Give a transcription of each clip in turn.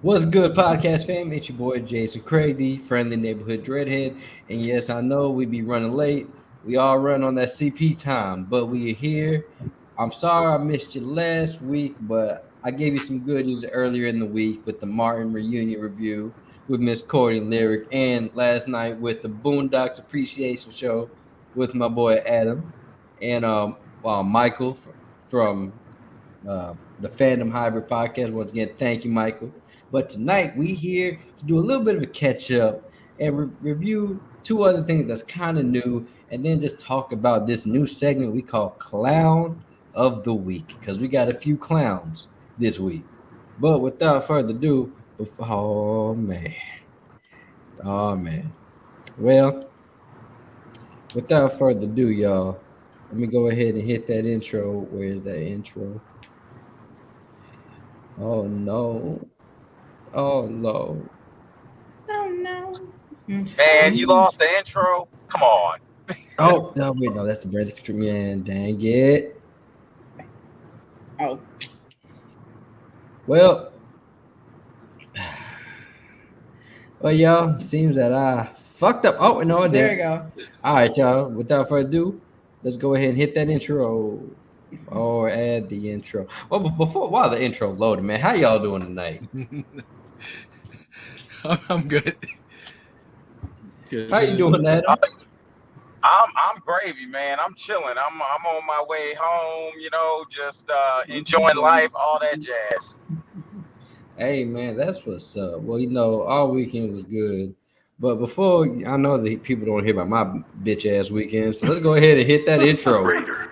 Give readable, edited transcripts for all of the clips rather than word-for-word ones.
What's good, podcast fam? It's your boy Jason Craig, the friendly neighborhood dreadhead. And yes, I know we be running late. We all run on that CP time, but we are here. I'm sorry I missed you last week, but I gave you some good news earlier in the week with the Martin reunion review with Miss Courtney Lyric, and last night with the Boondocks Appreciation Show with my boy Adam and Michael from the Fandom Hybrid Podcast. Once again, thank you, Michael. But tonight we here to do a little bit of a catch up and review two other things that's kind of new, and then just talk about this new segment we call Clown of the Week because we got a few clowns this week. But without further ado, oh man. Well, without further ado, y'all, let me go ahead and hit that intro. Where's that intro? Oh no. Oh no. Oh no. Man, you lost the intro. Come on. Oh no, wait, no, that's the Bradley Cooper, man. Dang it. Oh. Well, y'all, seems that I fucked up. Oh no, I did. There you go. All right, y'all. Without further ado, let's go ahead and hit that intro. Or add the intro. Well, while the intro loaded, man, how y'all doing tonight? I'm good. Good. How you doing, Adam? I'm gravy, man. I'm chilling. I'm on my way home, just enjoying life, all that jazz. Hey, man, that's what's up. Well, all weekend was good. But before, I know that people don't hear about my bitch ass weekend, so let's go ahead and hit that intro. Raider.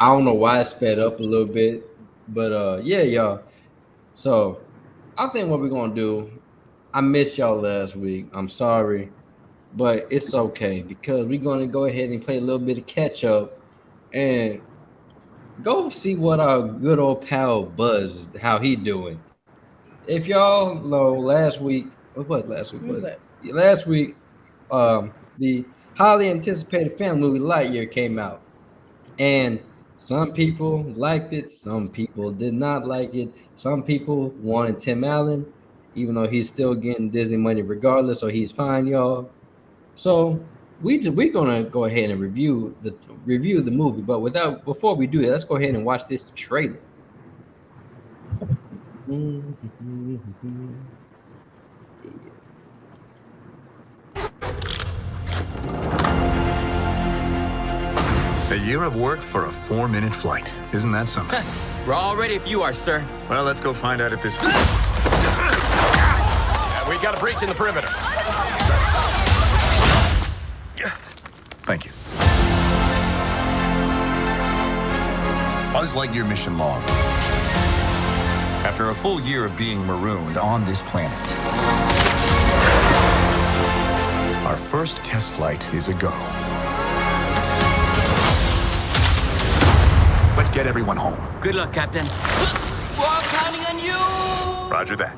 I don't know why it sped up a little bit, but yeah, y'all. So I think what we're gonna do, I missed y'all last week. I'm sorry, but it's okay because we're gonna go ahead and play a little bit of catch up and go see what our good old pal Buzz, how he doing. If y'all know, last week, what was last week? Last week, the highly anticipated family movie Lightyear came out, and some people liked it, some people did not like it. Some people wanted Tim Allen, even though he's still getting Disney money regardless, so he's fine, y'all. So we're gonna go ahead and review the movie, but before we do that, let's go ahead and watch this trailer. A year of work for a 4-minute flight. Isn't that something? We're all ready if you are, sir. Well, let's go find out if this... We got a breach in the perimeter. Thank you. Buzz Lightyear mission log. After a full year of being marooned on this planet, our first test flight is a go. Let's get everyone home. Good luck, Captain. We're counting on you! Roger that.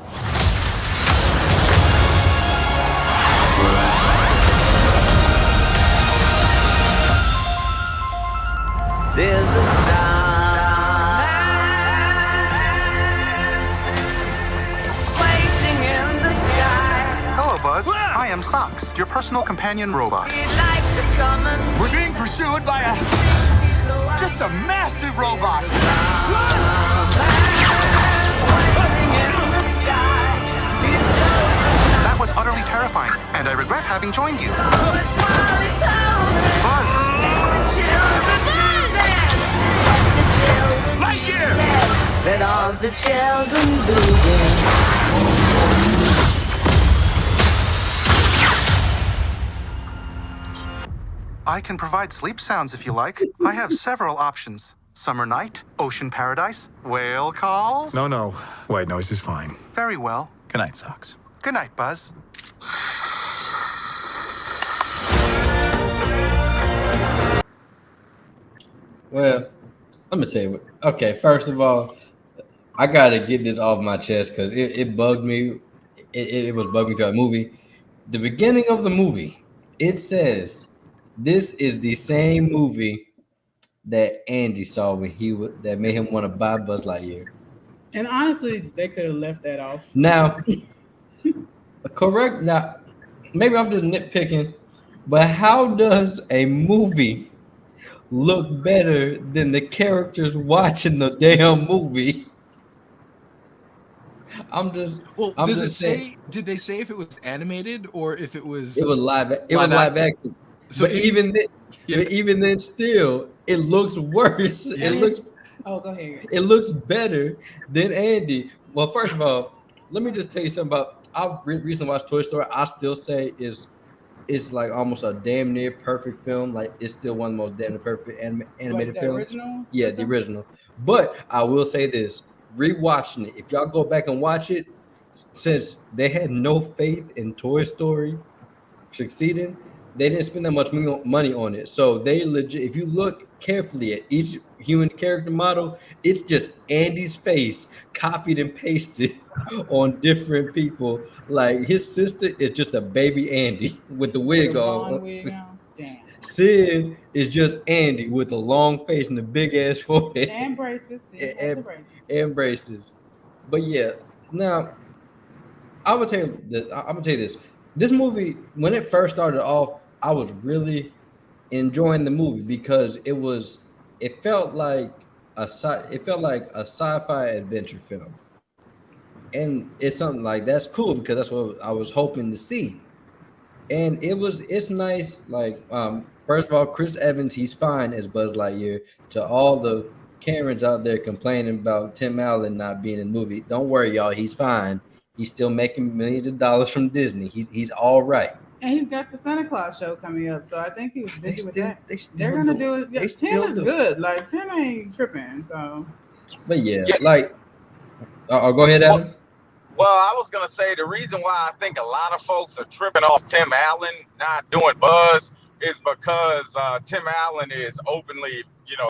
There's a star waiting in the sky. Hello, Buzz. I am Socks, your personal companion robot. We'd like to come and We're being pursued by just a massive robot. waiting in the sky. He's That was utterly terrifying, and I regret having joined you. Buzz, Lightyear! Let all the children do I can provide sleep sounds if you like. I have several options. Summer night, ocean paradise, whale calls. No. White noise is fine. Very well. Good night, Socks. Good night, Buzz. Well, I'm gonna tell you what. Okay, first of all, I gotta get this off my chest because it bugged me. It was bugging me throughout the movie. The beginning of the movie, It says this is the same movie that Andy saw when that made him want to buy Buzz Lightyear. And honestly, they could have left that off. Now, correct. Now, maybe I'm just nitpicking, but how does a movie look better than the characters watching the damn movie? I'm just. Well, I'm does it just saying, say? Did they say if it was animated or if it was? it was live? It was live live action? action. So But even then, Yeah. but even then, still, it looks worse. Yeah. Oh, go ahead. It looks better than Andy. Well, first of all, let me just tell you something about. I recently watched Toy Story. I still say it's like almost a damn near perfect film. Like it's still one of the most damn near perfect animated the films. original? Yeah, the original. But I will say this: rewatching it, if y'all go back and watch it, since they had no faith in Toy Story succeeding, they didn't spend that much money on it. So they legit, if you look carefully at each human character model, it's just Andy's face copied and pasted on different people. Like his sister is just a baby Andy with the wig The on. blonde wig on. Damn. Sid is just Andy with a long face and a big ass forehead And braces. And- and braces. But yeah, now I'm gonna tell you this. This movie, when it first started off, I was really enjoying the movie because it felt like a sci-fi adventure film. And it's something like that's cool because that's what I was hoping to see. And it's nice. Like, first of all, Chris Evans, he's fine as Buzz Lightyear. To all the Karens out there complaining about Tim Allen not being in the movie, don't worry, y'all. He's fine. He's still making millions of dollars from Disney. He's all right. And he's got the Santa Claus show coming up, so I think he was busy with that. They still They're gonna do it. Yeah, they Tim still is do. good. Like Tim ain't tripping. So But yeah, Yeah. like, go ahead, Adam. Well, I was gonna say the reason why I think a lot of folks are tripping off Tim Allen not doing Buzz is because Tim Allen is openly,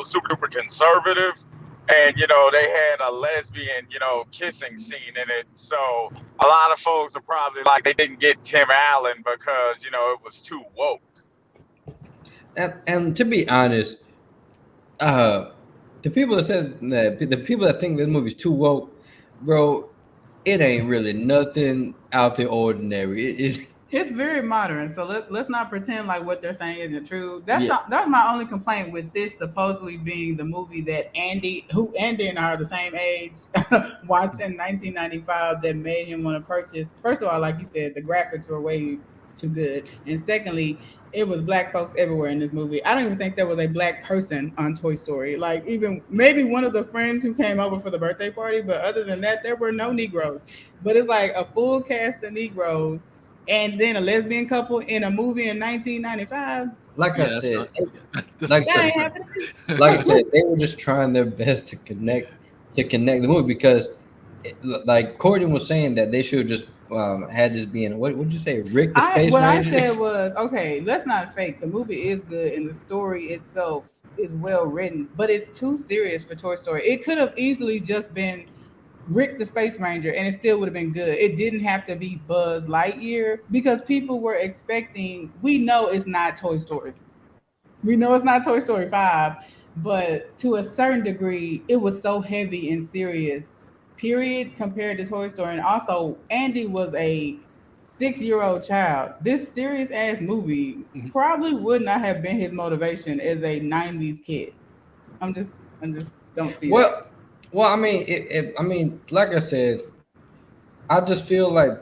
super duper conservative, and they had a lesbian, kissing scene in it. So a lot of folks are probably like they didn't get Tim Allen because it was too woke. And to be honest, the people that think this movie's too woke, bro, it ain't really nothing out the ordinary. it's very modern. So let's not pretend like what they're saying isn't true. That's Yeah. that's my only complaint with this supposedly being the movie that Andy and I are the same age, watched in 1995 that made him want to purchase. First of all, like you said, the graphics were way too good, and secondly, it was black folks everywhere in this movie. I don't even think there was a black person on Toy Story. Like even maybe one of the friends who came over for the birthday party, but other than that, there were no Negroes. But it's like a full cast of Negroes and then a lesbian couple in a movie in 1995. Like Yeah, I that's said, not- that's- like I That said, ain't happening. like I said, they were just trying their best to connect the movie because, like Courtney was saying, that they should have just had this being what would you say, Rick the Space What Ranger? I said was, okay, let's not fake. The movie is good and the story itself is well written, but it's too serious for Toy Story. It could have easily just been Rick the Space Ranger and it still would have been good. It didn't have to be Buzz Lightyear because people were expecting, we know it's not Toy Story. We know it's not Toy Story 5, but to a certain degree, it was so heavy and serious, period, compared to Toy Story. And also, Andy was a 6-year-old child. This serious ass movie Mhm. probably would not have been his motivation as a 90s kid. I'm just don't see that. Well, I mean, like I said, I just feel like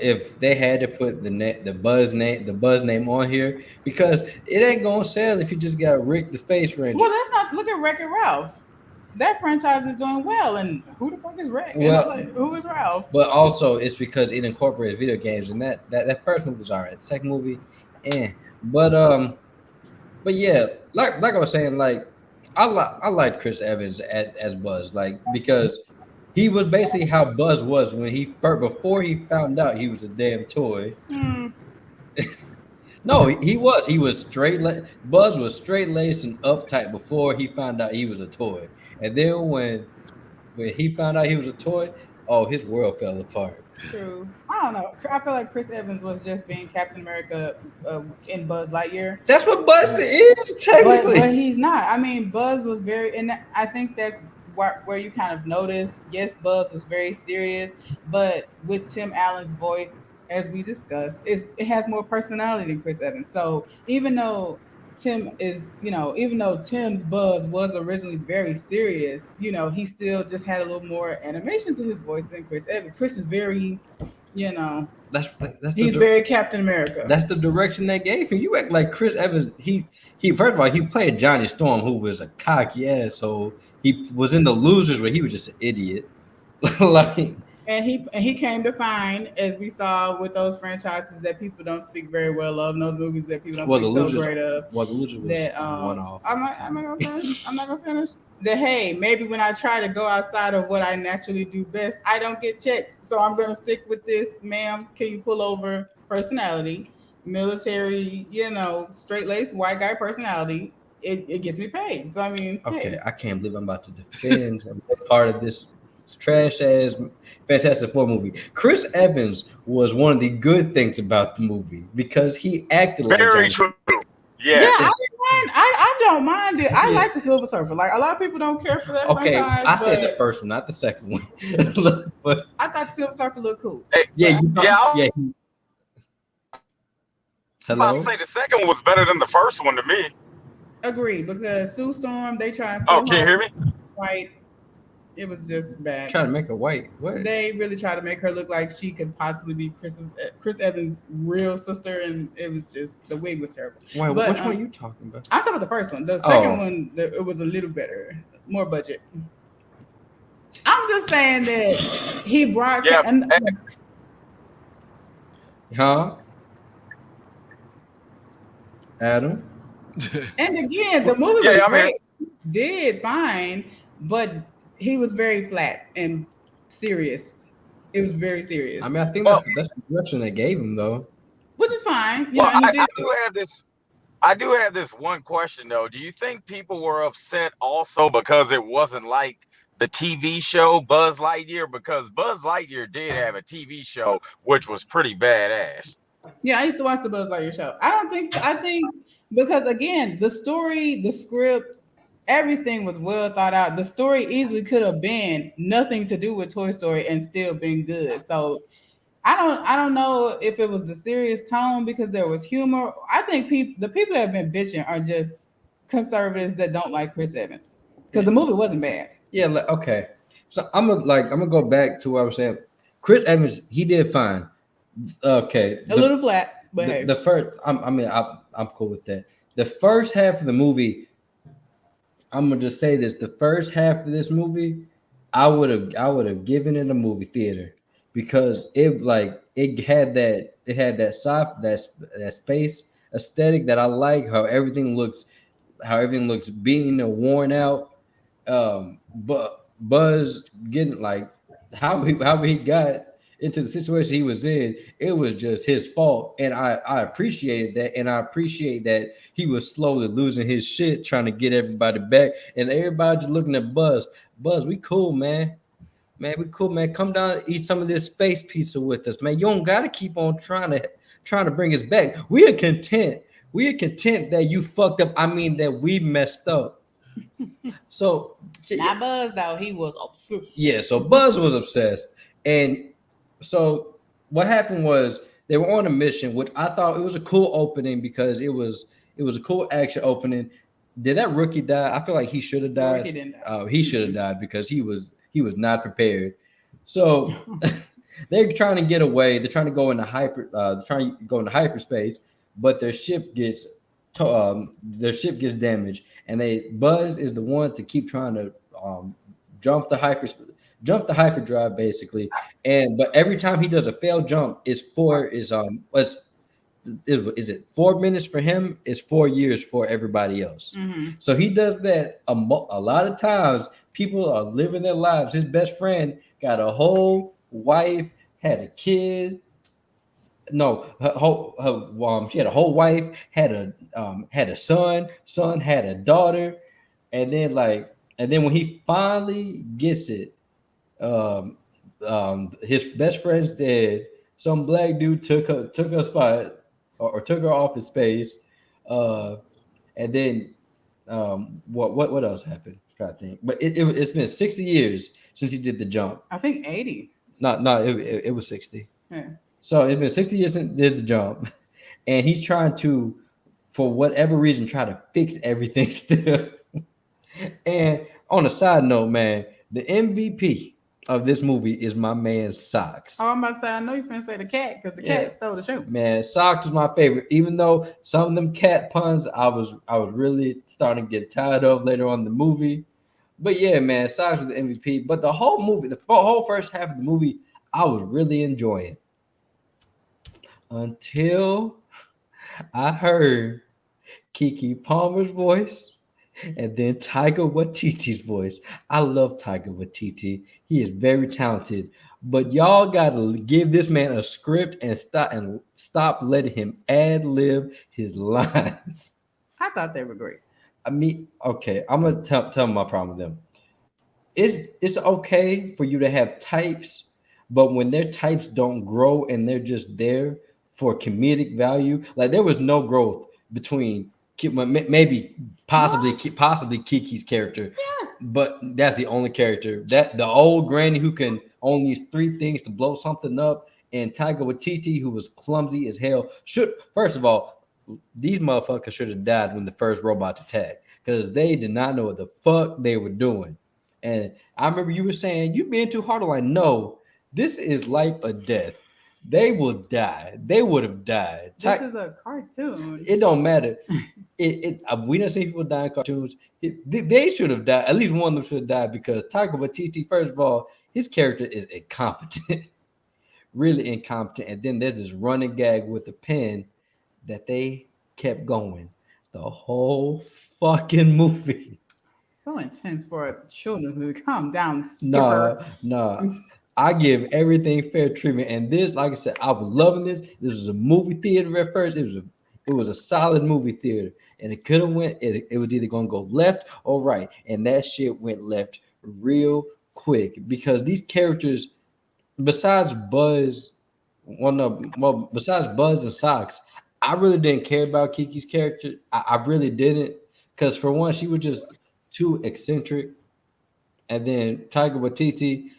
if they had to put the Buzz name on here, because it ain't gonna sell if you just got Rick the Space Ranger. Well, let's not look at Wreck-It Ralph. That franchise is doing well, and who the fuck is Wreck? Well- And who is Ralph? But also, it's because it incorporates video games, and that first movie was alright. The second movie, but yeah, like I was saying, like I like Chris Evans as Buzz, like because he was basically how Buzz was when before he found out he was a damn toy. Hmm. No, he was. He was Buzz was straight laced and uptight before he found out he was a toy. And then when he found out he was a toy, oh, his world fell apart. True. I don't know. I feel like Chris Evans was just being Captain America in Buzz Lightyear. That's what Buzz is technically. But he's not. I mean, Buzz was very, and I think that's where you kind of notice. Yes, Buzz was very serious, but with Tim Allen's voice, as we discussed, it has more personality than Chris Evans. So even though even though Tim's Buzz was originally very serious, he still just had a little more animation to his voice than Chris Evans. Chris is very, he's very Captain America. That's the direction they gave him. You act like Chris Evans. He first of all, he played Johnny Storm, who was a cocky asshole. He was in The Losers, where he was just an idiot. And he came to find, as we saw with those franchises that people don't speak very well of, those movies that people don't speak so great of. Well, The Losers was that one off. I'm not gonna finish. That hey, maybe when I try to go outside of what I naturally do best, I don't get checks. So I'm gonna stick with this, ma'am. Can you pull over personality, military, straight-laced white guy personality? It gets me paid. So I mean, okay, hey. I can't believe I'm about to defend part of this trash ass Fantastic Four movie. Chris Evans was one of the good things about the movie because he acted very like true. Yeah, I don't mind it. I like the Silver Surfer. Like a lot of people don't care for that. Okay, franchise, I said the first one, not the second one. But I thought Silver Surfer looked cool. yeah, Hello. I'd say the second one was better than the first one to me. Agreed, because Sue Storm, they tried. Oh, can you hear me? White. It was just bad. Trying to make her white. What? They really tried to make her look like she could possibly be Chris Evans' real sister, and it was just the wig was terrible. Wait, which one are you talking about? I'm talking about the first one. The second one, it was a little better, more budget. I'm just saying that he brought. Huh? Adam. And again, the movie was great. Did fine, but he was very flat and serious. It was very serious. I mean, I think that's the direction they gave him, though. Which is fine. I do have this one question though. Do you think people were upset also because it wasn't like the TV show Buzz Lightyear? Because Buzz Lightyear did have a TV show which was pretty badass. Yeah, I used to watch the Buzz Lightyear show. I don't think so. I think because again, the story, the script, everything was well thought out. The story easily could have been nothing to do with Toy Story and still been good. So I don't know if it was the serious tone because there was humor. I think the people that have been bitching are just conservatives that don't like Chris Evans because the movie wasn't bad. Yeah. Okay. So I'm gonna go back to what I was saying. Chris Evans, he did fine. Okay. A little flat, but the first. I'm cool with that. The first half of the movie. I'm gonna just say this: the first half of this movie, I would have given it a movie theater because it had that space aesthetic that I like. How everything looks beaten and worn out. But Buzz getting how he got into the situation he was in, it was just his fault. And I appreciated that. And I appreciate that he was slowly losing his shit, trying to get everybody back. And everybody just looking at Buzz. Buzz, we cool, man. Man, we cool, man. Come down, eat some of this space pizza with us, man. You don't gotta keep on trying to bring us back. We are content that you fucked up. I mean that we messed up. So not Buzz though, he was obsessed. Yeah, so Buzz was obsessed. And so what happened was they were on a mission, which I thought it was a cool opening because it was a cool action opening. Did that rookie die? I feel like he should have died. Rookie didn't die. Oh, he should have died because he was not prepared. So they're trying to get away. They're trying to go into hyperspace, but their ship gets damaged, and Buzz is the one to keep trying to jump the hyperdrive basically. But every time he does a failed jump, is it 4 minutes for him? It's 4 years for everybody else. Mm-hmm. So he does that a lot of times. People are living their lives. His best friend got a whole wife, had a kid. No, she had a whole wife, had a son had a daughter, and then when he finally gets it, his best friend's dead. Some black dude took her spot or took her off his space. And then what else happened? I'm trying to think. But it's been 60 years since he did the jump. I think 80. No, it was 60. Yeah. So it's been 60 years since he did the jump, and he's trying to, for whatever reason, try to fix everything still. And on a side note, man, the MVP of this movie is my man Socks. Oh, I'm about to say, I know you finna say the cat because the cat stole the show. Man, Socks was my favorite. Even though some of them cat puns I was really starting to get tired of later on in the movie. But yeah, man, Socks was the MVP. But the whole movie, the whole first half of the movie, I was really enjoying. Until I heard Keke Palmer's voice and then Taika Waititi's voice. I love Taika Waititi. He is very talented. But y'all gotta give this man a script and stop letting him ad-lib his lines. I thought they were great. I mean, okay, I'm gonna tell my problem with them. It's okay for you to have types, but when their types don't grow and they're just there for comedic value, like there was no growth between maybe possibly Kiki's character. Yes. But that's the only character. That the old granny who can only use 3 things to blow something up, and Taika Waititi who was clumsy as hell. First of all, these motherfuckers should have died when the first robots attacked because they did not know what the fuck they were doing. And I remember you were saying you being too hard. I'm like, no, this is life or death. They will die. They would have died. This is a cartoon. It don't matter. We don't see people die in cartoons. They should have died. At least one of them should have died because Taika Waititi, first of all, his character is incompetent, really incompetent. And then there's this running gag with the pen that they kept going the whole fucking movie. So intense for a children's movie. Calm down, Skipper. No. I give everything fair treatment. And this, like I said, I was loving this. This was a movie theater at first. It was a solid movie theater. And it could have went, it was either going to go left or right. And that shit went left real quick because these characters, besides Buzz and Socks, I really didn't care about Kiki's character. I really didn't. Because for one, she was just too eccentric. And then Taika Waititi,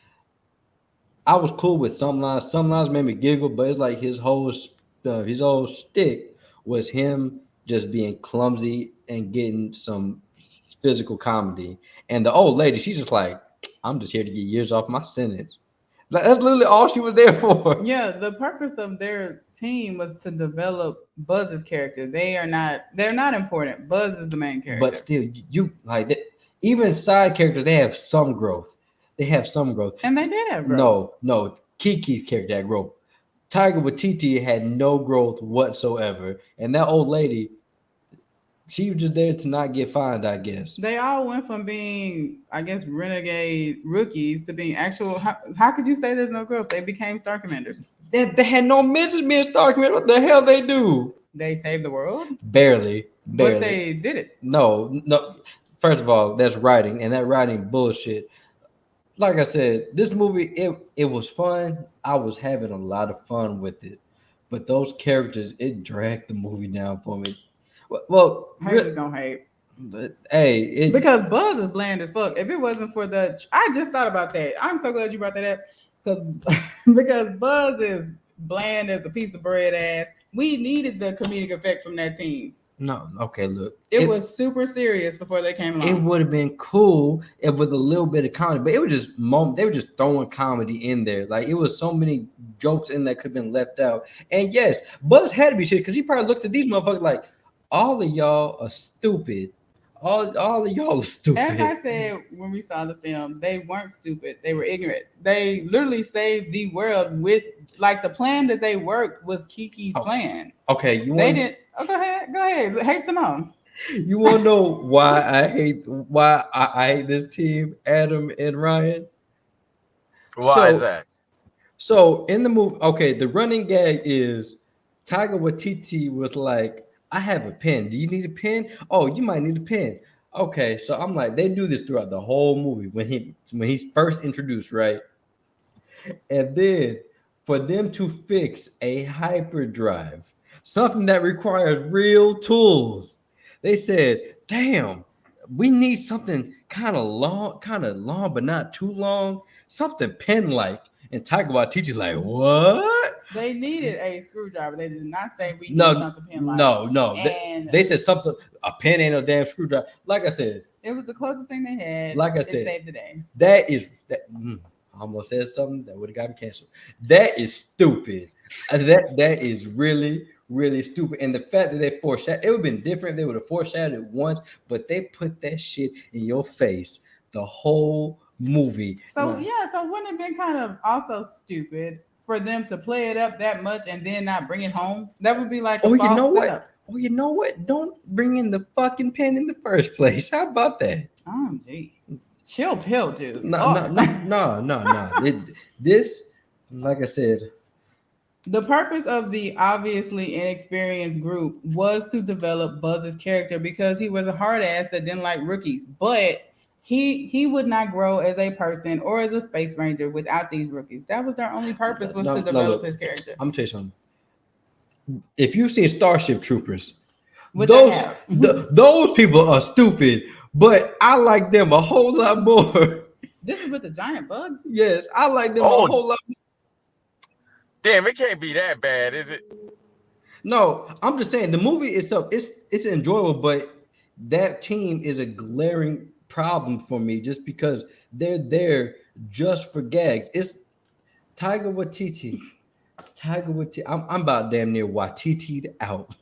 I was cool with some lines. Some lines made me giggle, but it's like his whole shtick was him just being clumsy and getting some physical comedy. And the old lady, she's just like, I'm just here to get years off my sentence. Like, that's literally all she was there for. Yeah, the purpose of their team was to develop Buzz's character. They're not important. Buzz is the main character. But still, you like even side characters, they have some growth. And they did have growth. No. Kiki's character had growth. Taika Waititi had no growth whatsoever. And that old lady, she was just there to not get fined, I guess. They all went from being, I guess, renegade rookies to being actual. How could you say there's no growth? They became Star Commanders. They had no business being Star Commanders. What the hell they do? They saved the world? Barely. But they did it. No. First of all, that's writing, and that writing bullshit. Like I said, this movie, it was fun. I was having a lot of fun with it. But those characters, it dragged the movie down for me. Well, haters gonna hate. But hey, because Buzz is bland as fuck. If it wasn't for I just thought about that. I'm so glad you brought that up because Buzz is bland as a piece of bread ass. We needed the comedic effect from that team. No, okay, look. It was super serious before they came along. It would have been cool if with a little bit of comedy, but it was just they were just throwing comedy in there. Like it was so many jokes in that could have been left out. And yes, Buzz had to be shit because he probably looked at these motherfuckers like, all of y'all are stupid. All of y'all are stupid. As I said when we saw the film, they weren't stupid. They were ignorant. They literally saved the world with like the plan that they worked was Kiki's plan. Okay, they didn't. Oh, go ahead. Hate Simone. You want to know why I hate this team, Adam and Ryan? Why is that? So in the movie, okay, the running gag is Taika Waititi was like, I have a pen. Do you need a pen? Oh, you might need a pen. Okay, so I'm like, they do this throughout the whole movie when he's first introduced, right? And then for them to fix a hyperdrive, something that requires real tools, they said, damn, we need something kind of long, but not too long, something pen-like. And Taika Waititi's like, what? They needed a screwdriver. They did not say we need No, something pen like. no. And They said something, a pen ain't no damn screwdriver. Like I said, it was the closest thing they had. Like I It said, saved the day. that is that. I almost said something that would have gotten canceled. That is stupid. That is really, really stupid. And the fact that they foreshadowed, it would have been different if they would have foreshadowed it once, but they put that shit in your face the whole movie. So Like, yeah, so wouldn't it have been kind of also stupid for them to play it up that much and then not bring it home? That would be like a oh, you false know what? setup. Oh, you know what? Don't bring in the fucking pen in the first place. How about that? Oh, gee. Chill pill, dude. No. This, like I said, The purpose of the obviously inexperienced group was to develop Buzz's character because he was a hard ass that didn't like rookies. But he would not grow as a person or as a space ranger without these rookies. That was their only purpose, was to develop his character. I'm gonna tell you something. If you've seen Starship Troopers, Which I have. those people are stupid, but I like them a whole lot more. This is with the giant bugs? Yes, I like them Oh. a whole lot more. Damn, it can't be that bad, is it? No, I'm just saying the movie itself, it's enjoyable, but that team is a glaring problem for me just because they're there just for gags. It's Taika Waititi. I'm about damn near Waititi'd out.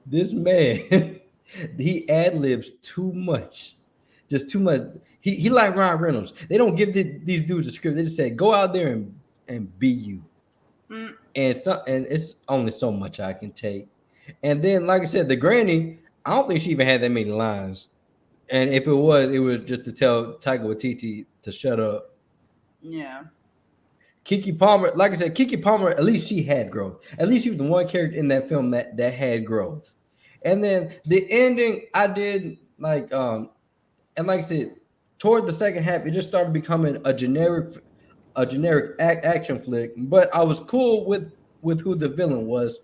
This man, he ad-libs too much. Just too much. He like Ryan Reynolds. They don't give these dudes a script. They just say, go out there and be you. Mm. And it's only so much I can take. And then, like I said, the granny, I don't think she even had that many lines. And if it was just to tell Taika Waititi to shut up. Yeah. Kiki Palmer, like I said, Kiki Palmer, at least she had growth. At least she was the one character in that film that had growth. And then the ending, I did like, and like I said, toward the second half, it just started becoming a generic action flick. But I was cool with who the villain was.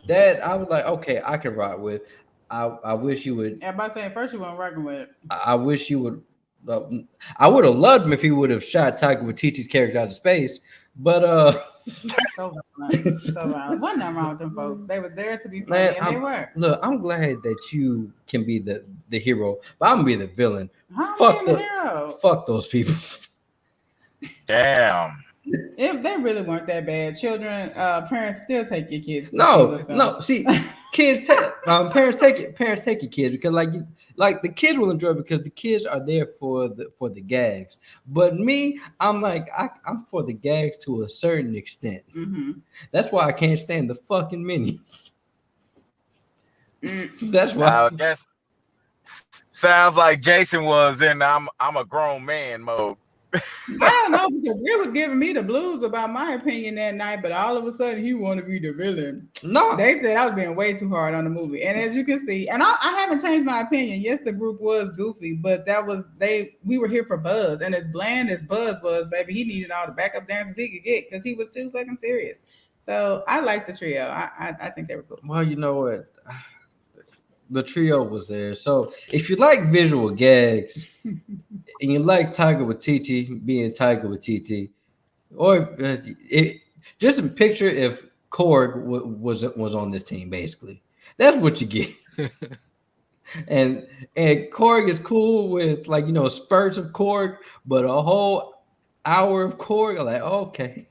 That I was like, okay, I can rock with. I wish you would. Everybody saying first you weren't working with it. I wish you would. I would have loved him if he would have shot Taika Waititi's character out of space. But So violent. So violent. Wasn't nothing wrong with them folks. They were there to be funny, Man, and they were. look, I'm glad that you can be the hero, but I'm gonna be the villain. How Fuck am I the hero? Fuck those people. Damn. If they really weren't that bad, children, parents still take your kids. to see No, the film. no. See, kids parents take your kids because like the kids will enjoy it because the kids are there for the gags. But me, I'm like I'm for the gags to a certain extent. Mm-hmm. That's why I can't stand the fucking Minions. That's why. I guess sounds like Jason was in I'm a grown man mode. I don't know because it was giving me the blues about my opinion that night, but all of a sudden he wanted to be the villain. No, They said I was being way too hard on the movie, and as you can see, and I haven't changed my opinion. Yes, the group was goofy, but we were here for Buzz, and as bland as Buzz was, baby, he needed all the backup dancers he could get because he was too fucking serious. So I like the trio. I think they were cool. well, you know what? The trio was there. So if you like visual gags and you like Taika Waititi being Taika Waititi, or just picture if Korg was on this team, basically. That's what you get. and Korg is cool with like spurts of Korg, but a whole hour of Korg, I'm like, okay.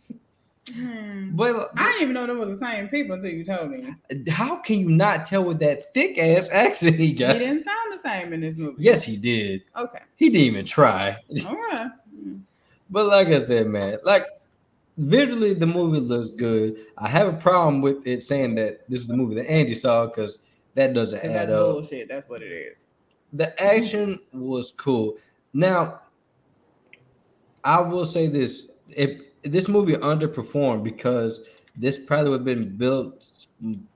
But I didn't even know them was the same people until you told me. how can you not tell with that thick ass accent he got? He didn't sound the same in this movie. Yes, he did. Okay. He didn't even try. All right. But like I said, man, like visually the movie looks good. I have a problem with it saying that this is the movie that Andy saw because that doesn't add That's up. bullshit. That's what it is. The action was cool. Now, I will say this: if this movie underperformed because this probably would have been built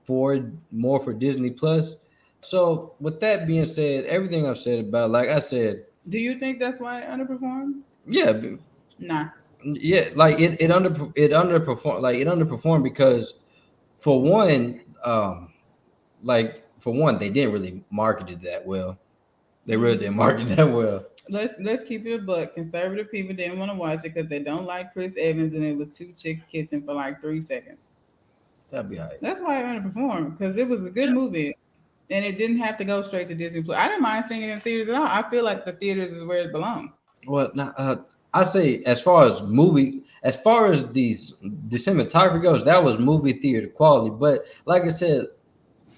more for Disney Plus. So, with that being said, everything I've said about, like I said, Do you think that's why it underperformed? yeah, Nah. Yeah, like it underperformed because for one, they didn't really market it that well. They really didn't market it that well. Let's keep it a buck. Conservative people didn't want to watch it because they don't like Chris Evans, and it was two chicks kissing for like 3 seconds. That'd be all right. That's why it underperformed, because it was a good movie, and it didn't have to go straight to Disney Plus. I didn't mind seeing it in theaters at all. I feel like the theaters is where it belongs. Well, now, I say as far as the cinematography goes, that was movie theater quality. But like I said,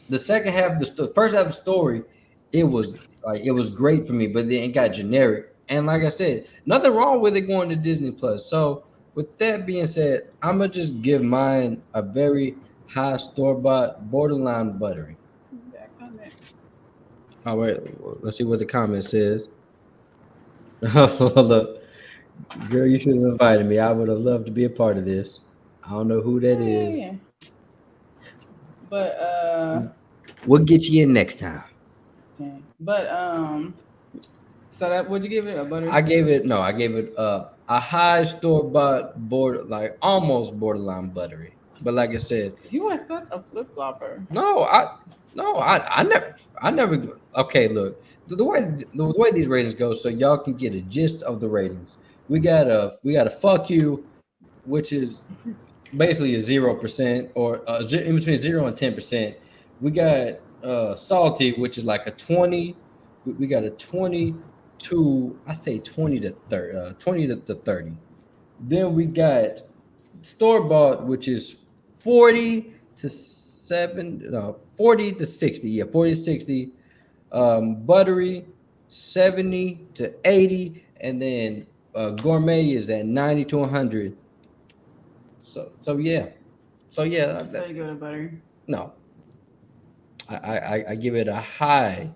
the second half, first half of the story, it was great for me. But then it got generic. And like I said, nothing wrong with it going to Disney Plus. So with that being said, I'm gonna just give mine a very high store-bought, borderline buttery. All right, let's see what the comment says. Look, girl, you should have invited me. I would have loved to be a part of this. I don't know who that is. Yeah. But we'll get you in next time. Okay. But so that would you give it a butter? I gave it a high store-bought almost borderline buttery. But like I said, you are such a flip-flopper. No, I never. Okay, look, the way these ratings go, so y'all can get a gist of the ratings. We got a fuck you, which is basically a 0% or in between 0 and 10%. We got salty, which is like a 20. We got a 20 to 20 to 30. Then we got store bought, which is 40 to 60. Yeah, 40 to 60. Buttery 70 to 80, and then gourmet is at 90 to 100. So yeah. So you go to buttery? No. I give it a high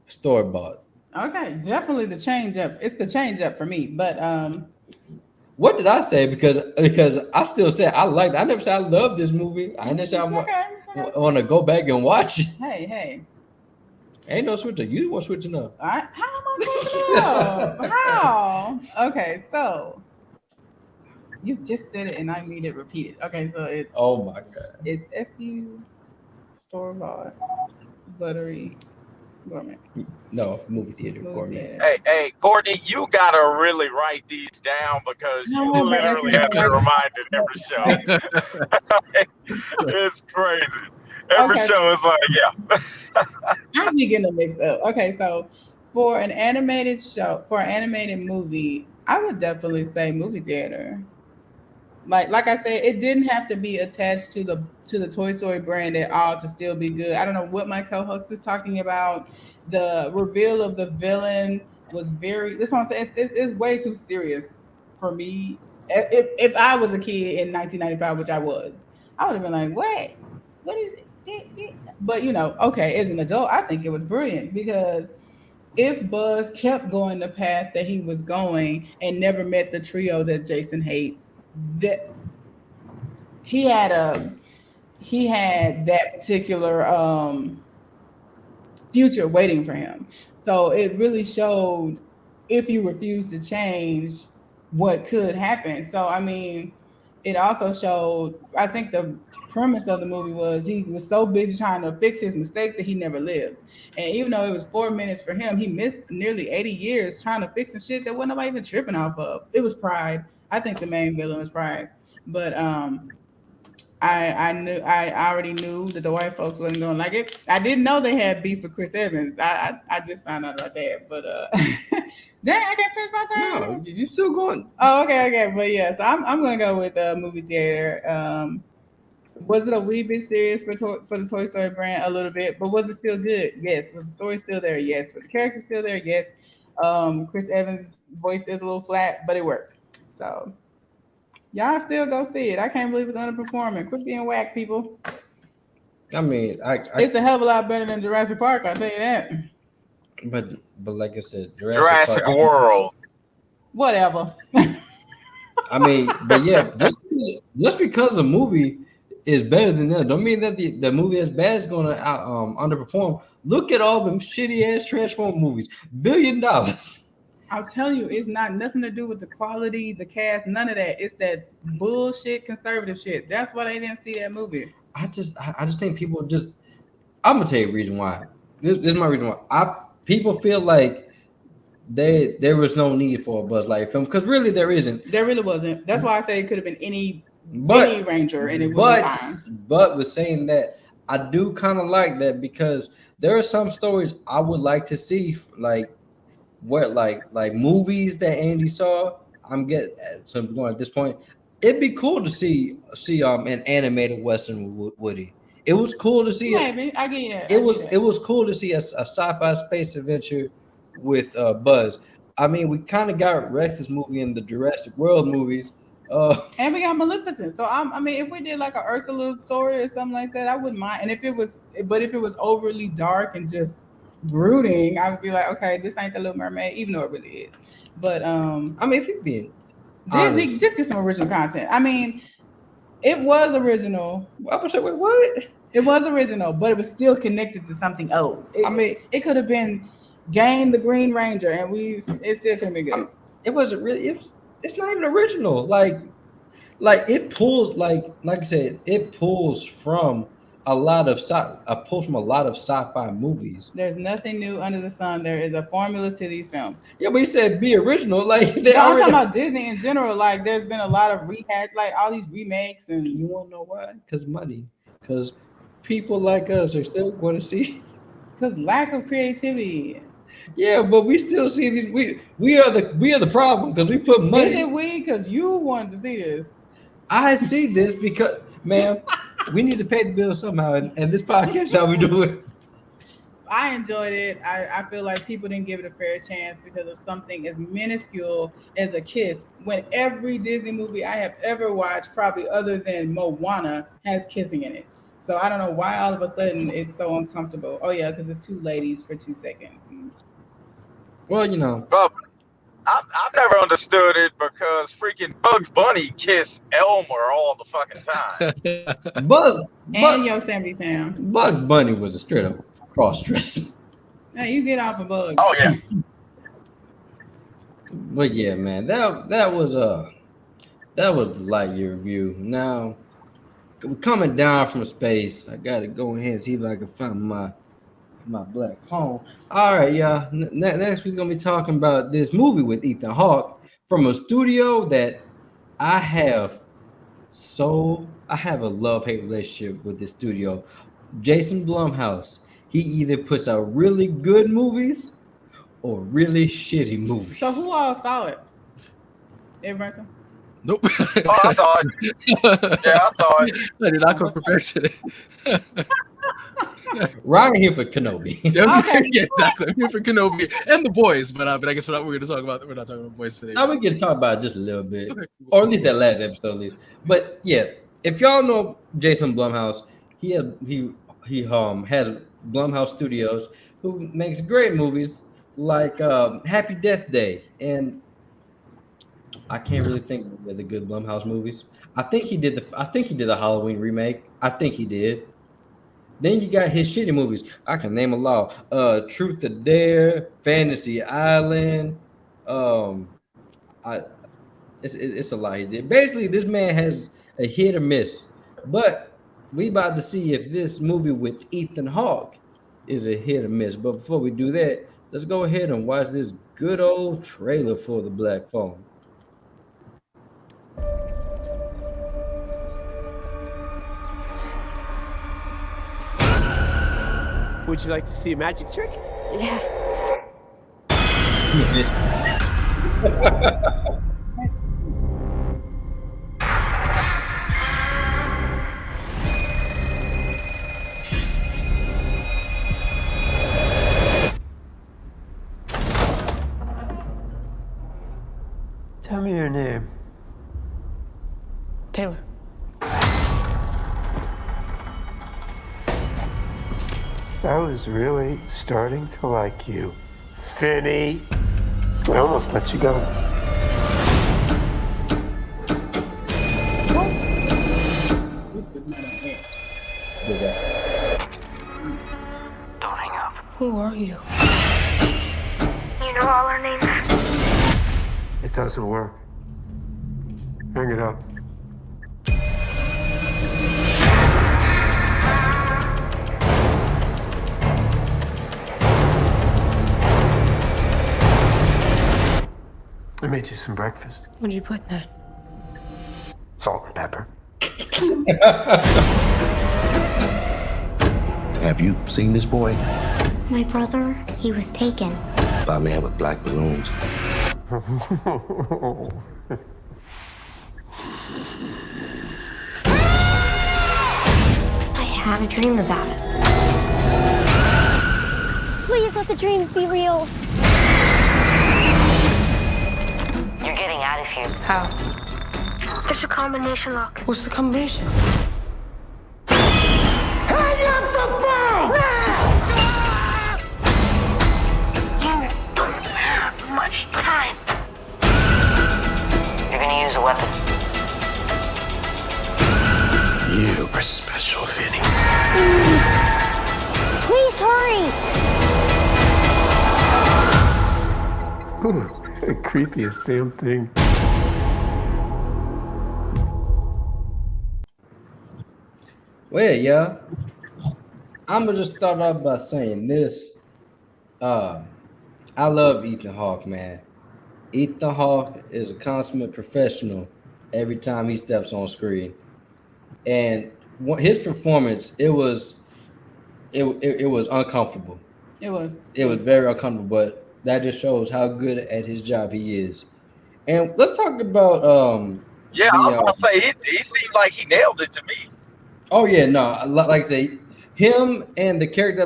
store bought. Okay, definitely the change up. It's the change up for me. But what did I say? Because I still said I never said I love this movie. I never said I want to go back and watch it. Hey. Ain't no switching. You want switching up. How am I switching up? How? Okay, so you just said it and I need it repeated. Okay, so it's oh my god. It's FU store bought buttery gourmet. No, movie theater gourmet. Hey, Courtney, you gotta really write these down because you literally have to remind it every show. It's crazy. Every show is like, yeah. I'm getting them mixed up. Okay, so for an animated movie, I would definitely say movie theater. Like I said, it didn't have to be attached to the Toy Story brand at all to still be good. I don't know what my co-host is talking about. The reveal of the villain was this one I'm saying it's way too serious for me. If I was a kid in 1995, which I was, I would have been like, what is it? But okay, as an adult, I think it was brilliant because if Buzz kept going the path that he was going and never met the trio that Jason hates, that he had that particular future waiting for him. So it really showed if you refuse to change what could happen. So I mean, it also showed, I think the premise of the movie was he was so busy trying to fix his mistake that he never lived. And even though it was 4 minutes for him, he missed nearly 80 years trying to fix some shit that wasn't nobody even tripping off of. It was pride. I think the main villain was pride. But I already knew that the white folks wasn't gonna like it. I didn't know they had beef with Chris Evans. I just found out about that. But dang, I can't finish my thing. No, you still going. Oh, okay. But yeah, so I'm gonna go with movie theater. Was it a wee bit serious for the Toy Story brand? A little bit, but was it still good? Yes. Was the story still there? Yes. Was the character still there? Yes. Chris Evans' voice is a little flat, but it worked. So y'all still go see it. I can't believe it's underperforming. Quit being whack, people. I mean, it's a hell of a lot better than Jurassic Park. I'll tell you that. But like I said, Jurassic Park, World. Whatever. I mean, but yeah, just because the movie is better than that, don't mean that the movie that's bad is gonna underperform. Look at all them shitty ass Transform movies, $1 billion. I'll tell you, it's not nothing to do with the quality, the cast, none of that. It's that bullshit conservative shit. That's why they didn't see that movie. I just think people just. I'm gonna tell you the reason why. This is my reason why. People feel like there was no need for a Buzz Lightyear film because really there isn't. There really wasn't. That's why I say it could have been any Ranger and it would be fine. But with saying that, I do kind of like that because there are some stories I would like to see, like what like movies that Andy saw. I'm getting some going at this point. It'd be cool to see an animated Western with Woody. It was cool to see Maybe I get it was cool to see a sci-fi space adventure with Buzz. I mean, we kind of got Rex's movie in the Jurassic World movies. And we got Maleficent. So I mean, if we did like a Ursula story or something like that, I wouldn't mind. And if it was overly dark and just brooding, I would be like, okay, this ain't the Little Mermaid, even though it really is. But I mean, if you're being Disney, honest, just get some original content. I mean, it was original. I was like, wait, what? It was original, but it was still connected to something old. It could have been Gain the Green Ranger, and it still could have been good. It wasn't really. It's not even original. Like it pulls like I said, it pulls from a lot of sci-fi movies. There's nothing new under the sun. There is a formula to these films. Yeah, but you said be original. Like I'm talking about Disney in general. Like there's been a lot of rehash, like all these remakes, and you won't know why? Because money. Because people like us are still going to see. Because lack of creativity. Yeah, but we still see these. We are the problem because we put money. Is it we? Because you wanted to see this. I see this because, man, we need to pay the bill somehow, and this podcast how we do it. I enjoyed it. I feel like people didn't give it a fair chance because of something as minuscule as a kiss. When every Disney movie I have ever watched, probably other than Moana, has kissing in it. So I don't know why all of a sudden it's so uncomfortable. Oh yeah, because it's two ladies for 2 seconds. Well, you know. But I've never understood it because freaking Bugs Bunny kissed Elmer all the fucking time. And Yosemite Sam. Bugs Bunny was a straight up cross-dresser. Hey, you get off a bug. Oh yeah. But yeah, man, that was the Lightyear review. Now, coming down from space, I gotta go ahead and see if I can find my black phone. All right, y'all. Next we're gonna be talking about this movie with Ethan Hawke from a studio that I have a love-hate relationship with this studio. Jason Blumhouse. He either puts out really good movies or really shitty movies. So who all saw it? Everybody? Nope. Oh, I saw it. Yeah, I saw it. I did not come prepared today. Ryan here for Kenobi. Yeah, exactly. I'm here for Kenobi and the boys, but I guess we're going to talk about. We're not talking about boys today. Now we can talk about it just a little bit, okay. Or at least that last episode, at least. But yeah, if y'all know Jason Blumhouse, he has Blumhouse Studios, who makes great movies like Happy Death Day, and I can't really think of the good Blumhouse movies. I think he did the Halloween remake. I think he did. Then you got his shitty movies. I can name a lot. Truth or Dare, Fantasy Island. It's a lot he did. Basically, this man has a hit or miss. But we about to see if this movie with Ethan Hawke is a hit or miss. But before we do that, let's go ahead and watch this good old trailer for The Black Phone. Would you like to see a magic trick? Yeah. Tell me your name. Taylor. I was really starting to like you, Finny. I almost let you go. Don't hang up. Who are you? You know all our names? It doesn't work. Hang it up. I made you some breakfast. What'd you put in that? Salt and pepper. Have you seen this boy? My brother, he was taken. By a man with black balloons. I had a dream about it. Please let the dreams be real. You're getting out of here. How? There's a combination lock. What's the combination? Hang up the phone! You don't have much time. You're gonna use a weapon. You are special, Vinny. Please hurry! Ooh, the creepiest damn thing. Well, yeah. I'm gonna just start off by saying this. I love Ethan Hawke, man. Ethan Hawke is a consummate professional every time he steps on screen, and his performance, it was uncomfortable. It was very uncomfortable, but that just shows how good at his job he is. And let's talk about Yeah, I was about to say he seemed like he nailed it to me. Oh yeah, no, like I say, him and the character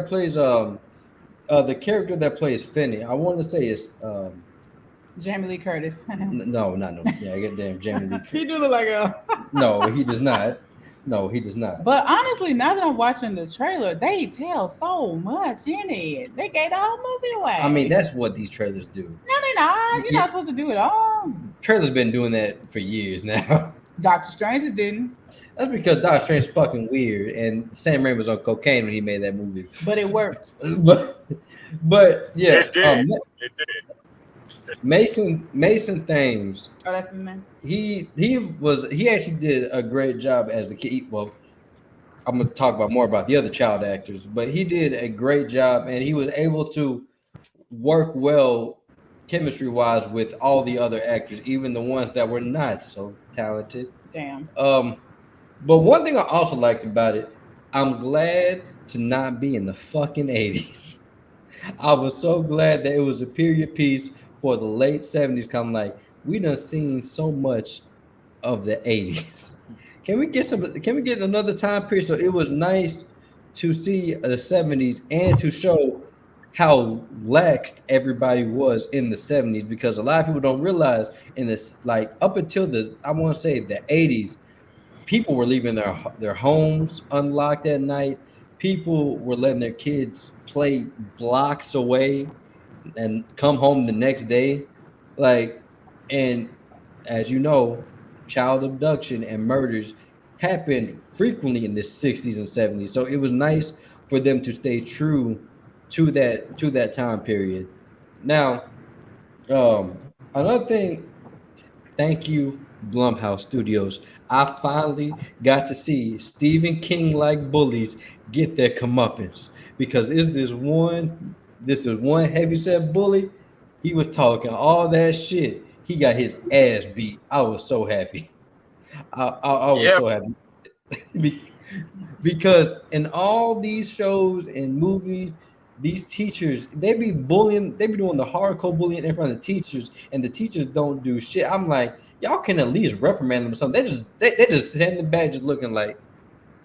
that plays Finney. I want to say is Jamie Lee Curtis. no, yeah, get damn Jamie Lee Curtis. He do look like a. No, he does not. No, he does not. But honestly, now that I'm watching the trailer, they tell so much in it. They gave the whole movie away. I mean, that's what these trailers do. No, they're not. You're not supposed to do it all. Trailers been doing that for years now. Doctor Strange didn't. That's because Doctor Strange is fucking weird, and Sam Raimi was on cocaine when he made that movie. But it worked. but yeah, It did. It did. Mason Thames. Oh, that's his name. He actually did a great job as the kid. Well, I'm gonna talk more about the other child actors, but he did a great job, and he was able to work well chemistry wise with all the other actors, even the ones that were not so talented. Damn. But one thing I also liked about it, I'm glad to not be in the fucking 80s. I was so glad that it was a period piece for the late 70s. Come like, we done seen so much of the 80s. Can we get another time period? So it was nice to see the 70s and to show how laxed everybody was in the 70s, because a lot of people don't realize in this, like up until the 80s, people were leaving their homes unlocked at night. People were letting their kids play blocks away and come home the next day. And as you know, child abduction and murders happened frequently in the 60s and 70s. So it was nice for them to stay true to that time period. Now, another thing, thank you, Blumhouse Studios. I finally got to see Stephen King like bullies get their comeuppance, because this is one heavyset bully. He was talking all that shit. He got his ass beat. I was so happy. I was so happy because in all these shows and movies, these teachers, they be doing the hardcore bullying in front of the teachers, and the teachers don't do shit. I'm like, y'all can at least reprimand them or something. They just stand in the back just looking like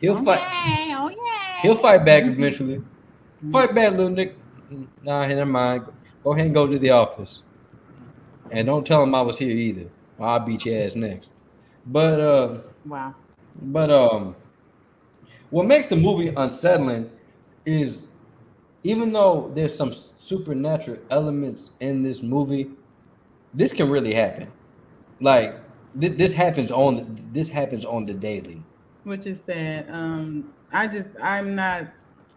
he'll fight. Oh yeah. He'll fight back eventually. Fight back, little Nick. Nah, never mind. Go ahead and go to the office. And don't tell him I was here either. I'll beat your ass next. But wow. But what makes the movie unsettling is, even though there's some supernatural elements in this movie, this can really happen. Like this happens on the daily. Which is sad. I'm not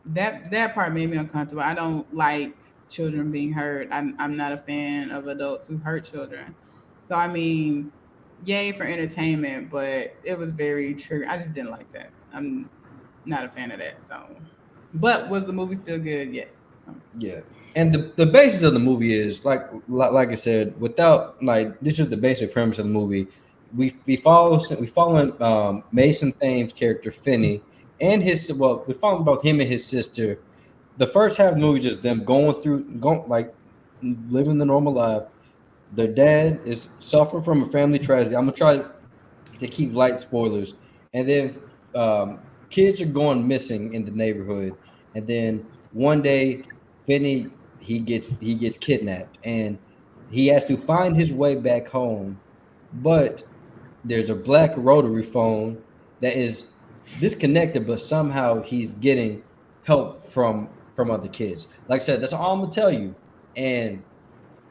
that part made me uncomfortable. I don't like children being hurt. I'm not a fan of adults who hurt children. So I mean, yay for entertainment, but it was very true. I just didn't like that. I'm not a fan of that. So, but was the movie still good? Yes. Yeah. And the basis of the movie is like I said, without like this is the basic premise of the movie. We follow Mason Thames' character Finney and we follow both him and his sister. The first half of the movie is just them going like living the normal life. Their dad is suffering from a family tragedy. I'm gonna try to keep light spoilers, and then kids are going missing in the neighborhood, and then one day Finney he gets kidnapped, and he has to find his way back home, but there's a black rotary phone that is disconnected, but somehow he's getting help from other kids. Like I said, that's all I'm gonna tell you, and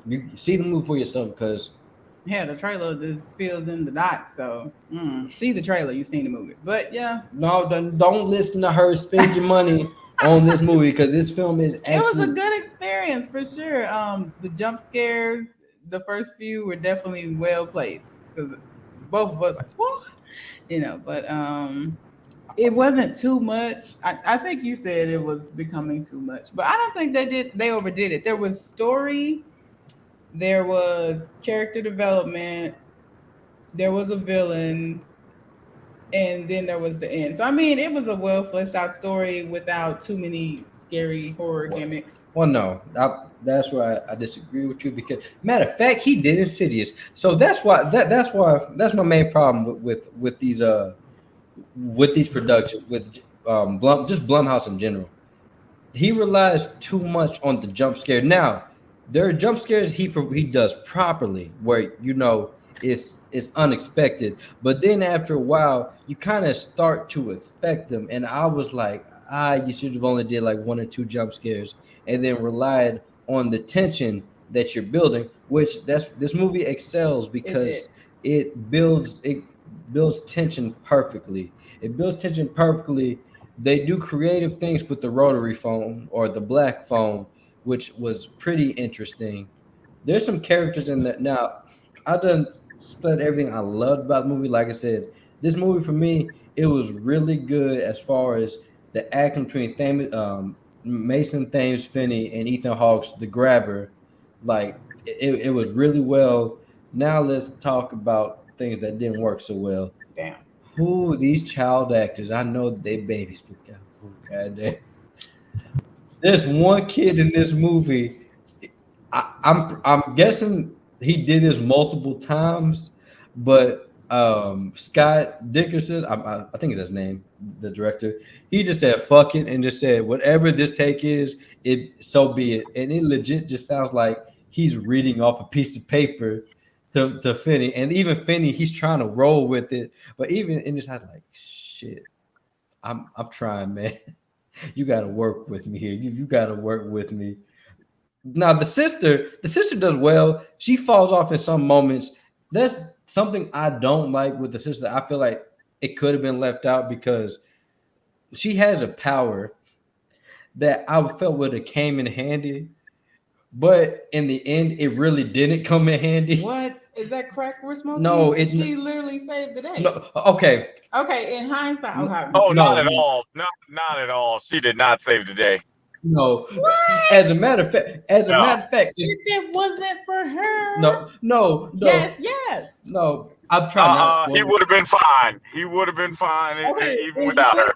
you see the movie for yourself because yeah, the trailer just fills in the dots. So see the trailer, you've seen the movie. But yeah, no, don't listen to her spend your money on this movie because this film is actually. It was a good experience for sure. The jump scares, the first few were definitely well placed because both of us like what, But it wasn't too much. I think you said it was becoming too much, but I don't think they overdid it. There was story. There was character development, there was a villain, and then there was the end. So, I mean, it was a well fleshed out story without too many scary horror gimmicks. Well, no, that's why I disagree with you because, matter of fact, he did Insidious. So that's why that's my main problem with these productions with Blumhouse in general. He relies too much on the jump scare. Now, there are jump scares he does properly where it's unexpected, but then after a while you kind of start to expect them, and I was like, you should have only did like 1 or 2 jump scares and then relied on the tension that you're building, which this movie excels because it builds tension perfectly. It builds tension perfectly. They do creative things with the rotary phone or the black phone, which was pretty interesting. There's some characters in that. Now, I done split everything I loved about the movie. Like I said, this movie for me, it was really good as far as the acting between Mason Thames, Finney, and Ethan Hawke's The Grabber. Like, it was really well. Now let's talk about things that didn't work so well. Damn. Who these child actors? I know they babies, but goddamn. There's one kid in this movie. I'm guessing he did this multiple times, but Scott Dickerson, I think it's his name, the director. He just said "fuck it" and just said whatever this take is, so be it. And it legit just sounds like he's reading off a piece of paper to Finney, and even Finney, he's trying to roll with it, but even in this house, like shit, I'm trying, man. You got to work with me here. You got to work with me. Now the sister does well. She falls off in some moments. There's something I don't like with the sister. I feel like it could have been left out because she has a power that I felt would have came in handy, but in the end, it really didn't come in handy. What is that crack we're smoking? No, she literally saved the day. No, okay. Okay, in hindsight, not at all. Not at all. She did not save the day. No. What? As a matter of fact, it wasn't for her. No. Yes. No, I'm trying. He would have been fine. He would have been fine even without her.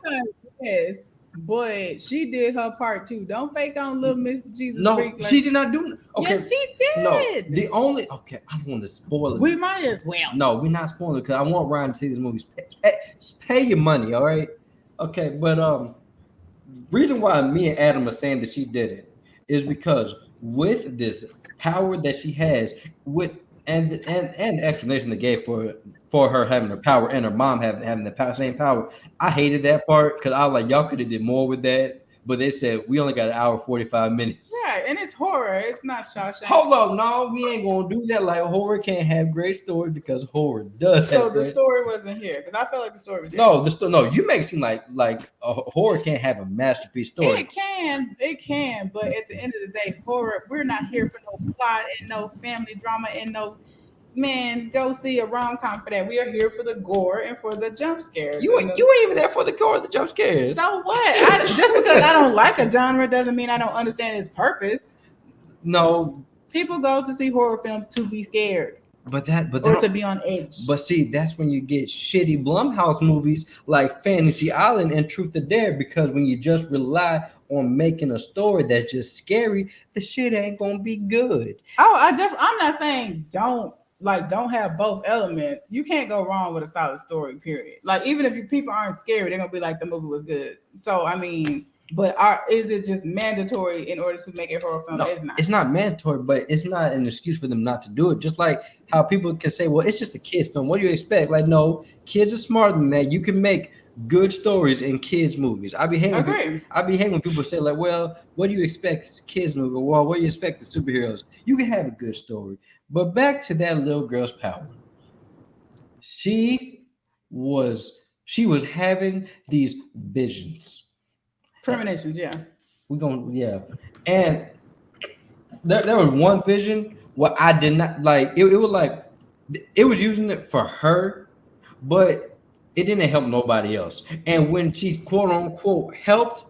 Yes, but she did her part too. Don't fake on little Miss Jesus. No, she did not do it. Okay. Yes, she did. No, I don't want to spoil it. We might as well. No, we're not spoiling it because I want Ryan to see this movie. Pay your money, all right? Okay, but reason why me and Adam are saying that she did it is because with this power that she has, and the explanation they gave for her having the power and her mom having the same power, I hated that part because I was like, y'all could have did more with that. But they said we only got an hour 45 minutes. Yeah, and it's horror. It's not Shawshank. Hold on, no, we ain't gonna do that. Like horror can't have great story because horror does. So the story wasn't here because I felt like the story was here. No, you make it seem like a horror can't have a masterpiece story. It can, but at the end of the day, horror. We're not here for no plot and no family drama and no man, go see a rom-com for that. We are here for the gore and for the jump scares. You ain't even there for the gore of the jump scares. So what? Just because I don't like a genre doesn't mean I don't understand its purpose. No. People go to see horror films to be scared. Or to be on edge. But see, that's when you get shitty Blumhouse movies like Fantasy Island and Truth or Dare, because when you just rely on making a story that's just scary, the shit ain't gonna be good. Oh, I'm not saying don't have both elements. You can't go wrong with a solid story, period. Like, even if people aren't scared, they're gonna be like, the movie was good. So I mean, but is it just mandatory in order to make a horror film? No, it's not mandatory, but it's not an excuse for them not to do it. Just like how people can say, well, it's just a kids film. What do you expect? Like, no, kids are smarter than that. You can make good stories in kids movies. I be hating when people say, like, well, what do you expect? It's a kids movie. Well, what do you expect? The superheroes. You can have a good story. But back to that little girl's power. She was having these visions. Premonitions, yeah. And there was one vision where I did not like. It was like it was using it for her, but it didn't help nobody else. And when she quote unquote helped,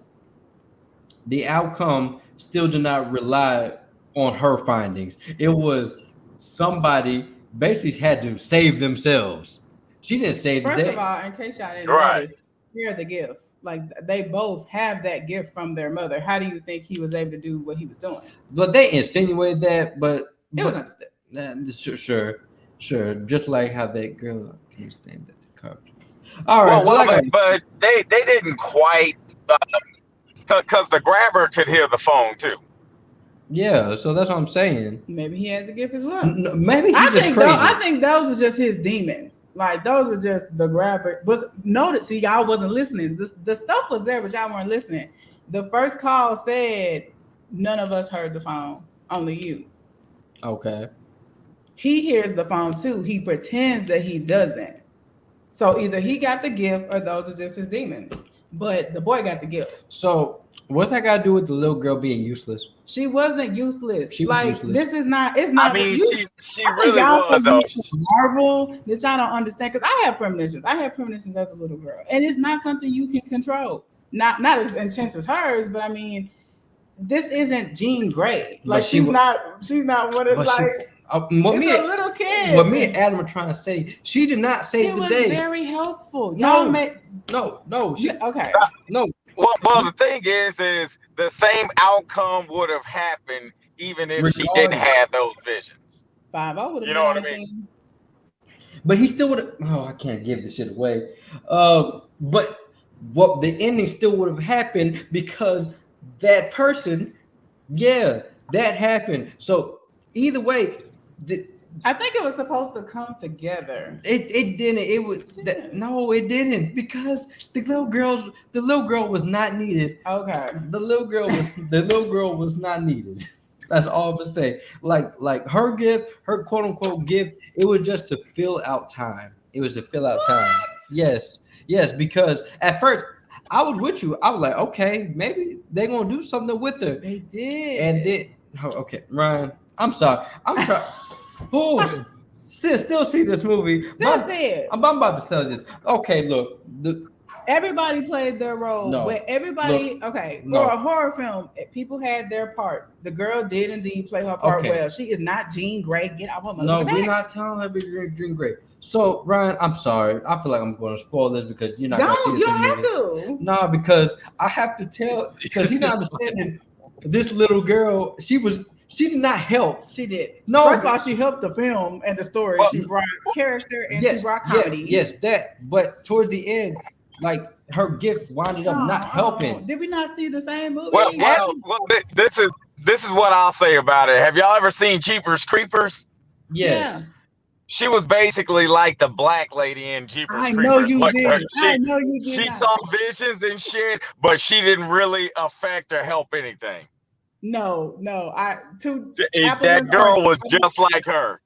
the outcome still did not rely on her findings. It was somebody basically had to save themselves. She didn't save First of all, in case y'all didn't notice, here are the gifts. Like, they both have that gift from their mother. How do you think he was able to do what he was doing? But they insinuated that, but it was understood. Sure. Just like how that girl can't stand at the car. All right, but they didn't quite, because the grabber could hear the phone too. Yeah, so that's what I'm saying. Maybe he had the gift as well. No, maybe he's just crazy. I think those were just his demons. Like, those were just the grabber. But notice, see, y'all wasn't listening. The stuff was there, but y'all weren't listening. The first call said, none of us heard the phone, only you. Okay. He hears the phone too. He pretends that he doesn't. So either he got the gift or those are just his demons. But the boy got the gift. So what's that got to do with the little girl being useless? She wasn't useless. She was useless. This is not. It's not. I mean, she really was. Marvel that y'all don't understand, because I have premonitions. I had premonitions as a little girl, and it's not something you can control. Not as intense as hers, but I mean, this isn't Jean Grey. Like, she's not what it's like. It's a little kid. What me and Adam are trying to say, she did not save the day. She was very helpful. No. Okay. No. Well, the thing is the same outcome would have happened even if she didn't have those visions. 5-0 would have. You know what I mean? But he still would have. Oh, I can't give this shit away. But what the ending still would have happened, because that person, that happened. So either way, I think it was supposed to come together. It didn't. No, it didn't, because the little girl was not needed. Okay. The little girl was not needed. That's all I'm gonna say. Like her gift, her quote unquote gift, it was just to fill out time. It was to fill out time. Yes, because at first I was with you. I was like, okay, maybe they're gonna do something with her. They did. And then okay, Ryan, I'm sorry. I'm trying. Oh, still see this movie. Still see it. I'm about to tell this. Okay, look. Everybody played their role. No. For a horror film, people had their parts. The girl did indeed play her part well. She is not Jean Grey. Get out of her mother's back. We're not telling her to be Jean Grey. So, Ryan, I'm sorry. I feel like I'm going to spoil this because you're not going to see this. You don't have to. No, because I have to tell, because he's not understanding. This little girl, she did not help. She did. No. First of all, she helped the film and the story. She brought character and she brought comedy. Yes, that. But towards the end, like, her gift wound up not helping. Did we not see the same movie? Well, this is what I'll say about it. Have y'all ever seen Jeepers Creepers? Yes. Yeah. She was basically like the black lady in Jeepers Creepers. I know you did. She saw visions and shit, but she didn't really affect or help anything. No. That girl was just like her.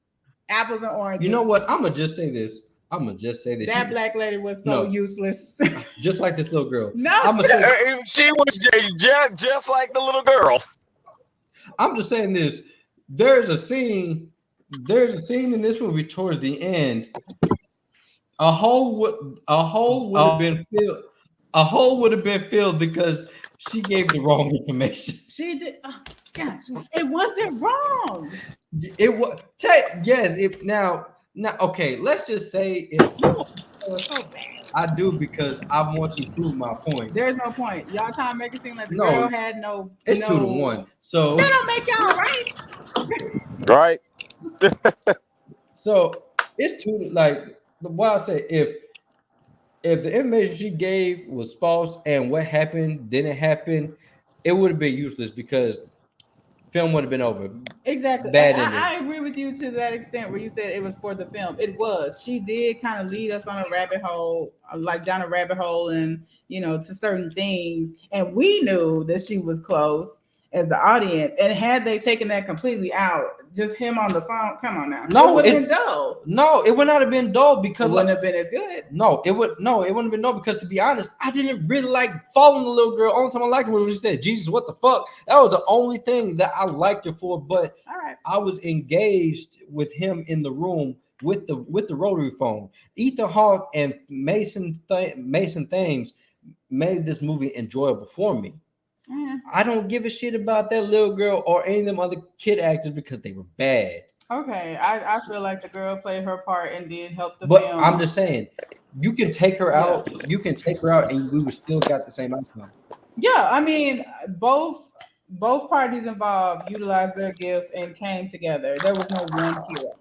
Apples and oranges. You know what? I'm gonna just say this. That black lady was so useless. Just like this little girl. No, she was just like the little girl. I'm just saying this. There's a scene there's a scene in this movie towards the end. A hole would have been filled. A hole would have been filled because she gave the wrong information. She did. Gosh, it wasn't wrong. It was yes. If now, okay. Let's just say if So bad. I do because I want to prove my point. There's no point. Y'all trying to make it seem like the No, girl had no. It's no, 2-1. So that don't make y'all right. Right. So it's two. Like what I say, if the information she gave was false and what happened didn't happen, it would have been useless because film would have been over. Exactly. Bad I agree with you to that extent where you said it was for the film. It was. She did kind of lead us on a rabbit hole, like down a rabbit hole, and to certain things. And we knew that she was close as the audience. And had they taken that completely out, just him on the phone, come on now. No, it would have been dull. No, it would not have been dull because It wouldn't have been as good. No, it wouldn't have been dull because to be honest, I didn't really like following the little girl. Only time I liked her when she said, "Jesus, what the fuck?" That was the only thing that I liked her for. But all right, I was engaged with him in the room with the rotary phone. Ethan Hawke and Mason Thames made this movie enjoyable for me. Yeah. I don't give a shit about that little girl or any of them other kid actors because they were bad. Okay, I feel like the girl played her part and did help the But film. I'm just saying, you can take her out. You can take her out, and we would still got the same outcome. Yeah, I mean, both parties involved utilized their gifts and came together. There was no one hero.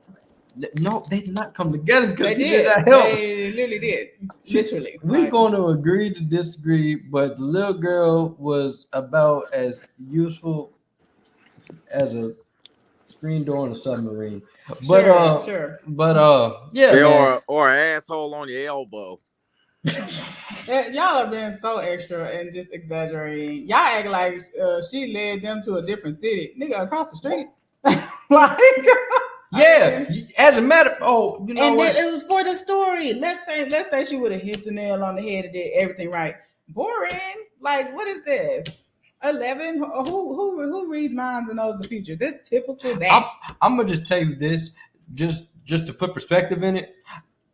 No, they did not come together because They he did. did not help. They literally did. Literally. We're going to agree to disagree, but the little girl was about as useful as a screen door on a submarine. But sure. But yeah, or an asshole on your elbow. Y'all are being so extra and just exaggerating. Y'all act like she led them to a different city, nigga, across the street. Like, yeah. As a matter, and what? It was for the story. Let's say she would have hit the nail on the head and did everything right. Boring. Like, what is this? 11? Who reads minds and knows the future? This typical that. I'm gonna just tell you this, just to put perspective in it.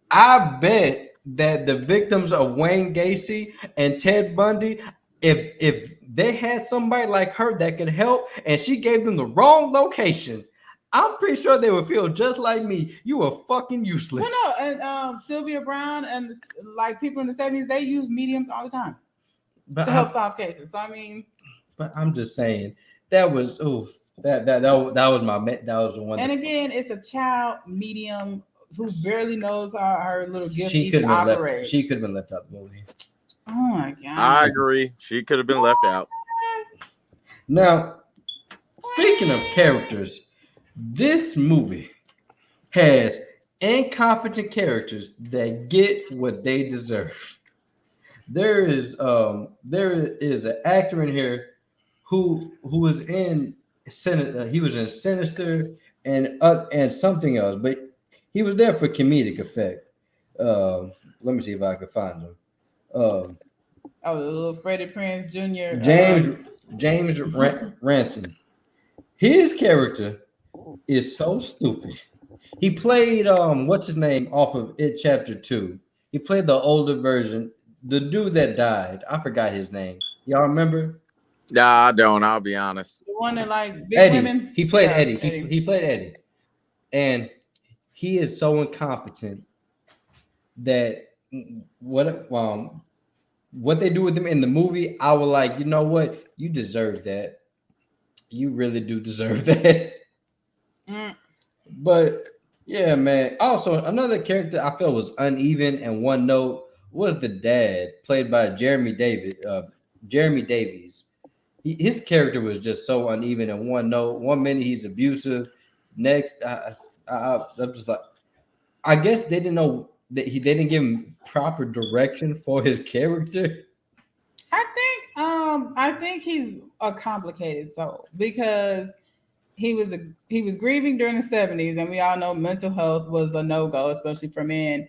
I bet that the victims of Wayne Gacy and Ted Bundy, if they had somebody like her that could help, and she gave them the wrong location, I'm pretty sure they would feel just like me. You were fucking useless. Well, no, and Sylvia Brown and like people in the 70s, they use mediums all the time to help solve cases. So I mean, but I'm just saying that was that was the one. And again, it's a child medium who barely knows how her little gift She could even have operates. She could have been left out of the movie. Oh my god! I agree. She could have been left out. Now, speaking of characters, this movie has incompetent characters that get what they deserve. There is an actor in here who was in he was in Sinister and something else, but he was there for comedic effect. Let me see if I can find him. The little Freddie Prinze Jr. James Ransom. His character is so stupid. He played what's his name off of It Chapter 2. He played the older version, the dude that died. I forgot his name. Y'all remember? Nah, I don't. I'll be honest. The one that like big Eddie. women. He played Eddie. He played Eddie, and he is so incompetent that what they do with him in the movie, I was like, you know what? You deserve that. You really do deserve that. But yeah, man. Also, another character I felt was uneven and one note was the dad, played by Jeremy Davies. His character was just so uneven and one note. 1 minute he's abusive, next I'm just like, I guess they didn't know that they didn't give him proper direction for his character. I think he's a complicated soul because he was grieving during the 70s, and we all know mental health was a no-go, especially for men.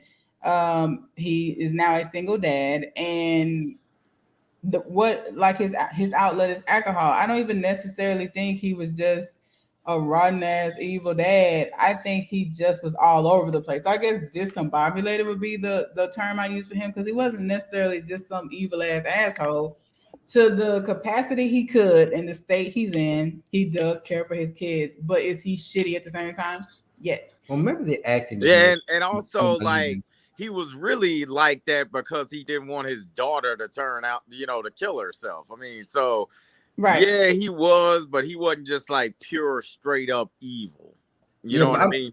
He is now a single dad, and his outlet is alcohol. I don't even necessarily think he was just a rotten ass evil dad. I think he just was all over the place. So I guess discombobulated would be the term I use for him, because he wasn't necessarily just some evil ass asshole. To the capacity he could in the state he's in, he does care for his kids, but is he shitty at the same time? Yes. Well, remember the acting. Yeah, and also like he was really like that because he didn't want his daughter to turn out, to kill herself. I mean, so right. Yeah, he was, but he wasn't just like pure straight up evil. You know what I mean?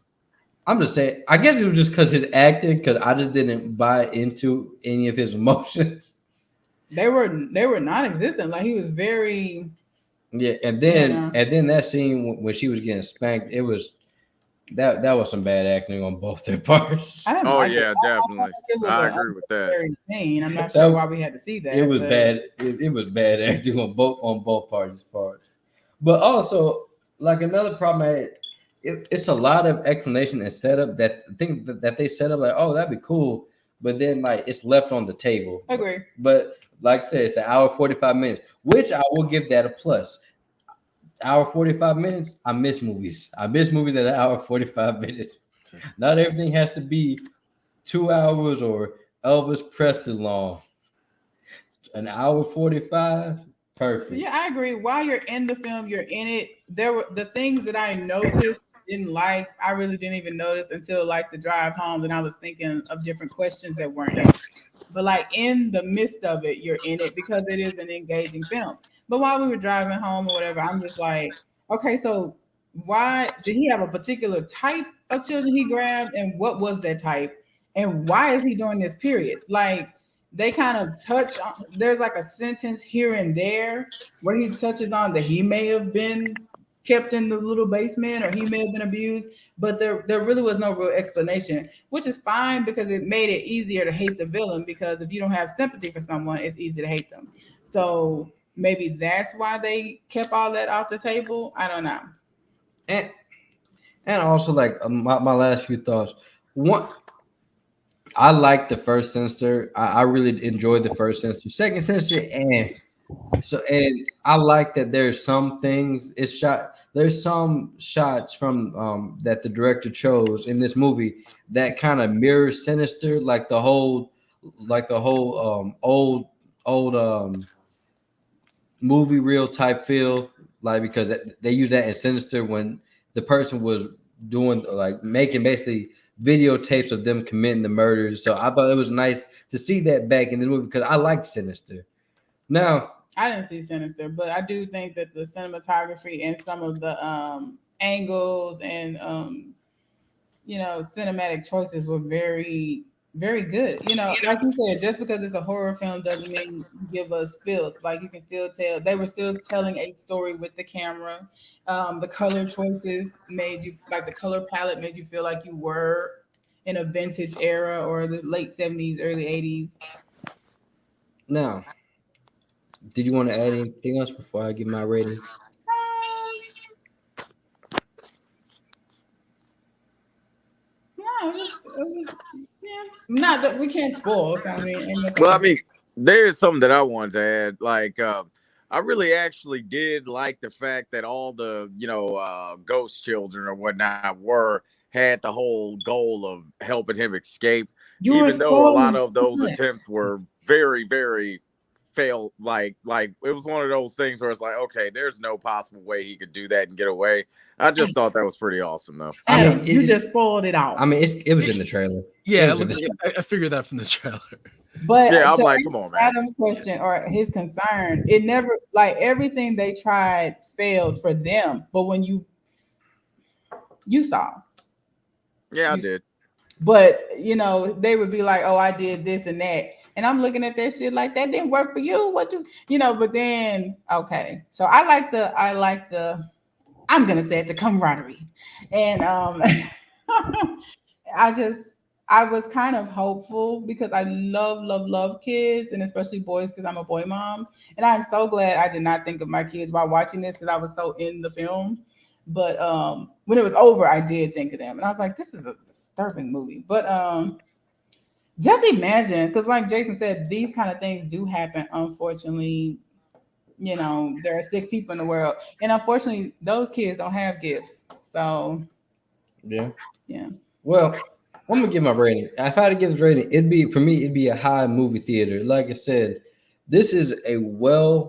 I'm just saying, I guess it was just because his acting, because I just didn't buy into any of his emotions. They were non-existent. Like, he was very and then that scene when she was getting spanked, it was that was some bad acting on both their parts. Definitely. I agree with that. Scene. I'm not sure why we had to see that. It was bad. It was bad acting on both parties' part. But also, like, another problem I had, it's a lot of explanation and setup that things that they set up, like, oh, that'd be cool, but then like it's left on the table. Agree. But like I said, it's an hour 45 minutes, which I will give that a plus. Hour 45 minutes. I miss movies. I miss movies at an hour 45 minutes. Not everything has to be 2 hours or Elvis Presley long. An hour 45, perfect. Yeah, I agree. While you're in the film, you're in it. There were the things that I noticed, didn't like. I really didn't even notice until like the drive home, and I was thinking of different questions that weren't answered. But like in the midst of it, you're in it because it is an engaging film. But while we were driving home or whatever, I'm just like, okay, so why did he have a particular type of children he grabbed, and what was that type, and why is he doing this? Period. Like, they kind of touch on, there's like a sentence here and there where he touches on that he may have been kept in the little basement or he may have been abused, but there really was no real explanation, which is fine because it made it easier to hate the villain, because if you don't have sympathy for someone, it's easy to hate them. So maybe that's why they kept all that off the table. I don't know. And also, like, my last few thoughts. One, I like the first Sinister. I really enjoyed the first Sinister. Second Sinister, and I like that there's some things there's some shots from that the director chose in this movie that kind of mirrors Sinister, like the whole old movie reel type feel, like, because they use that in Sinister when the person was doing, like, making basically videotapes of them committing the murders. So I thought it was nice to see that back in the movie because I liked Sinister. Now, I didn't see Sinister, but I do think that the cinematography and some of the angles and cinematic choices were very, very good. Like you said, just because it's a horror film doesn't mean you give us filth. Like, you can still tell they were still telling a story with the camera. The color choices made you, like, the color palette made you feel like you were in a vintage era or the late 70s, early 80s. Now, did you want to add anything else before I give my rating? Not that we can't spoil. So, I mean, there's something that I wanted to add. Like, I really actually did like the fact that all the, ghost children or whatnot had the whole goal of helping him escape, even though a lot of those attempts were very, very failed. Like it was one of those things where it's like, okay, there's no possible way he could do that and get away. I just thought that was pretty awesome, though. Adam, you just spoiled it out. I mean, it was in the trailer. Yeah, I figured that from the trailer. But yeah, I'm like, come on, man. Adam's question or his concern, it never, like, everything they tried failed for them. But when you saw. Yeah, I did. But, they would be like, oh, I did this and that. And I'm looking at that shit like, that didn't work for you. But then, okay. So I like the, I'm going to say it, the camaraderie. And I was kind of hopeful because I love kids, and especially boys, because I'm a boy mom. And I'm so glad I did not think of my kids while watching this because I was so in the film. But when it was over, I did think of them. And I was like, this is a disturbing movie. But just imagine, because like Jason said, these kind of things do happen, unfortunately, you know, there are sick people in the world, and unfortunately, those kids don't have gifts. So, yeah. Well, I'm gonna give my rating. If I had to give this rating, it'd be a high movie theater. Like I said, this is a well-paced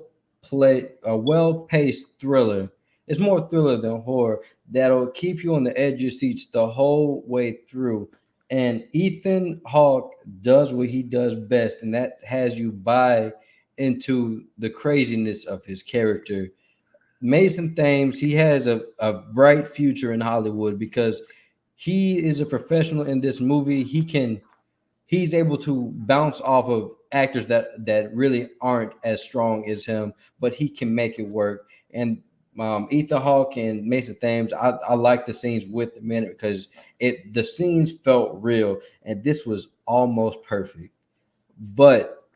thriller. It's more thriller than horror that'll keep you on the edge of your seats the whole way through. And Ethan Hawke does what he does best, and that has you buy into the craziness of his character. Mason Thames, he has a bright future in Hollywood because he is a professional in this movie. He's able to bounce off of actors that really aren't as strong as him, but he can make it work. And Ethan Hawke and Mason Thames, I like the scenes with them in it because the scenes felt real, and this was almost perfect. But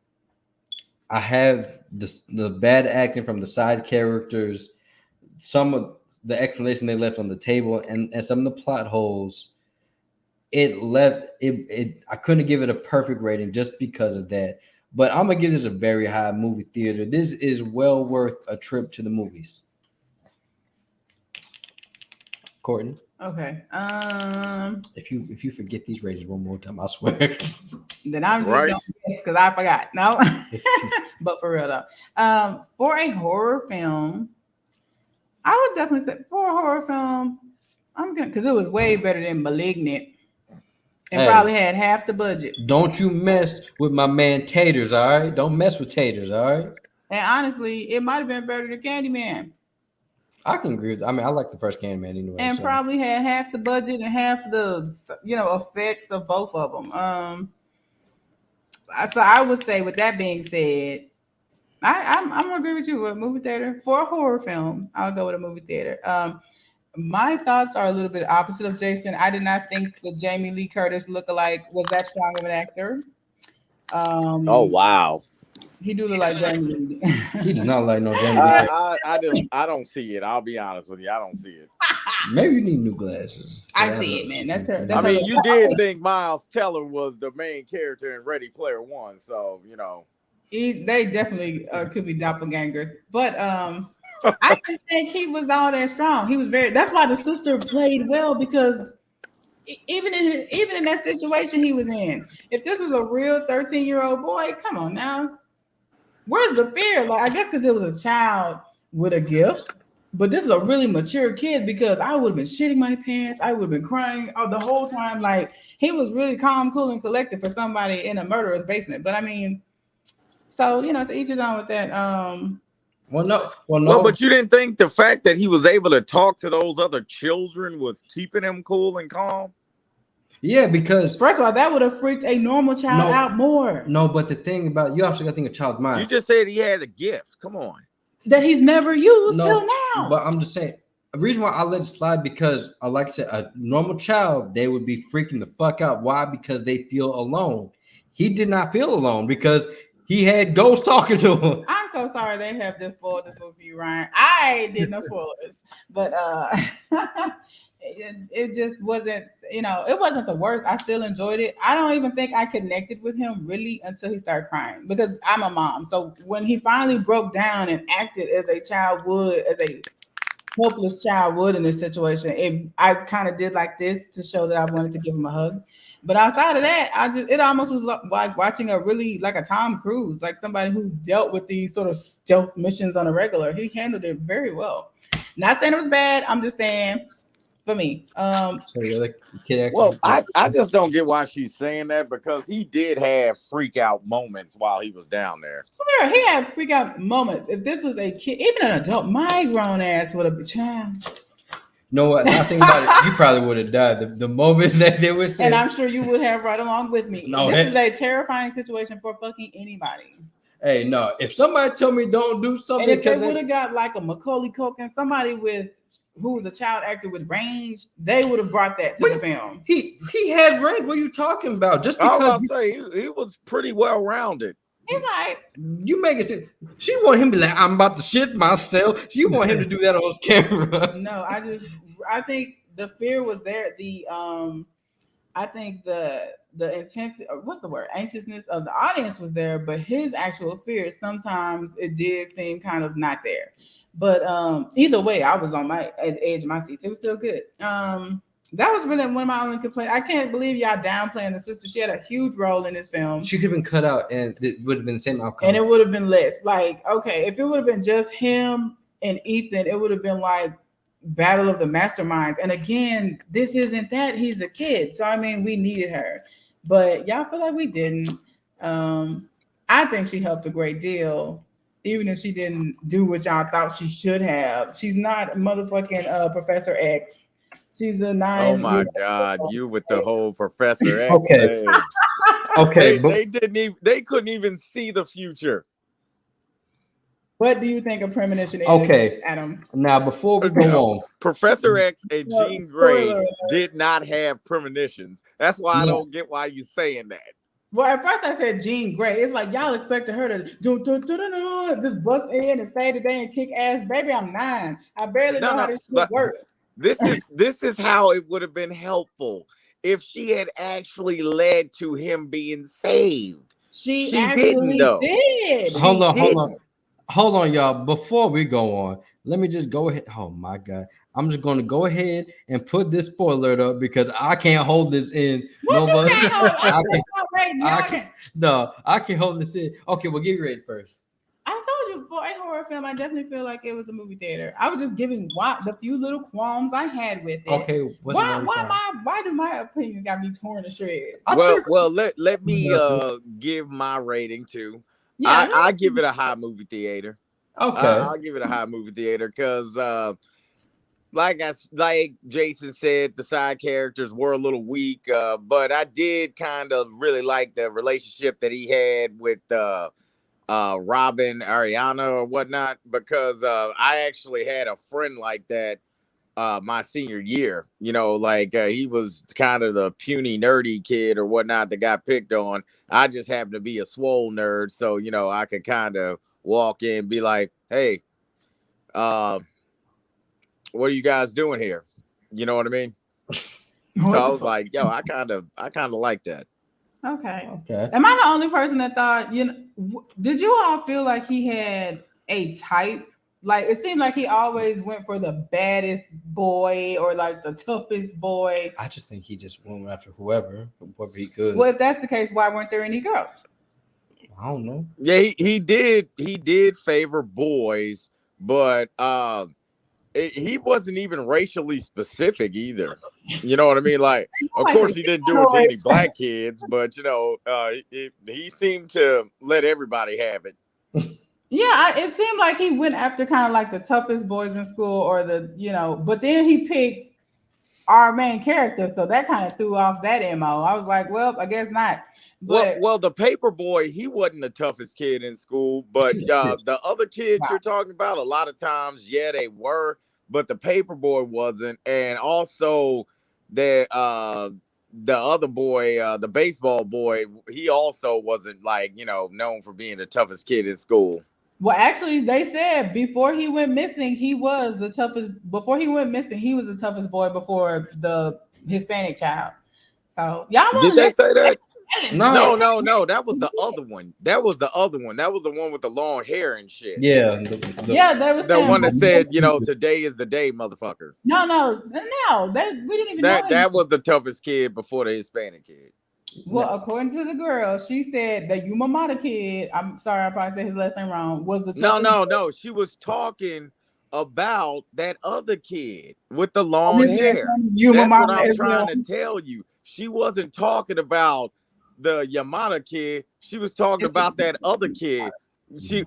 I have the bad acting from the side characters, some of the explanation they left on the table, and some of the plot holes. I couldn't give it a perfect rating just because of that. But I'm gonna give this a very high movie theater. This is well worth a trip to the movies. Courtney. Okay. If you forget these ratings one more time, I swear. Then I'm just gonna because I forgot. No. But for real though. For a horror film, I would definitely say for a horror film, I'm gonna because it was way better than Malignant. And probably had half the budget. Don't you mess with my man Taters, all right? Don't mess with Taters, all right? And honestly, it might have been better than Candyman. I can agree with that. I mean, I like the first Candyman anyway. And probably had half the budget and half the effects of both of them. So I would say, with that being said, I'm gonna agree with you with a movie theater for a horror film. I'll go with a movie theater. My thoughts are a little bit opposite of Jason. I did not think the Jamie Lee Curtis lookalike was that strong of an actor. Oh wow, he do look like Jamie Lee. He does not like no Jamie Lee. I don't see it. I'll be honest with you, I don't see it. Maybe you need new glasses. I see it, man. That's her. I mean, you did think Miles Teller was the main character in Ready Player One, so you know. They definitely could be doppelgangers, but I didn't think he was all that strong. He was that's why the sister played well, because even in that situation he was in, if this was a real 13-year-old boy, come on now, where's the fear? Like, I guess because it was a child with a gift, but this is a really mature kid, because I would have been shitting my pants. I would have been crying the whole time. Like, he was really calm, cool, and collected for somebody in a murderer's basement. But I mean, so to each his own with that. Well, no. But you didn't think the fact that he was able to talk to those other children was keeping him cool and calm? Yeah, because first of all, that would have freaked a normal child out more. No, but the thing about, you actually got to think of child's mind. You just said he had a gift. Come on. That he's never used till now. But I'm just saying, the reason why I let it slide, because, like I said, a normal child, they would be freaking the fuck out. Why? Because they feel alone. He did not feel alone because he had ghosts talking to him. I'm so sorry they have this spoiled this movie, Ryan. I did no spoilers, but it just wasn't, it wasn't the worst. I still enjoyed it. I don't even think I connected with him really until he started crying, because I'm a mom. So when he finally broke down and acted as a child would, as a helpless child would in this situation, I kind of did like this to show that I wanted to give him a hug. But outside of that, it almost was like watching a Tom Cruise, like somebody who dealt with these sort of stealth missions on a regular. He handled it very well. Not saying it was bad. I'm just saying, for me. So the kid well, I just don't get why she's saying that, because he did have freak out moments while he was down there. Sure, he had freak out moments. If this was a kid, even an adult, my grown ass would have been child. No, what? I think about it. You probably would have died the moment that they were saying. And I'm sure you would have right along with me. No, this is a terrifying situation for fucking anybody. Hey, no. If somebody tell me don't do something, and if they would have got like a Macaulay Culkin, somebody who was a child actor with range, they would have brought that to the film. He has range. What are you talking about? Just because I was about to say he was pretty well rounded. He's like, you make it seem she want him to be like, I'm about to shit myself. She want him to do that on his camera. No, I think the fear was there. I think the intensity, what's the word, anxiousness of the audience was there, but his actual fear sometimes it did seem kind of not there. But either way, I was on at the edge of my seats. It was still good. That was really one of my only complaints. I can't believe y'all downplaying the sister. She had a huge role in this film. She could have been cut out, and it would have been the same outcome. And it would have been less. Like, okay, if it would have been just him and Ethan, it would have been like battle of the masterminds. And again, this isn't that. He's a kid. So, I mean, we needed her. But y'all feel like we didn't. I think she helped a great deal, even if she didn't do what y'all thought she should have. She's not motherfucking Professor X. She's a 9. Oh my God, you with the whole Professor X. Okay. Thing. Okay. They couldn't even see the future. What do you think a premonition is, Okay. Adam? Now, before we go on, Professor X and Jean Grey did not have premonitions. That's why I don't get why you saying that. Well, at first I said Jean Grey. It's like y'all expected her to just bust in and say today and kick ass. Baby, I'm 9. I barely know how this shit works. This is how it would have been helpful if she had actually led to him being saved. She didn't though. Hold on, y'all. Before we go on, let me just go ahead. Oh my God. I'm just going to go ahead and put this spoiler up because I can't hold this in. I can't hold this in. Okay, well, get ready first. I told you, for a horror film, I definitely feel like it was a movie theater. I was just giving the few little qualms I had with it. Okay, why do my opinions got me torn to shreds? Well, let me give my rating too. Yeah, I give it a high movie theater. Okay, I'll give it a high movie theater because, like Jason said, the side characters were a little weak, but I did kind of really like the relationship that he had with Robin, Ariana, or whatnot, because I actually had a friend like that my senior year. You know, like he was kind of the puny, nerdy kid or whatnot that got picked on. I just happened to be a swole nerd, so you know I could kind of walk in and be like, "Hey, what are you guys doing here?" You know what I mean? So I was like, "Yo, I kind of like that." Okay. Am I the only person that thought, did you all feel like he had a type? Like, it seemed like he always went for the baddest boy or like the toughest boy. I just think he just went after whoever he could. Well, if that's the case, why weren't there any girls? I don't know. Yeah, he did favor boys, but he wasn't even racially specific either. You know what I mean? Like, of course, he didn't do it to any black kids, but he seemed to let everybody have it. Yeah, it seemed like he went after kind of like the toughest boys in school, or but then he picked our main character, so that kind of threw off that MO. I was like, well, I guess not. But well, the paper boy, he wasn't the toughest kid in school, but the other kids you're talking about, a lot of times, yeah, they were, but the paper boy wasn't, and also the other boy, the baseball boy, he also wasn't known for being the toughest kid in school. Well, actually, they said before he went missing, he was the toughest. Before he went missing, he was the toughest boy before the Hispanic child. So y'all did they say that? No. That was the other one. That was the one with the long hair and shit. Yeah. That was the one that said, today is the day, motherfucker. No. We didn't even know that was the toughest kid before the Hispanic kid. Well, according to the girl, she said the Yumamata kid, I'm sorry, I probably said his last name wrong, was the toughest. No. She was talking about that other kid with the long hair. That's what I'm trying to tell you. She wasn't talking about the Yamada kid. She was talking about that other kid. She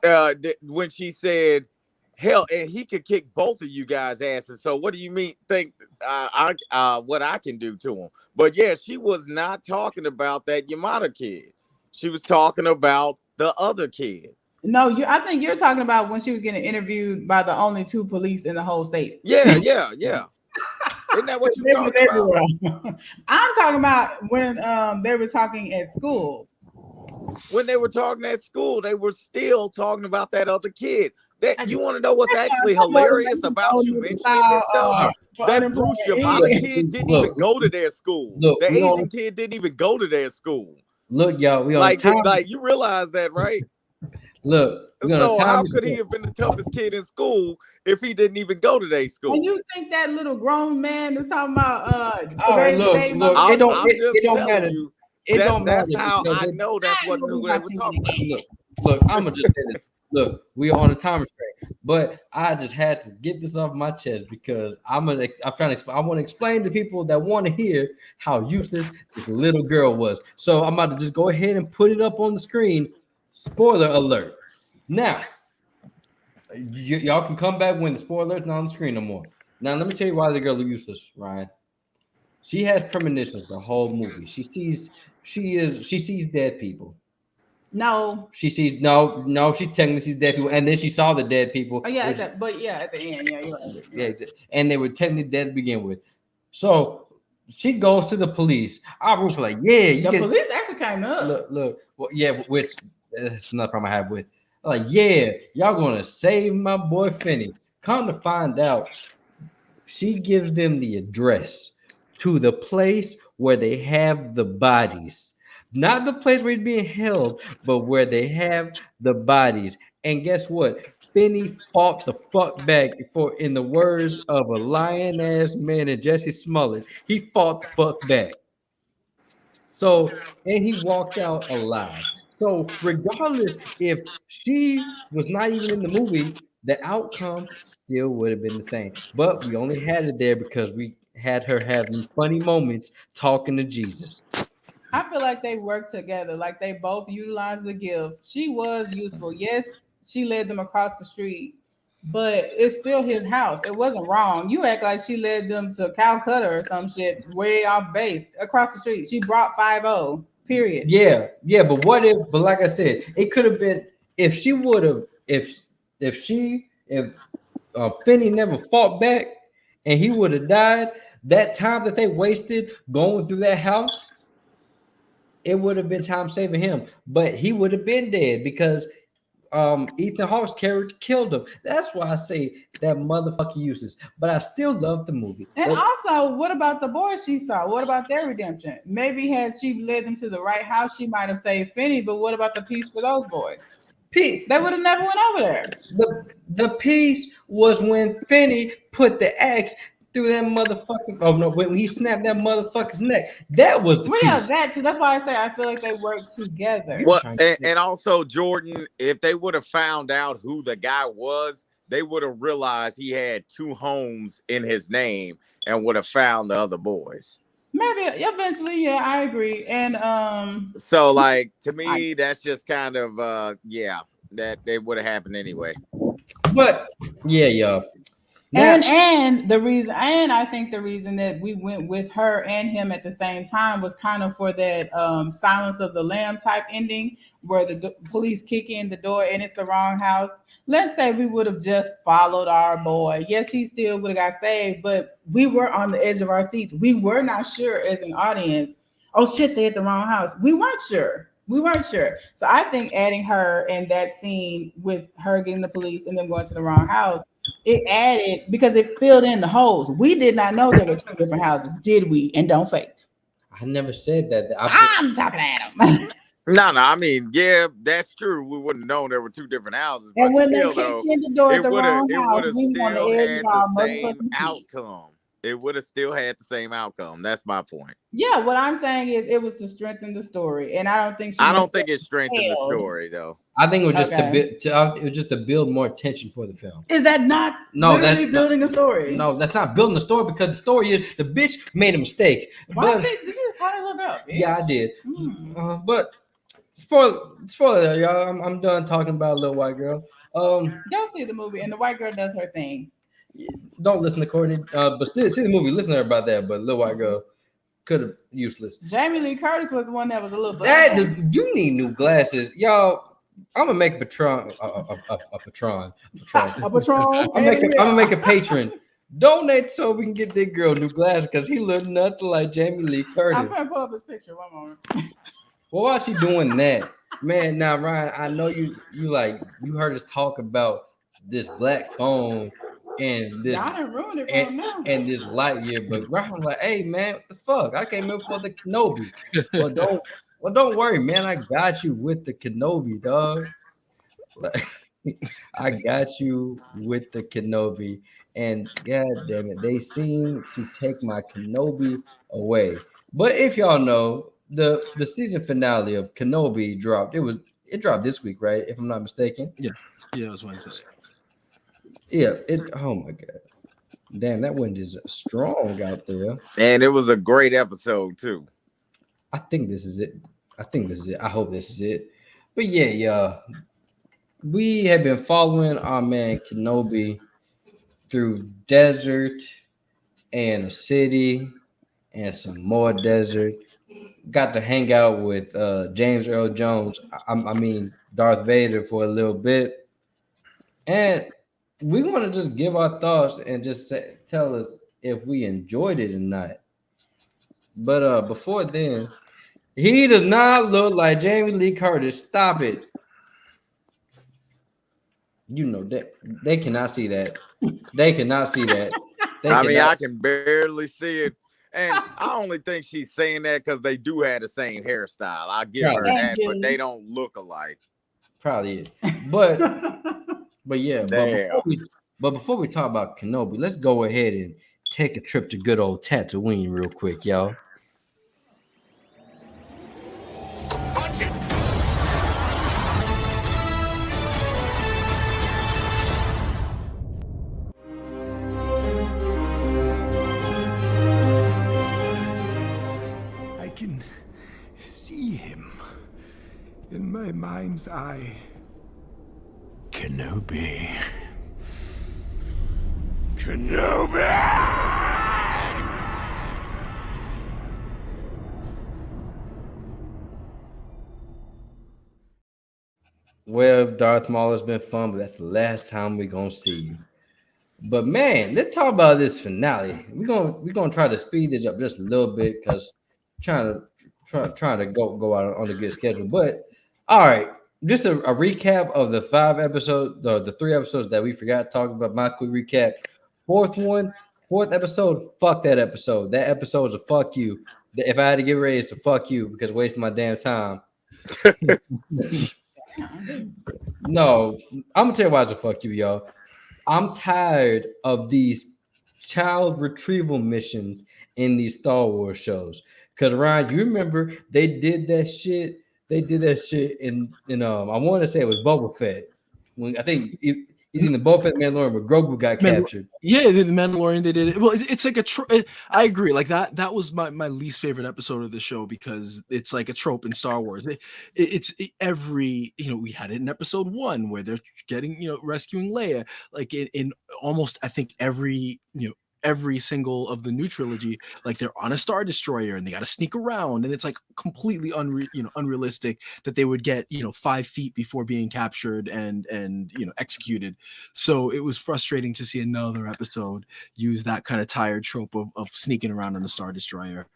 when she said, hell, and he could kick both of you guys' asses. So what do you mean think what I can do to him? But yeah, she was not talking about that Yamada kid. She was talking about the other kid. No, I think you're talking about when she was getting interviewed by the only 2 police in the whole state. Yeah. Isn't that what you're talking about? I'm talking about when they were talking at school. When they were talking at school, they were still talking about that other kid. That you want to know what's actually hilarious about you mentioning this stuff? That Bruce Yamada kid didn't even go to their school. The Asian kid didn't even go to their school. Look, y'all, we on like time. like you realize that, right? Look, so how could he have been the toughest kid in school if he didn't even go to their school? And you think that little grown man is talking about all right, look, it don't matter. It don't matter. That's how I know that's what they were talking about. Look, I'm gonna just say this. Look, we are on a time restraint, but I just had to get this off my chest because I want to explain to people that want to hear how useless this little girl was. So I'm about to just go ahead and put it up on the screen. Spoiler alert. Now, y'all can come back when the spoiler alert's not on the screen no more. Now, let me tell you why the girl is useless, Ryan. She has premonitions the whole movie. She sees dead people. No. She technically sees dead people, and then she saw the dead people. Oh, yeah, at the end, yeah, you're right. Yeah, and they were technically dead to begin with. So she goes to the police. Our roof like, yeah, police actually came up. Look, well, yeah, which that's another problem I have with. Like, yeah, y'all gonna save my boy Finney. Come to find out, she gives them the address to the place where they have the bodies. Not the place where he's being held, but where they have the bodies. And guess what? Finney fought the fuck back for, in the words of a lion-ass man and Jesse Smollett, he fought the fuck back. So, and he walked out alive. So, regardless if she was not even in the movie, the outcome still would have been the same. But we only had it there because we had her having funny moments talking to Jesus. I feel like they worked together, like they both utilized the gift. She was useful. Yes, she led them across the street, but it's still his house. It wasn't wrong. You act like she led them to Calcutta or some shit way off base across the street. She brought 5-0, period. Yeah, but what if, but like I said, it could have been if she would have, if Finney never fought back and he would have died, that time that they wasted going through that house, it would have been time saving him, but he would have been dead because Ethan Hawke's character killed him. That's why I say that motherfucker useless. But I still love the movie. And also, what about the boys she saw? What about their redemption? Maybe had she led them to the right house, she might have saved Finney. But what about the peace for those boys? They would have never went over there. The peace was when Finney put the axe through that motherfucking. Oh no! When he snapped that motherfucker's neck, that was the yeah, that too. That's why I say I feel like they work together. Well, and also Jordan, if they would have found out who the guy was, they would have realized he had 2 homes in his name and would have found the other boys. Maybe eventually, yeah, I agree. And so like to me, that's just kind of that they would have happened anyway. But yeah, y'all. And the reason, and I think the reason that we went with her and him at the same time was kind of for that Silence of the Lamb type ending where the police kick in the door and it's the wrong house. Let's say we would have just followed our boy. Yes, he still would have got saved, but we were on the edge of our seats. We were not sure as an audience. Oh shit, they hit the wrong house. We weren't sure. So I think adding her and that scene with her getting the police and them going to the wrong house, it added because it filled in the holes. We did not know there were 2 different houses, did we? And don't fake. I never said that. I'm talking at him. No, I mean, yeah, that's true. We wouldn't have known there were 2 different houses. And when they kicked in the door at the wrong house, we still had the same outcome. It would have still had the same outcome. That's my point. Yeah, what I'm saying is it was to strengthen the story, and I don't think it strengthened the story though. I think it was just to build more tension for the film. Is that not literally building a story? No, that's not building a story because the story is the bitch made a mistake. Did you just kind of look up? Bitch? Yeah, I did. But spoiler, y'all. I'm done talking about Little White Girl. Y'all see the movie, and the white girl does her thing. Don't listen to Courtney, but still see the movie. Listen to her about that. But Little White Girl could have useless. Jamie Lee Curtis was the one that was a little black. You need new glasses, y'all. I'm gonna make a patron. I'm gonna make a patron. Donate so we can get that girl new glasses because he looked nothing like Jamie Lee Curtis. I'm gonna pull up his picture. One moment. Well, while she doing that, man. Now, Ryan, I know you heard us talk about this black phone and this Y'all done ruined it for him now. and this Lightyear, but I'm like, hey man, what the fuck? I came in for the Kenobi. Well, don't worry, man. I got you with the Kenobi, dog. I got you with the Kenobi, and god damn it, they seem to take my Kenobi away. But if y'all know, the season finale of Kenobi dropped. It dropped this week, right? If I'm not mistaken. Yeah, it was Wednesday. Yeah, oh my god. Damn, that wind is strong out there. And it was a great episode too. I think this is it. I hope this is it. But yeah, y'all. We have been following our man Kenobi through desert and a city and some more desert. Got to hang out with James Earl Jones. I mean Darth Vader for a little bit. And we want to just give our thoughts and just tell us if we enjoyed it or not. But before then, he does not look like Jamie Lee Curtis. Stop it. You know that they cannot see that. They cannot see that. I can barely see it. And I only think she's saying that because they do have the same hairstyle. I'll give her that, but they don't look alike. Probably is. But yeah, damn. But before we talk about Kenobi, let's go ahead and take a trip to good old Tatooine real quick, y'all. I can see him in my mind's eye. Kenobi. Well, Darth Maul has been fun, but that's the last time we're gonna see you. But man, let's talk about this finale. We're gonna try to speed this up just a little bit because trying to go out on a good schedule. But all right, just a recap of the 5 episodes, the 3 episodes that we forgot to talk about. My quick recap. Fourth episode, fuck that episode. That episode's a fuck you. If I had to get ready, it's a fuck you because wasting my damn time. No, I'm gonna tell you why it's a fuck you, y'all. I'm tired of these child retrieval missions in these Star Wars shows. Because Ryan, you remember they did that shit. They did that shit in I want to say it was Boba Fett. When I think he's in the Boba Fett Mandalorian where Grogu got captured. Yeah, the Mandalorian, they did it. Well, it's like I agree. Like that was my least favorite episode of the show because it's like a trope in Star Wars. It's every, we had it in episode 1 where they're getting, rescuing Leia. Like in almost, I think every single of the new trilogy, like they're on a Star Destroyer and they got to sneak around, and it's like completely unrealistic that they would get 5 feet before being captured and executed. So it was frustrating to see another episode use that kind of tired trope of sneaking around on the Star Destroyer,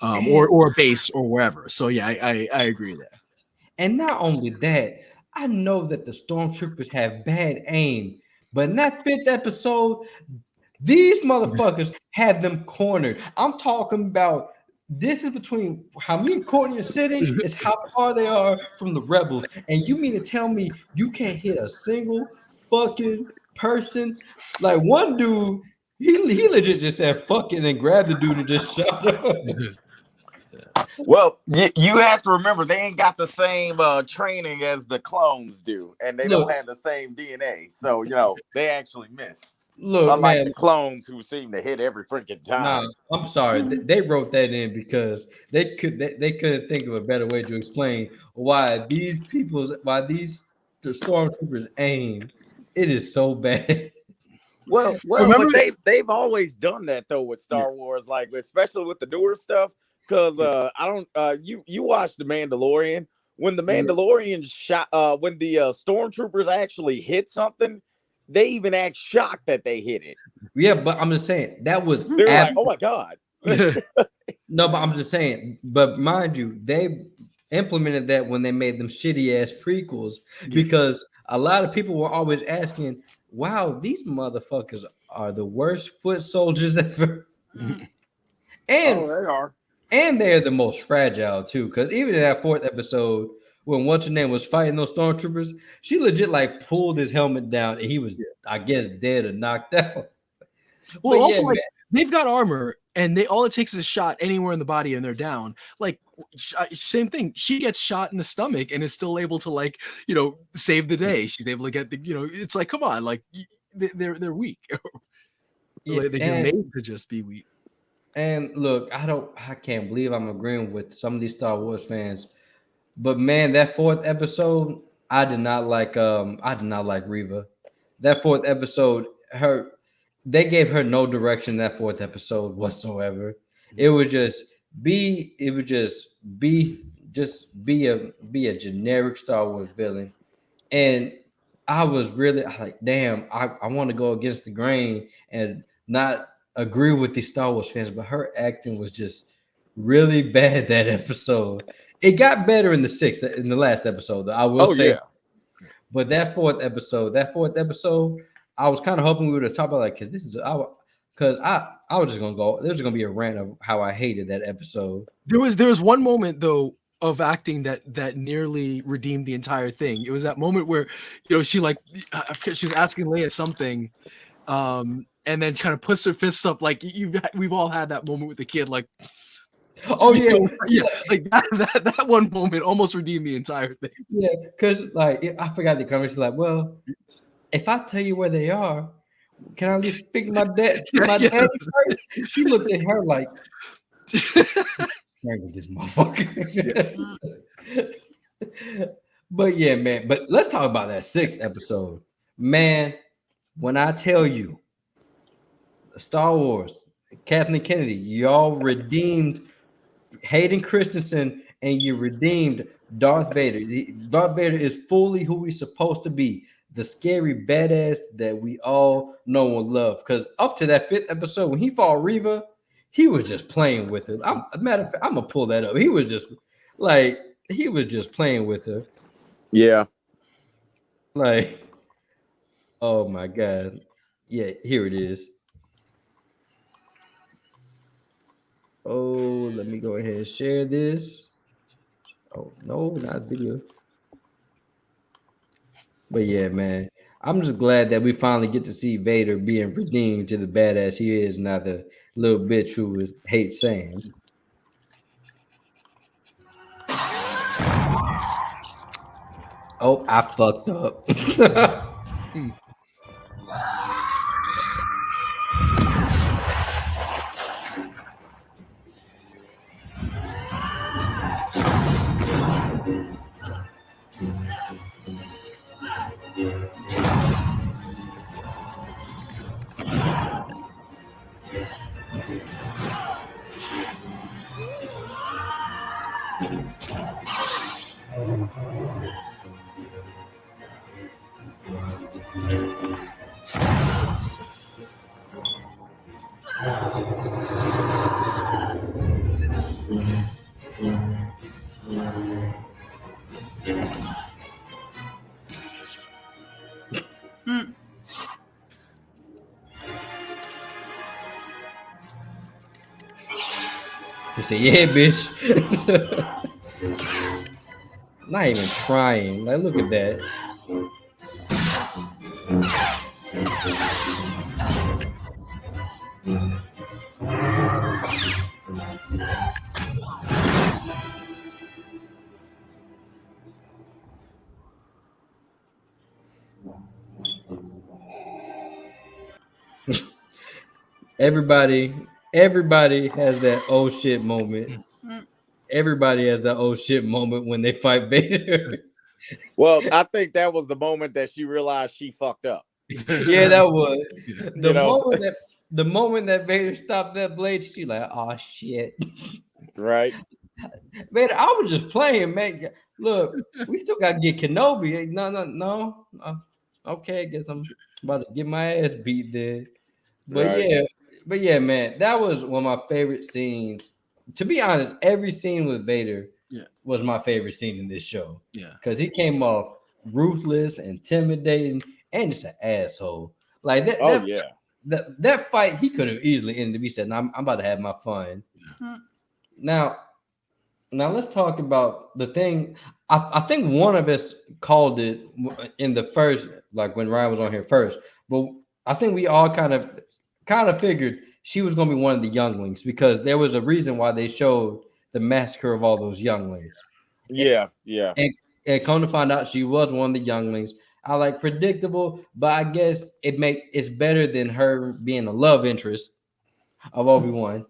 or a base or wherever. So yeah, I agree there. And not only that, I know that the stormtroopers have bad aim, but in that 5th episode, these motherfuckers have them cornered. I'm talking about this is between how many corners you're sitting is how far they are from the rebels. And you mean to tell me you can't hit a single fucking person? Like one dude, he legit just said fuck it and then grabbed the dude and just shot him. Well, you have to remember they ain't got the same training as the clones do, and they don't have the same DNA. So they actually miss. Look, unlike man, the clones who seem to hit every freaking time. Nah, I'm sorry. They wrote that in because they couldn't think of a better way to explain why the stormtroopers aim. It is so bad. Well, remember, but they've always done that though with Star Wars, like especially with the newer stuff. Because you watched The Mandalorian. When the Mandalorian shot, when the stormtroopers actually hit something, they even act shocked that they hit it. Yeah, but I'm just saying that was. They're like, oh my god. No, but I'm just saying. But mind you, they implemented that when they made them shitty ass prequels because a lot of people were always asking, wow, these motherfuckers are the worst foot soldiers ever. And they are. And they're the most fragile too, because even in that 4th episode, when what's her name was fighting those stormtroopers, she legit like pulled his helmet down, and he was, I guess, dead or knocked out. Well, But also yeah, like man. they've got armor, and all it takes is a shot anywhere in the body, and they're down. Like same thing. She gets shot in the stomach and is still able to like save the day. She's able to get the It's like, come on, like they're weak. Yeah, They're made to just be weak. And look, I can't believe I'm agreeing with some of these Star Wars fans. But man, that 4th episode, I did not like Reva. That 4th episode, they gave her no direction in that 4th episode whatsoever. It would just be a generic Star Wars villain. And I was really like, damn, I want to go against the grain and not agree with these Star Wars fans, but her acting was just really bad that episode. It got better in the last episode, though, I will say. Yeah. But that fourth episode, I was kind of hoping we would have talked about like, because I was just gonna go. There's gonna be a rant of how I hated that episode. There was one moment though of acting that nearly redeemed the entire thing. It was that moment where she was asking Leia something, and then kind of puts her fists up like we've all had that moment with the kid like. Oh yeah, yeah. Like that one moment almost redeemed the entire thing. Yeah, because like I forgot the conversation. Like, well, if I tell you where they are, can I at least speak to my dad? Daddy first? She looked at her like, this motherfucker. But yeah, man. But let's talk about that 6th episode, man. When I tell you, Star Wars, Kathleen Kennedy, y'all redeemed Hayden Christensen, and you redeemed Darth Vader. Darth Vader is fully who he's supposed to be, the scary badass that we all know and love. Because up to that 5th episode, when he fought Reva, he was just playing with her. Matter of fact, I'm gonna pull that up. He was just playing with her. Yeah. Like, oh my god. Yeah, here it is. Oh, let me go ahead and share this. Oh, no, not video. But yeah, man, I'm just glad that we finally get to see Vader being redeemed to the badass he is, not the little bitch who hates Sam. Oh, I fucked up. You say, yeah, bitch. Not even trying. Like, look at that. Everybody has that oh shit moment. Everybody has that oh shit moment when they fight Vader. Well, I think that was the moment that she realized she fucked up. Yeah, that was the moment that Vader stopped that blade. She like, oh shit, right? Vader, I was just playing, man. Look, we still got to get Kenobi. No. Okay, I guess I'm about to get my ass beat there. But yeah, man, that was one of my favorite scenes. To be honest, every scene with Vader was my favorite scene in this show. Yeah, because he came off ruthless, intimidating, and just an asshole. Like that. Oh that, yeah. That fight, he could have easily ended. He said, "I'm about to have my fun." Mhm. Now let's talk about the thing. I think one of us called it in the first, like when Ryan was on here first, but I think we all kind of figured she was going to be one of the younglings because there was a reason why they showed the massacre of all those younglings. Yeah. And come to find out, she was one of the younglings. I like predictable, but I guess it's better than her being a love interest of Obi-Wan.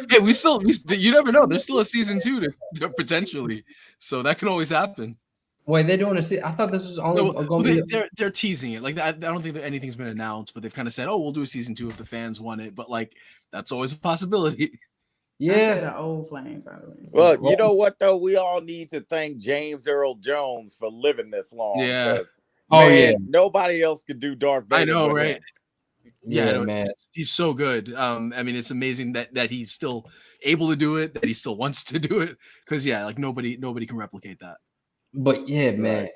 Hey, you never know. There's still a season 2 to potentially, so that can always happen. Wait, they're doing I thought this was only going to be. They're teasing it. Like I don't think that anything's been announced, but they've kind of said, "Oh, we'll do a season 2 if the fans want it." But like that's always a possibility. An old flame, by the way. Well, you know what though? We all need to thank James Earl Jones for living this long. Yeah. Nobody else could do Darth Vader. I know, right? him. Yeah, man. He's so good. I mean, it's amazing that he's still able to do it, that he still wants to do it. Because like nobody can replicate that. But yeah, man.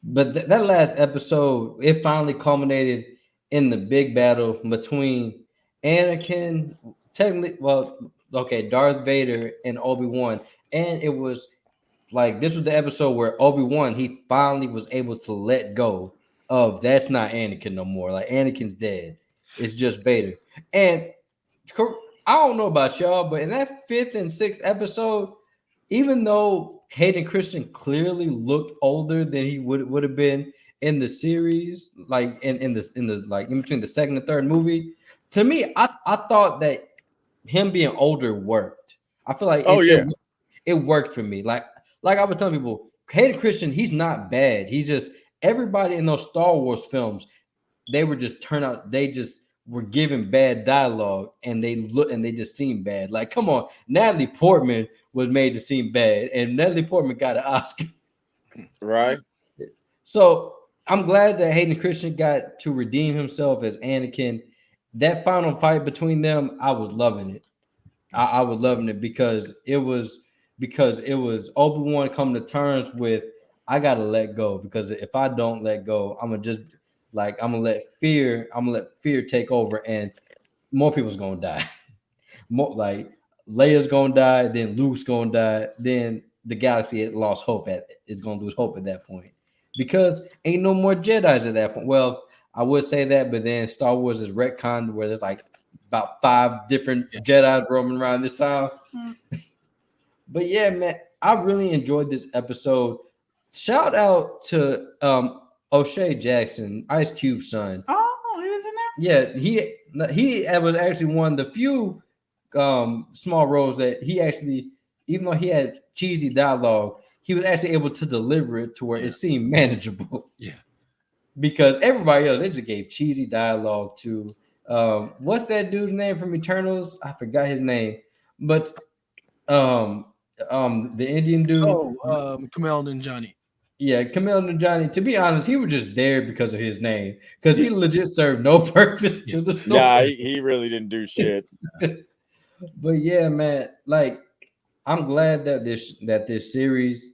But that last episode, it finally culminated in the big battle between Anakin, Darth Vader and Obi-Wan. And it was like, this was the episode where Obi-Wan, he finally was able to let go of that's not Anakin no more. Like, Anakin's dead. It's just Vader. And I don't know about y'all, but in that 5th and 6th episode, even though Hayden Christensen clearly looked older than he would have been in the series, like in between the second and third movie, to me, I thought that him being older worked. I feel like it worked for me. Like I was telling people, Hayden Christensen, he's not bad. He just, everybody in those Star Wars films, they were just they just were given bad dialogue and they just seemed bad. Like, come on, Natalie Portman was made to seem bad, and Natalie Portman got an Oscar. Right. So I'm glad that Hayden Christensen got to redeem himself as Anakin. That final fight between them, I was loving it. I was loving it because it was Obi-Wan coming to terms with, I gotta let go, because if I don't let go, I'm gonna let fear take over, and more people's gonna die. More like Leia's gonna die, then Luke's gonna die, then the galaxy is gonna lose hope at that point, because ain't no more Jedis at that point. Well, I would say that, but then Star Wars is retconned where there's like about 5 different Jedis roaming around this time. But yeah, man, I really enjoyed this episode. Shout out to O'Shea Jackson, Ice Cube's son. Oh, he was in there? Yeah, he was actually one of the few small roles that he actually, even though he had cheesy dialogue, he was actually able to deliver it to where it seemed manageable. Yeah. Because everybody else, they just gave cheesy dialogue to what's that dude's name from Eternals? I forgot his name. But the Indian dude. Kumail Nanjiani. Yeah, Kumail Nanjiani. To be honest, he was just there because of his name, because he legit served no purpose to the story. Yeah, he really didn't do shit. But yeah, man, like, I'm glad that this series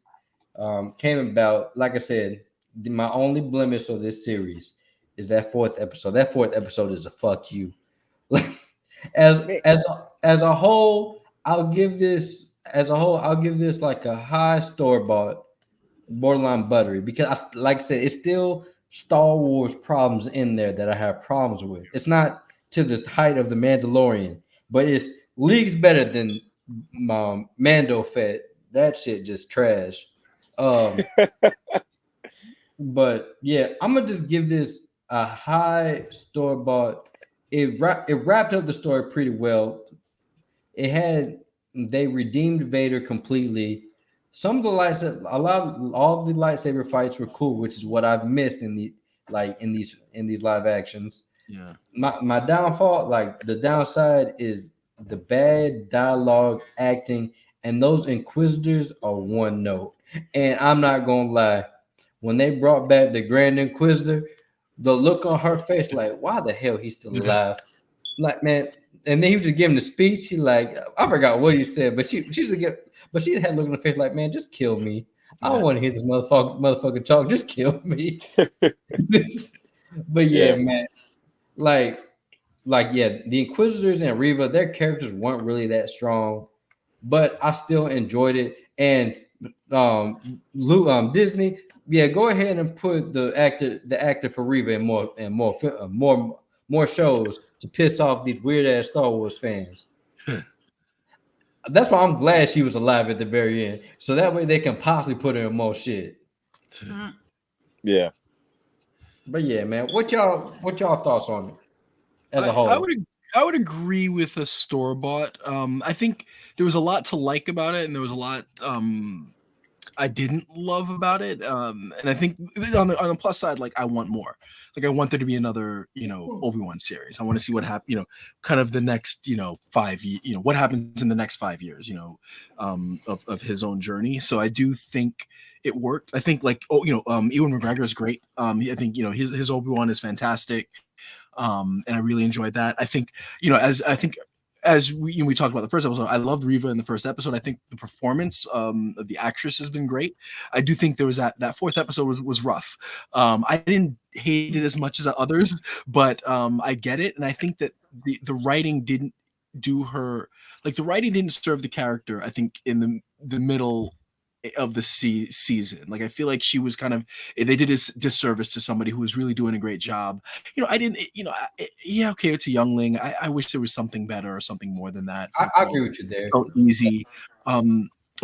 came about. Like I said, my only blemish of this series is that 4th episode. That 4th episode is a fuck you. Like, as a whole, I'll give this like a high store-bought, borderline buttery, because like I said, it's still Star Wars problems in there that I have problems with. It's not to the height of the Mandalorian, but it's leagues better than Mando Fett. That shit just trash. But yeah, I'm gonna just give this a high store-bought. It wrapped up the story pretty well. They redeemed Vader completely. Some of the all the lightsaber fights were cool, which is what I've missed in these live actions. Yeah. My downfall, like the downside, is the bad dialogue, acting, and those Inquisitors are one note. And I'm not gonna lie, when they brought back the Grand Inquisitor, the look on her face, like, why the hell he's still alive? Like, man, and then he was just giving the speech. He like, I forgot what he said, but she had a look on her face like, man, just kill me. I don't want to hear this motherfucker talk. Just kill me. But yeah, man, like yeah, the Inquisitors and Reva, their characters weren't really that strong, but I still enjoyed it. And Disney, yeah, go ahead and put the actor for Reva in more shows to piss off these weird ass Star Wars fans. That's why I'm glad she was alive at the very end, so that way they can possibly put her in more shit. Yeah. But yeah, man, what y'all thoughts on it as a whole? I would agree with a store bought. I think there was a lot to like about it, and there was a lot I didn't love about it. And I think on the plus side, like I want more. Like I want there to be another, Obi-Wan series. I want to see what happens, kind of the next, 5 years, what happens in the next 5 years, of his own journey. So I do think it worked. I think Ewan McGregor is great. I think, his Obi-Wan is fantastic. And I really enjoyed that. I think, as we talked about the first episode, I loved Reva in the first episode. I think the performance of the actress has been great. I do think there was that fourth episode was rough. I didn't hate it as much as others, but I get it. And I think that the writing didn't do her, like the writing didn't serve the character, I think, in the middle of the season. Like I feel like she was kind of, they did a disservice to somebody who was really doing a great job. I didn't, okay, it's a youngling. I wish there was something better or something more than that. I agree with you there. So easy.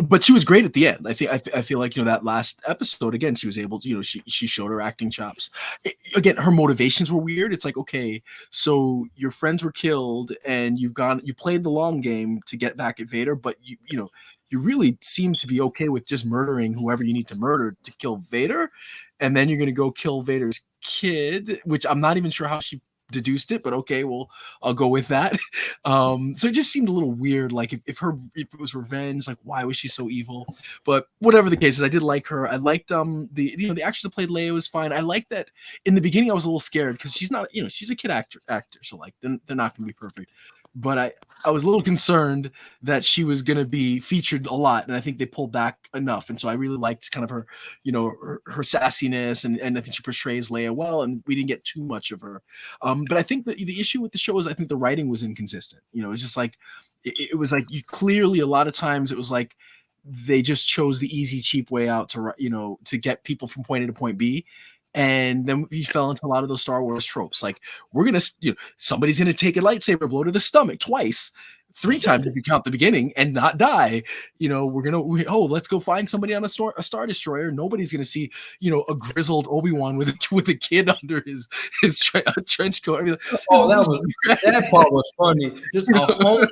But she was great at the end. I feel like, that last episode, again, she was able to, she showed her acting chops. Again, her motivations were weird. It's like, okay, so your friends were killed and you played the long game to get back at Vader, but you really seem to be okay with just murdering whoever you need to murder to kill Vader. And then you're going to go kill Vader's kid, which I'm not even sure how she deduced it, but okay, well, I'll go with that. So it just seemed a little weird. Like if it was revenge, like why was she so evil? But whatever the case is, I did like her. I liked the actress that played Leia was fine. I liked that in the beginning I was a little scared because she's not, she's a kid actor, so like they're not going to be perfect. But I was a little concerned that she was going to be featured a lot, and I think they pulled back enough. And so I really liked kind of her, her sassiness, and I think she portrays Leia well, and we didn't get too much of her. But I think the issue with the show is I think the writing was inconsistent. It's just like it was like you clearly a lot of times it was like they just chose the easy, cheap way out to get people from point A to point B. And then he fell into a lot of those Star Wars tropes. Like we're going to, somebody's going to take a lightsaber blow to the stomach twice, 3 times if you count the beginning and not die. Let's go find somebody on a Star Destroyer. Nobody's going to see, a grizzled Obi-Wan with a kid under his trench coat. I mean, that part was funny. Just a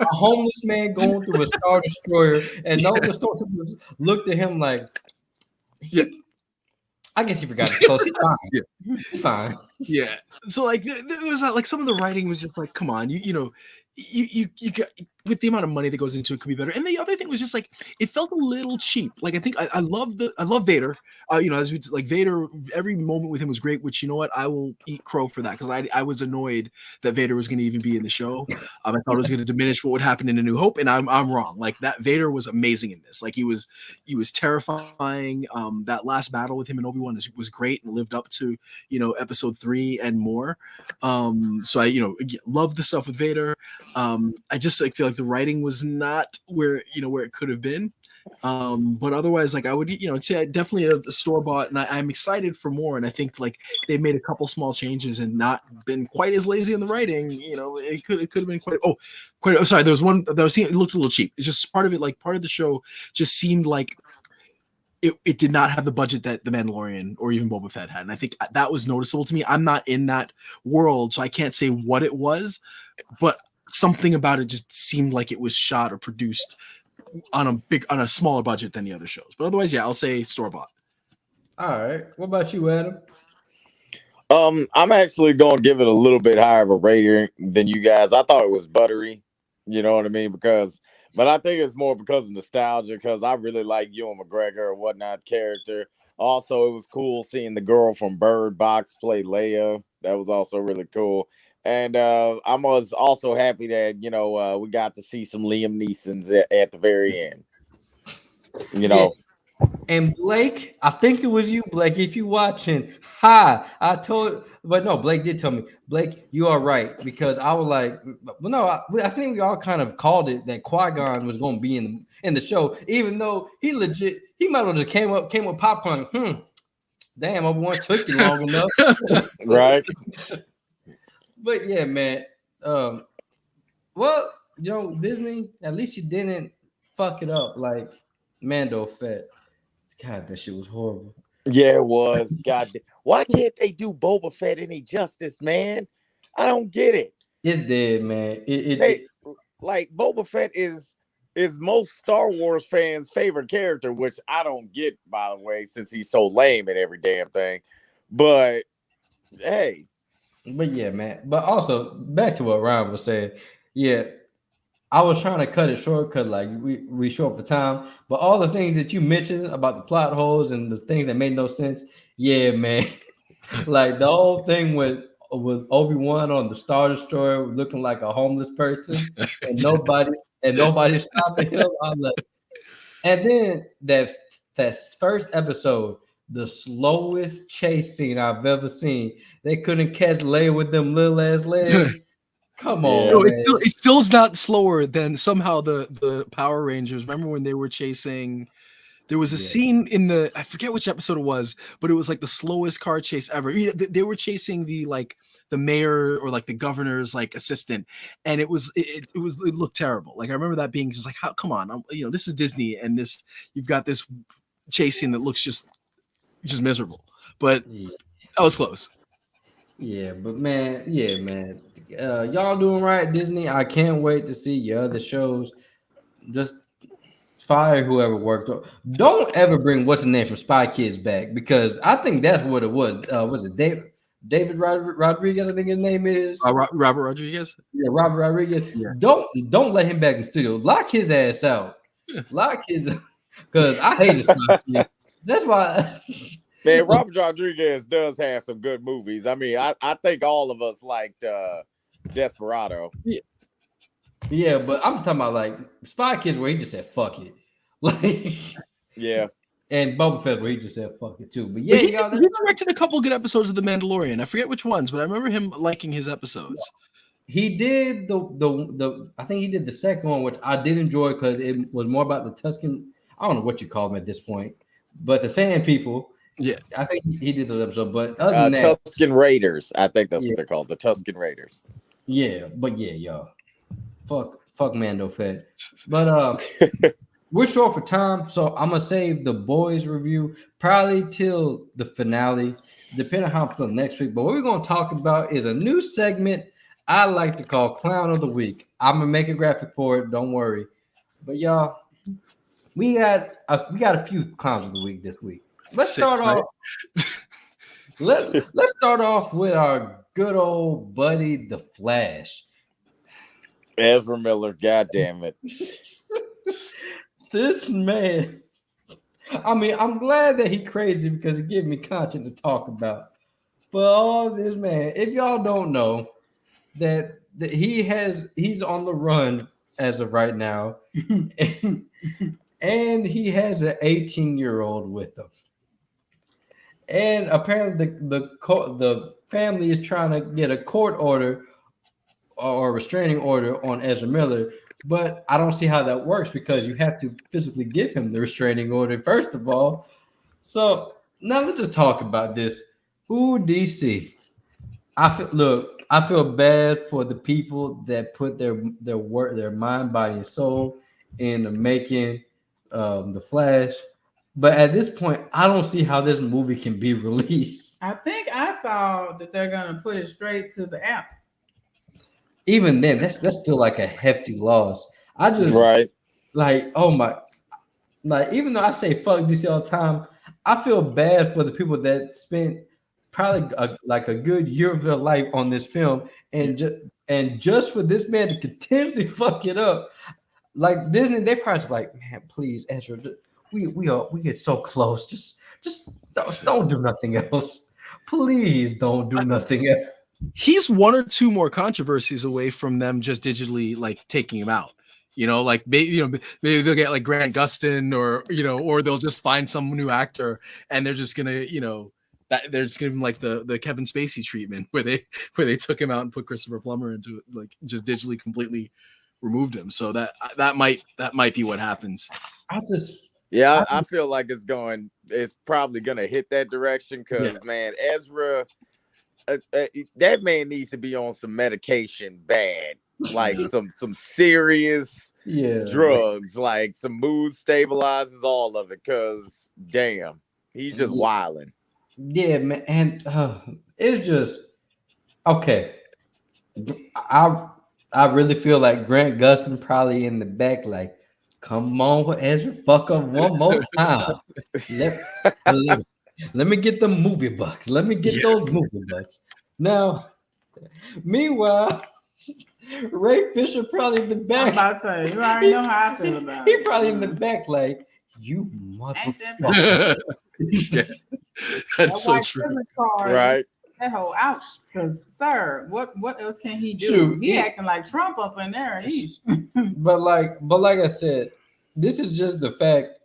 homeless man going through a Star Destroyer, and the Star Destroyer looked at him like, yeah. I guess you forgot to close. Fine. Fine. Yeah. So like there was like some of the writing was just like, come on, you got with the amount of money that goes into it could be better. And the other thing was just like it felt a little cheap. Like I think I love Vader. As we like Vader, every moment with him was great. Which I will eat crow for that because I was annoyed that Vader was going to even be in the show. I thought it was going to diminish what would happen in A New Hope, and I'm wrong. Like that Vader was amazing in this. Like he was terrifying. That last battle with him and Obi-Wan was great and lived up to episode 3 and more. So I love the stuff with Vader. I just feel like the writing was not where it could have been. But otherwise, like I would say definitely a store bought, and I'm excited for more. And I think like they made a couple small changes and not been quite as lazy in the writing. It could have been quite. Sorry, there was one that it looked a little cheap. It's just part of it. Like part of the show just seemed like it did not have the budget that The Mandalorian or even Boba Fett had. And I think that was noticeable to me. I'm not in that world, so I can't say what it was, but something about it just seemed like it was shot or produced on a smaller budget than the other shows. But otherwise, yeah, I'll say store bought. All right. What about you, Adam? I'm actually going to give it a little bit higher of a rating than you guys. I thought it was buttery. You know what I mean? But I think it's more because of nostalgia, because I really like Ewan McGregor or whatnot character. Also, it was cool seeing the girl from Bird Box play Leia. That was also really cool. And I was also happy that, we got to see some Liam Neeson's at the very end. And Blake, I think it was you, Blake. If you watching, hi. But no, Blake did tell me, Blake, you are right, because I was like, well, no, I think we all kind of called it that Qui-Gon was going to be in the show, even though he might have just came with popcorn. Damn, Obi-Wan took you long enough, Right? But yeah, man. Well, Disney, at least you didn't fuck it up like Mando Fett. God, that shit was horrible. Yeah, it was. God, why can't they do Boba Fett any justice, man? I don't get it. It's dead, man. Like Boba Fett is most Star Wars fans' favorite character, which I don't get, by the way, since he's so lame in every damn thing. But hey, but yeah, man. But also back to what Ryan was saying. Yeah, I was trying to cut it short because like we short for time. But all the things that you mentioned about the plot holes and the things that made no sense, yeah, man. Like the whole thing with Obi-Wan on the Star Destroyer looking like a homeless person, and nobody stopping him. I'm like, and then that first episode, the slowest chase scene I've ever seen. They couldn't catch Leia with them little ass legs. Come on, no, it still's not slower than somehow the Power Rangers. Remember when they were chasing? There was a scene in I forget which episode it was, but it was like the slowest car chase ever. They were chasing the mayor or like the governor's like assistant, and it looked terrible. Like I remember that being just like, how? Come on, this is Disney, and you've got this chasing that looks just miserable. But that was close. Yeah, but man, y'all doing right, Disney. I can't wait to see your other shows. Just fire whoever worked. Don't ever bring what's the name from Spy Kids back, because I think that's what it was. Was it David Rodriguez? I think his name is Robert Rodriguez. Yeah, Robert Rodriguez. Yeah. Don't let him back in the studio. Lock his ass out. Lock his, because I hate this. That's why. Man, Robert Rodriguez does have some good movies. I mean, I think all of us liked Desperado. Yeah, but I'm talking about like Spy Kids where he just said fuck it. Like yeah. And Boba Fett where he just said fuck it too. But yeah, he directed a couple good episodes of The Mandalorian. I forget which ones, but I remember him liking his episodes. He did the I think he did the second one, which I did enjoy because it was more about the Tusken. I don't know what you call them at this point, but the Sand People. Yeah, I think he did those episodes, but other than that, Tusken Raiders. I think that's what they're called, the Tusken Raiders. Yeah, but yeah, y'all, fuck Mando Fett. But we're short for time, so I'm gonna save the boys review probably till the finale, depending on how I put next week. But what we're gonna talk about is a new segment I like to call Clown of the Week. I'm gonna make a graphic for it. Don't worry. But y'all, we got a few clowns of the week this week. Let's start off. Let's start off with our good old buddy, the Flash. Ezra Miller, God damn it. This man. I mean, I'm glad that he crazy because it gives me content to talk about. But all this man, if y'all don't know that he's on the run as of right now, and he has an 18-year-old with him. And apparently the family is trying to get a court order or a restraining order on Ezra Miller, but I don't see how that works because you have to physically give him the restraining order first of all. So now let's just talk about this. Ooh, DC. I feel bad for the people that put their work, their mind, body, and soul into making the Flash. But at this point, I don't see how this movie can be released. I think I saw that they're gonna put it straight to the app. Even then, that's still like a hefty loss. I just like, oh my, like even though I say fuck DC all the time, I feel bad for the people that spent probably a good year of their life on this film, and just for this man to continuously fuck it up, like Disney, they probably like, man, please, Ezra. We get so close. Just don't do nothing else. Please don't do nothing else. He's one or two more controversies away from them just digitally like taking him out. You know, like maybe they'll get like Grant Gustin or they'll just find some new actor and they're just gonna that they're just giving him like the Kevin Spacey treatment where they took him out and put Christopher Plummer into like just digitally completely removed him. So that might be what happens. I feel like it's probably gonna hit that direction because man, Ezra, that man needs to be on some medication bad. Like some serious drugs, like some mood stabilizers, all of it. Cause damn, he's just wilding. Yeah, man, and it's just okay. I really feel like Grant Gustin probably in the back, like, come on, Ezra, fuck up one more time. Let me get the movie bucks. Let me get those movie bucks. Now, meanwhile. Ray Fisher probably in the back. I'm about to say, you already know how I feel about it. He probably in the back, like, you motherfucker. That's so true. Right. That whole ouch. Because, sir, what else can he do? Shoot, he acting like Trump up in there. But like I said, this is just the fact.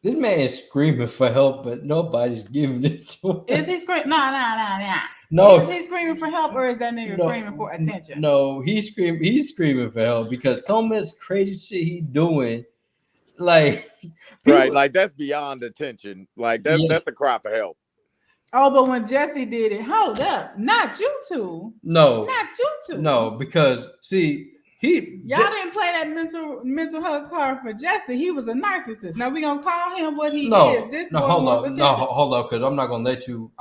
This man is screaming for help, but nobody's giving it to him. Is he screaming? Nah. No. Is he screaming for help or is that nigga screaming for attention? No, he's screaming for help because so much crazy shit he doing. Like right, like that's beyond attention. Like that's a cry for help. Oh, but when Jesse did it, hold up, not you two. No, not you two. No, because see, y'all didn't play that mental health card for Jesse. He was a narcissist. Now we gonna call him what he is. This boy hold up, because I'm not gonna let you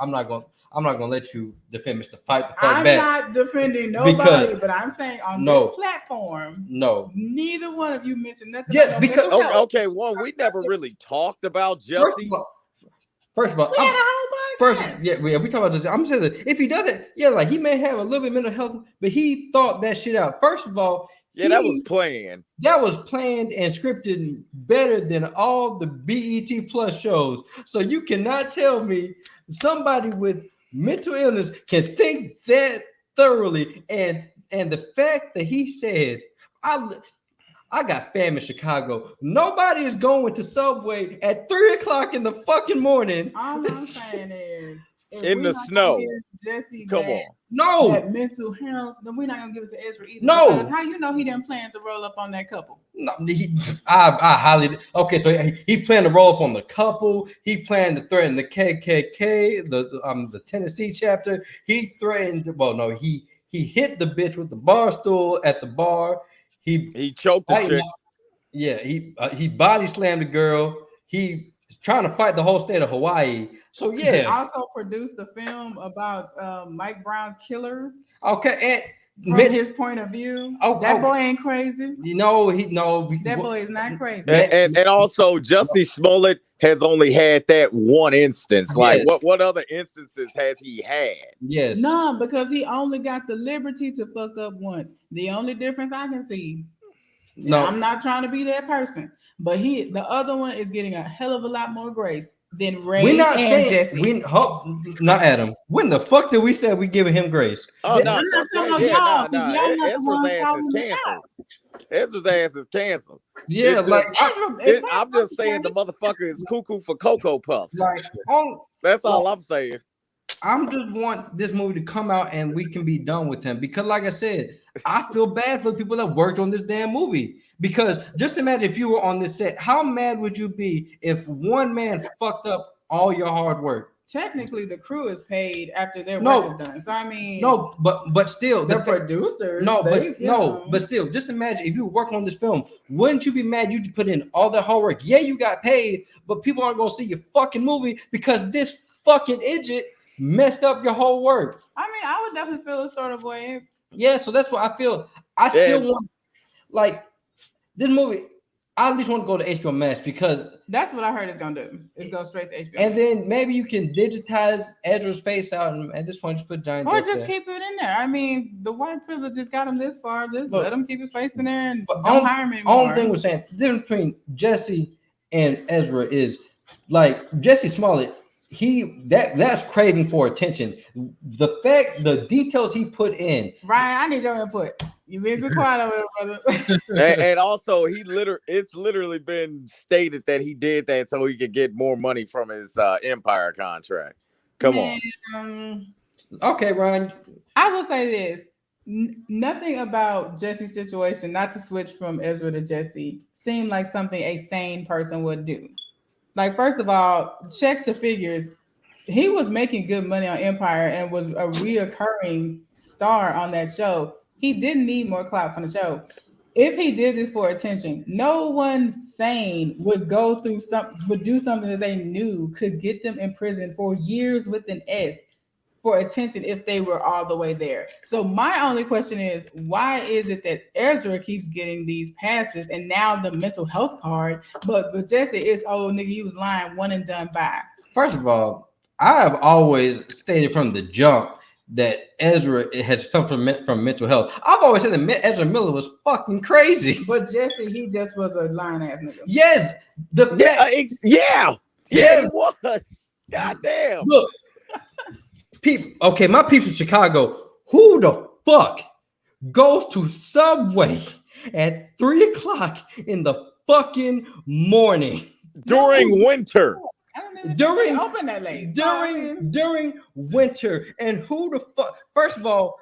defend Mr. Fight the Fight I'm back. not defending nobody, but I'm saying on this platform, neither one of you mentioned nothing. Yeah, because we never really talked about Jesse. First of all, we had a whole podcast. we talk about this. I'm saying that if he does it, like he may have a little bit of mental health, but he thought that shit out. First of all, that was planned. That was planned and scripted better than all the BET Plus shows. So you cannot tell me somebody with mental illness can think that thoroughly. And the fact that he said, I got fam in Chicago. Nobody is going to Subway at 3:00 in the fucking morning. All I'm saying is, in the snow. Come on. No. That mental health, then we're not gonna give it to Ezra either. No. Because how you know he didn't plan to roll up on that couple? No, I highly so he planned to roll up on the couple. He planned to threaten the KKK, the Tennessee chapter. He threatened. Well, no, he hit the bitch with the bar stool at the bar. He choked the chick. Yeah, he body slammed the girl. He was trying to fight the whole state of Hawaii. So yeah. He also produced a film about Mike Brown's killer. Okay, and from his point of view, that boy ain't crazy. That boy is not crazy. And also, Jussie Smollett has only had that one instance. Like, what other instances has he had? Yes, none, because he only got the liberty to fuck up once. The only difference I can see. No, I'm not trying to be that person, but the other one is getting a hell of a lot more grace than Ray. We're not and Jesse. Not Adam. When the fuck did we say we giving him grace? Oh no, Ezra's ass is canceled. Yeah, I'm just saying the motherfucker is cuckoo for Cocoa Puffs. That's all I'm saying. I'm just want this movie to come out and we can be done with him because, like I said, I feel bad for the people that worked on this damn movie. Because just imagine if you were on this set, how mad would you be if one man fucked up all your hard work? Technically, the crew is paid after their work is done. So I mean, but still, the producers. But still, just imagine if you were working on this film, wouldn't you be mad you put in all that hard work? Yeah, you got paid, but people aren't gonna see your fucking movie because this fucking idiot messed up your whole work. I mean, I would definitely feel a sort of way. Yeah, so that's what I feel. I still want, like, this movie. I at least want to go to HBO Max because that's what I heard it's gonna do. It's go straight to HBO. And then maybe you can digitize Ezra's face out, and at this point, just put Johnny Depp just keep it in there. I mean, the white privilege just got him this far. Just let him keep his face in there and don't hire him anymore. Only thing we're saying, the difference between Jesse and Ezra is like Jesse Smollett. that's craving for attention. The details he put in. Ryan, I need your input. You been too quiet over there, brother. and also, it's literally been stated that he did that so he could get more money from his Empire contract. Come on. Okay, Ryan. I will say this. Nothing about Jesse's situation, not to switch from Ezra to Jesse, seemed like something a sane person would do. Like, first of all, check the figures. He was making good money on Empire and was a reoccurring star on that show. He didn't need more clout from the show. If he did this for attention, no one sane would do something that they knew could get them in prison for years with an S for attention if they were all the way there. So my only question is, why is it that Ezra keeps getting these passes and now the mental health card, but with Jesse, it's, oh, nigga, you was lying, one and done by. First of all, I have always stated from the jump that Ezra has suffered from mental health. I've always said that Ezra Miller was fucking crazy. But Jesse, he just was a lying ass nigga. Yes. Yeah, he was. Goddamn. Look, okay, my peeps in Chicago, who the fuck goes to Subway at 3:00 in the fucking morning during winter? During open that late. During winter, and who the fuck? First of all,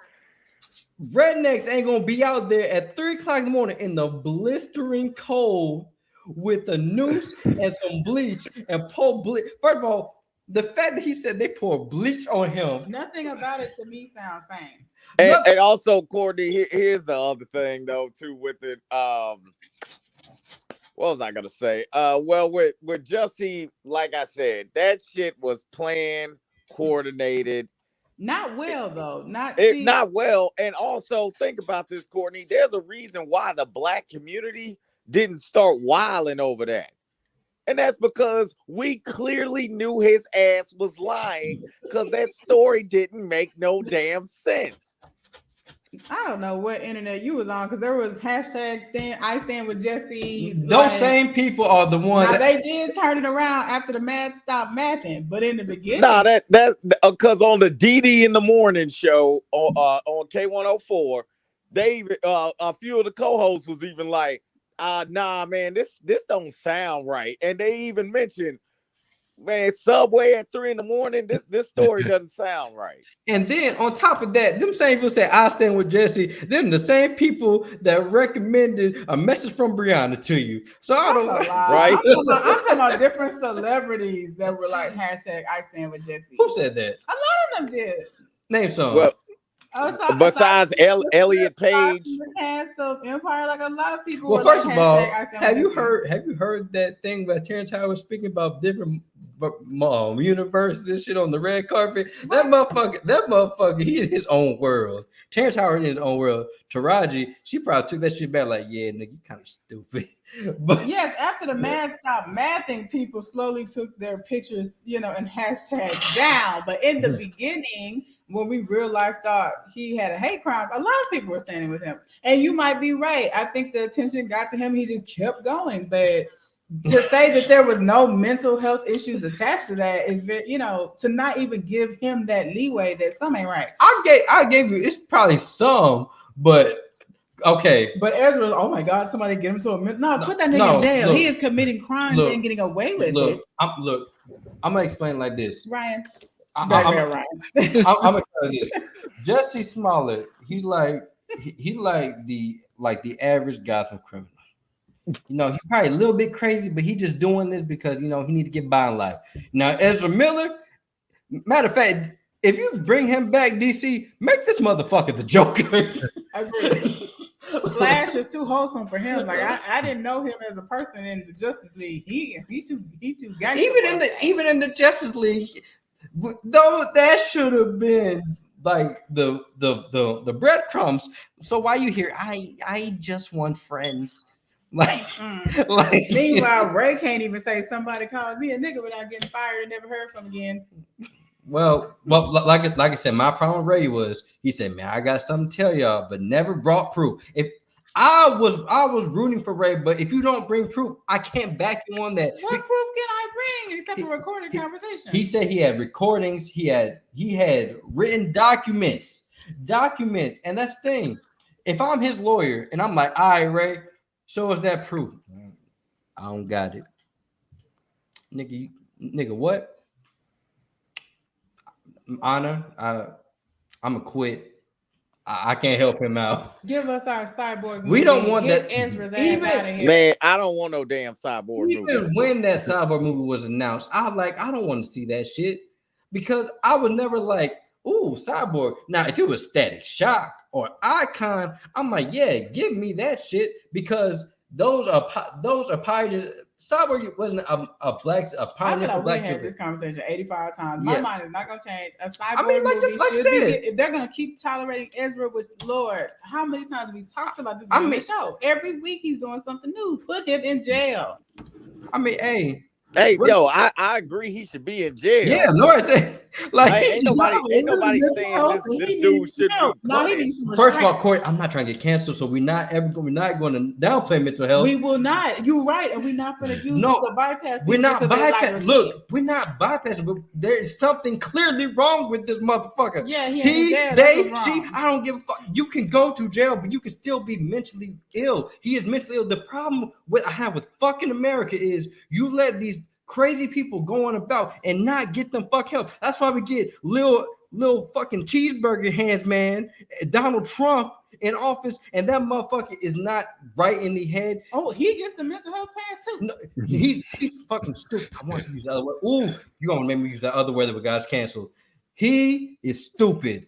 rednecks ain't gonna be out there at 3:00 in the morning in the blistering cold with a noose and some bleach and pour bleach. First of all, the fact that he said they pour bleach on him. Nothing about it to me sounds sane. And also, Courtney, here's the other thing though, too, with it. What was I gonna say? Well, with Jesse, like I said, that shit was planned, coordinated. Not well, though. Not well. And also, think about this, Courtney. There's a reason why the black community didn't start wilding over that. And that's because we clearly knew his ass was lying because that story didn't make no damn sense. I don't know what internet you was on because there was hashtag I stand with Jesse. Those same people are the ones. Now they did turn it around after the math stopped mathing, but in the beginning, that's because on the DD in the Morning show on K104, they a few of the co-hosts was even like, nah, man, this don't sound right, and they even mentioned, man, Subway at 3 a.m. This story doesn't sound right. And then on top of that, them same people say I stand with Jesse. Them the same people that recommended a message from Brianna to you. So I don't know, right? I'm talking about different celebrities that were like hashtag I stand with Jesse. Who said that? A lot of them did. Name some. Well, besides Elliot Page, the cast of Empire, like a lot of people. Well, first of all, have you heard that thing where Terrence Howard was speaking about different universes and shit on the red carpet? That motherfucker, he in his own world. Terrence Howard in his own world. Taraji, she probably took that shit back like, yeah, nigga, you kind of stupid. But yes, after the math stopped mathing, people slowly took their pictures, and hashtags down. But in the beginning, when we real life thought he had a hate crime, a lot of people were standing with him. And you might be right. I think the attention got to him. He just kept going. But to say that there was no mental health issues attached to that is, to not even give him that leeway, that some ain't right. I gave you, it's probably some, but okay. But Ezra, oh my God, somebody get him to a no, put that nigga in jail. He is committing crimes and getting away with it. I'm gonna explain it like this. Ryan. I'm gonna tell you this. Jesse Smollett, he like the average Gotham criminal. He's probably a little bit crazy, but he just doing this because he need to get by in life. Now, Ezra Miller, matter of fact, if you bring him back, DC, make this motherfucker the Joker. I agree. Flash is too wholesome for him. Like I didn't know him as a person in the Justice League. He too gangster. Even in the Justice League, though, that should have been like the breadcrumbs. So why you here? I just want friends. Meanwhile, Ray can't even say somebody called me a nigga without getting fired and never heard from again. Well, like I said, my problem with Ray was he said, "Man, I got something to tell y'all," but never brought proof. If I was rooting for Ray, but if you don't bring proof, I can't back you on that. What proof can I bring except a recorded conversation? He said he had recordings, he had written documents, and that's the thing. If I'm his lawyer and I'm like, all right, Ray, show us that proof. I don't got it. Nigga, what? Honor, I'm a quit. I can't help him out. Give us our cyborg movie. We don't want Get that. Ezra's ass out of here. Man, I don't want no damn cyborg movie. Even when that cyborg movie was announced, I don't want to see that shit because I was never like, ooh, cyborg. Now, if it was Static Shock or Icon, I'm like, yeah, give me that shit because those are pioneers. Cyborg wasn't a pioneer for black had children. this conversation 85 times. My mind is not gonna change. A cyborg I mean, like movie I said, if they're gonna keep tolerating Ezra with Lord, how many times have we talked about this on the show? Every week he's doing something new. Put him in jail. I mean, hey, yo, I agree he should be in jail. Yeah, no, I said like ain't nobody saying this dude should be punished. First of all, Corey, I'm not trying to get canceled, so we're not going to downplay mental health. We will not. You're right, and we're not going to use it to bypass. We're not bypassing. Look, we're not bypassing, but there's something clearly wrong with this motherfucker. Yeah, I don't give a fuck. You can go to jail, but you can still be mentally ill. He is mentally ill. The problem I have with fucking America is you let these crazy people go on about and not get them fuck help. That's why we get little fucking cheeseburger hands, man. Donald Trump in office, and that motherfucker is not right in the head. Oh, he gets the mental health pass too. No, he's fucking stupid. I want to use the other word. Ooh, you gonna make me use that other word that we got canceled. He is stupid,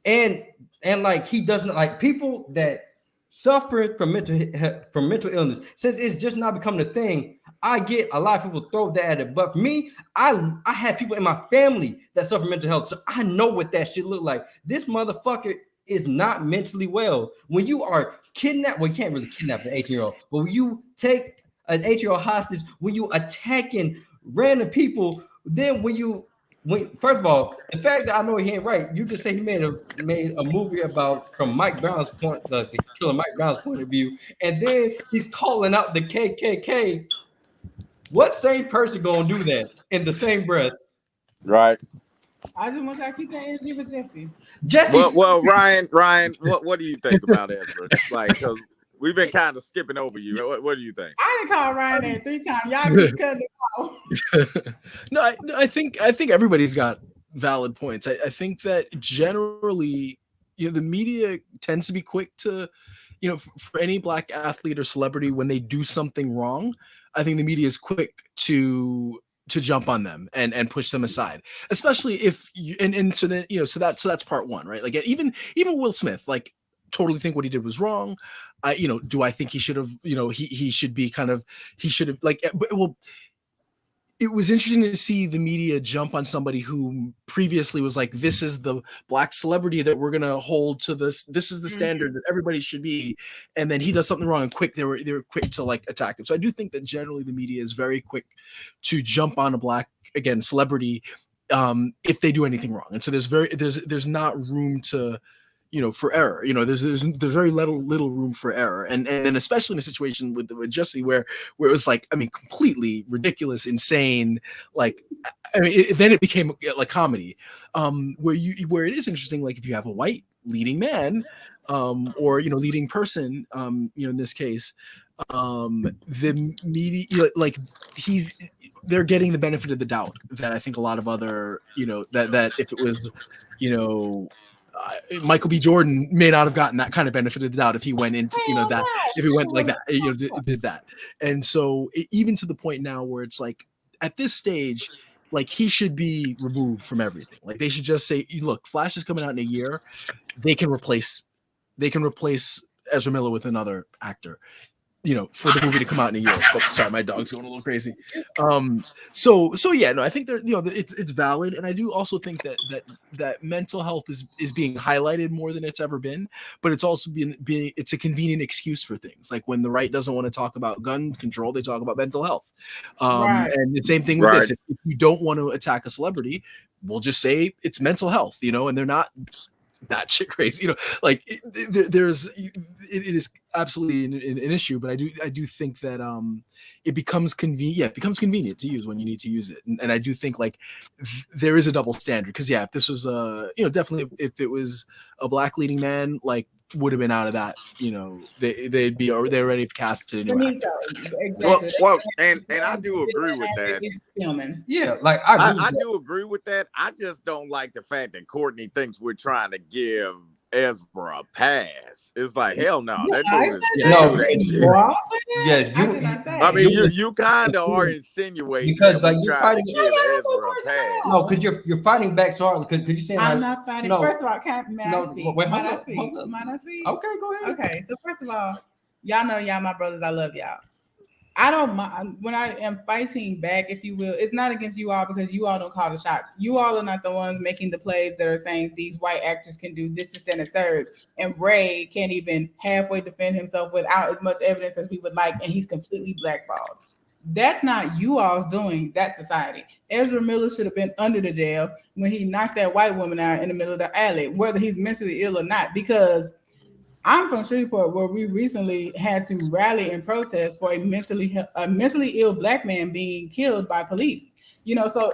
and like he doesn't like people that suffer from mental illness. Since it's just not becoming a thing, I get a lot of people throw that at it. But for me, I have people in my family that suffer mental health, so I know what that shit look like. This motherfucker is not mentally well. When you are kidnapped, well, you can't really kidnap an 18-year-old, but when you take an 18-year-old hostage, when you attacking random people, then first of all, the fact that I know he ain't right, you just say he made a movie about from Mike Brown's point, the killer Mike Brown's point of view, and then he's calling out the KKK. What same person gonna do that in the same breath? Right. I just want y'all to keep that energy with Jesse. Well, Ryan, what do you think about Ezra? Like, cause we've been kind of skipping over you. What do you think? I didn't call Ryan that 3 times. Y'all keep cutting it off. No, I think everybody's got valid points. I think that generally, the media tends to be quick to, for any black athlete or celebrity when they do something wrong. I think the media is quick to jump on them and push them aside, especially if you so then so that's part one, right? Like even Will Smith, like, totally think what he did was wrong. Do I think he should have, he should be he should have, like, well, it was interesting to see the media jump on somebody who previously was like, this is the black celebrity that we're going to hold to this. This is the standard that everybody should be. And then he does something wrong and quick. They were quick to like attack him. So I do think that generally the media is very quick to jump on a black, again, celebrity if they do anything wrong. And so there's not room to, for error. There's very little room for error, and especially in a situation with Jesse where it was like, I mean, completely ridiculous, insane. Like, I mean, then it became like comedy, where it is interesting. Like if you have a white leading man, or leading person, in this case, the media, like they're getting the benefit of the doubt that I think a lot of other, that if it was, Michael B. Jordan may not have gotten that kind of benefit of the doubt if he went into, that, if he went like that, did that. And so even to the point now where it's like, at this stage, like he should be removed from everything. Like they should just say, look, Flash is coming out in a year. They can replace Ezra Miller with another actor, for the movie to come out in a year. Oh, sorry, my dog's going a little crazy. So yeah, no, I think it's valid, and I do also think that mental health is being highlighted more than it's ever been, but it's also it's a convenient excuse for things. Like when the right doesn't want to talk about gun control, they talk about mental health. Right. And the same thing with this. If you don't want to attack a celebrity, we'll just say it's mental health, and they're not that shit crazy. Like it is absolutely an issue, but I do think that it becomes convenient. Yeah, it becomes convenient to use when you need to use it, and I do think like there is a double standard because if this was definitely if it was a black leading man, like would have been out of that, they'd be or they're ready to cast it anyway. Exactly. Well, and I do agree with that. Filming. Yeah, like I do agree with that. I just don't like the fact that Courtney thinks we're trying to give Ezra a pass. It's like hell no. I mean, you kind of are insinuating because that like you're trying to give Ezra a pass. No, because you're fighting back so hard. Because you're saying I'm not fighting. First of all, may I speak? Might I speak? Okay, go ahead. Okay, so first of all, y'all know y'all my brothers. I love y'all. I don't mind when I am fighting back, if you will. It's not against you all because you all don't call the shots. You all are not the ones making the plays that are saying these white actors can do this, this, and a third. And Ray can't even halfway defend himself without as much evidence as we would like, and he's completely blackballed. That's not you all's doing. That's society. Ezra Miller should have been under the jail when he knocked that white woman out in the middle of the alley, whether he's mentally ill or not, because I'm from Shreveport, where we recently had to rally and protest for a mentally ill black man being killed by police. So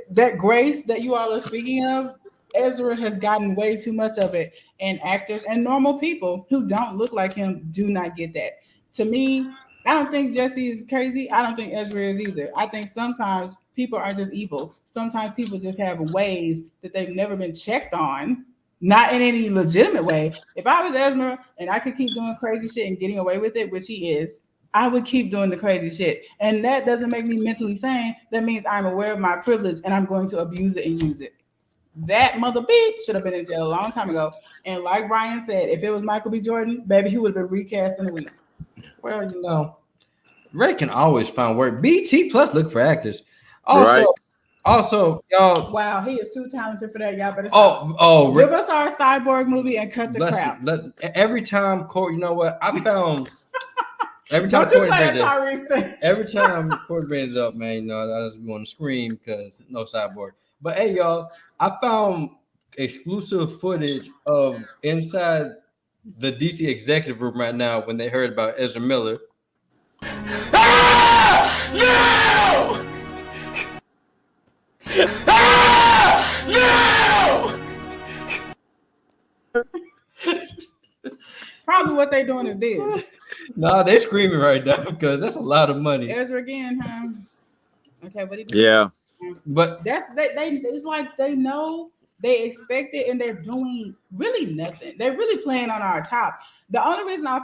that grace that you all are speaking of, Ezra has gotten way too much of it, and actors and normal people who don't look like him do not get that. To me, I don't think Jesse is crazy. I don't think Ezra is either. I think sometimes people are just evil. Sometimes people just have ways that they've never been checked on. Not in any legitimate way. If I was Ezra and I could keep doing crazy shit and getting away with it, which he is, I would keep doing the crazy shit. And that doesn't make me mentally sane. That means I'm aware of my privilege and I'm going to abuse it and use it. That mother beep should have been in jail a long time ago. And like Ryan said, if it was Michael B. Jordan, baby, he would have been recast in a week. Well, Ray can always find work. BT Plus look for actors. Also, y'all. Wow, he is too talented for that. Y'all better stop. Give us our Cyborg movie and cut the crap. Every time Corey, you know what? I found every time Corey brings up, man, I just want to scream because no Cyborg. But hey, y'all, I found exclusive footage of inside the DC executive room right now when they heard about Ezra Miller. No! Probably what they doing is this. Nah, they're screaming right now because that's a lot of money. Ezra again, huh? Okay, what do you do? Yeah. But they it's like they know, they expect it, and they're doing really nothing. They're really playing on our top. The only reason I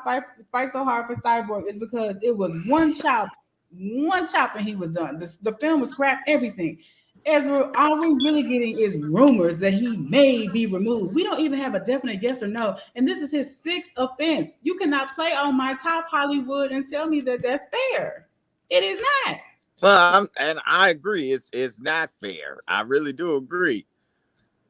fight so hard for Cyborg is because it was one chop and he was done. The film was scrapped, everything. Ezra, all we're really getting is rumors that he may be removed. We don't even have a definite yes or no. And this is his 6th offense. You cannot play on my top, Hollywood, and tell me that that's fair. It is not. Well, and I agree. It's not fair. I really do agree.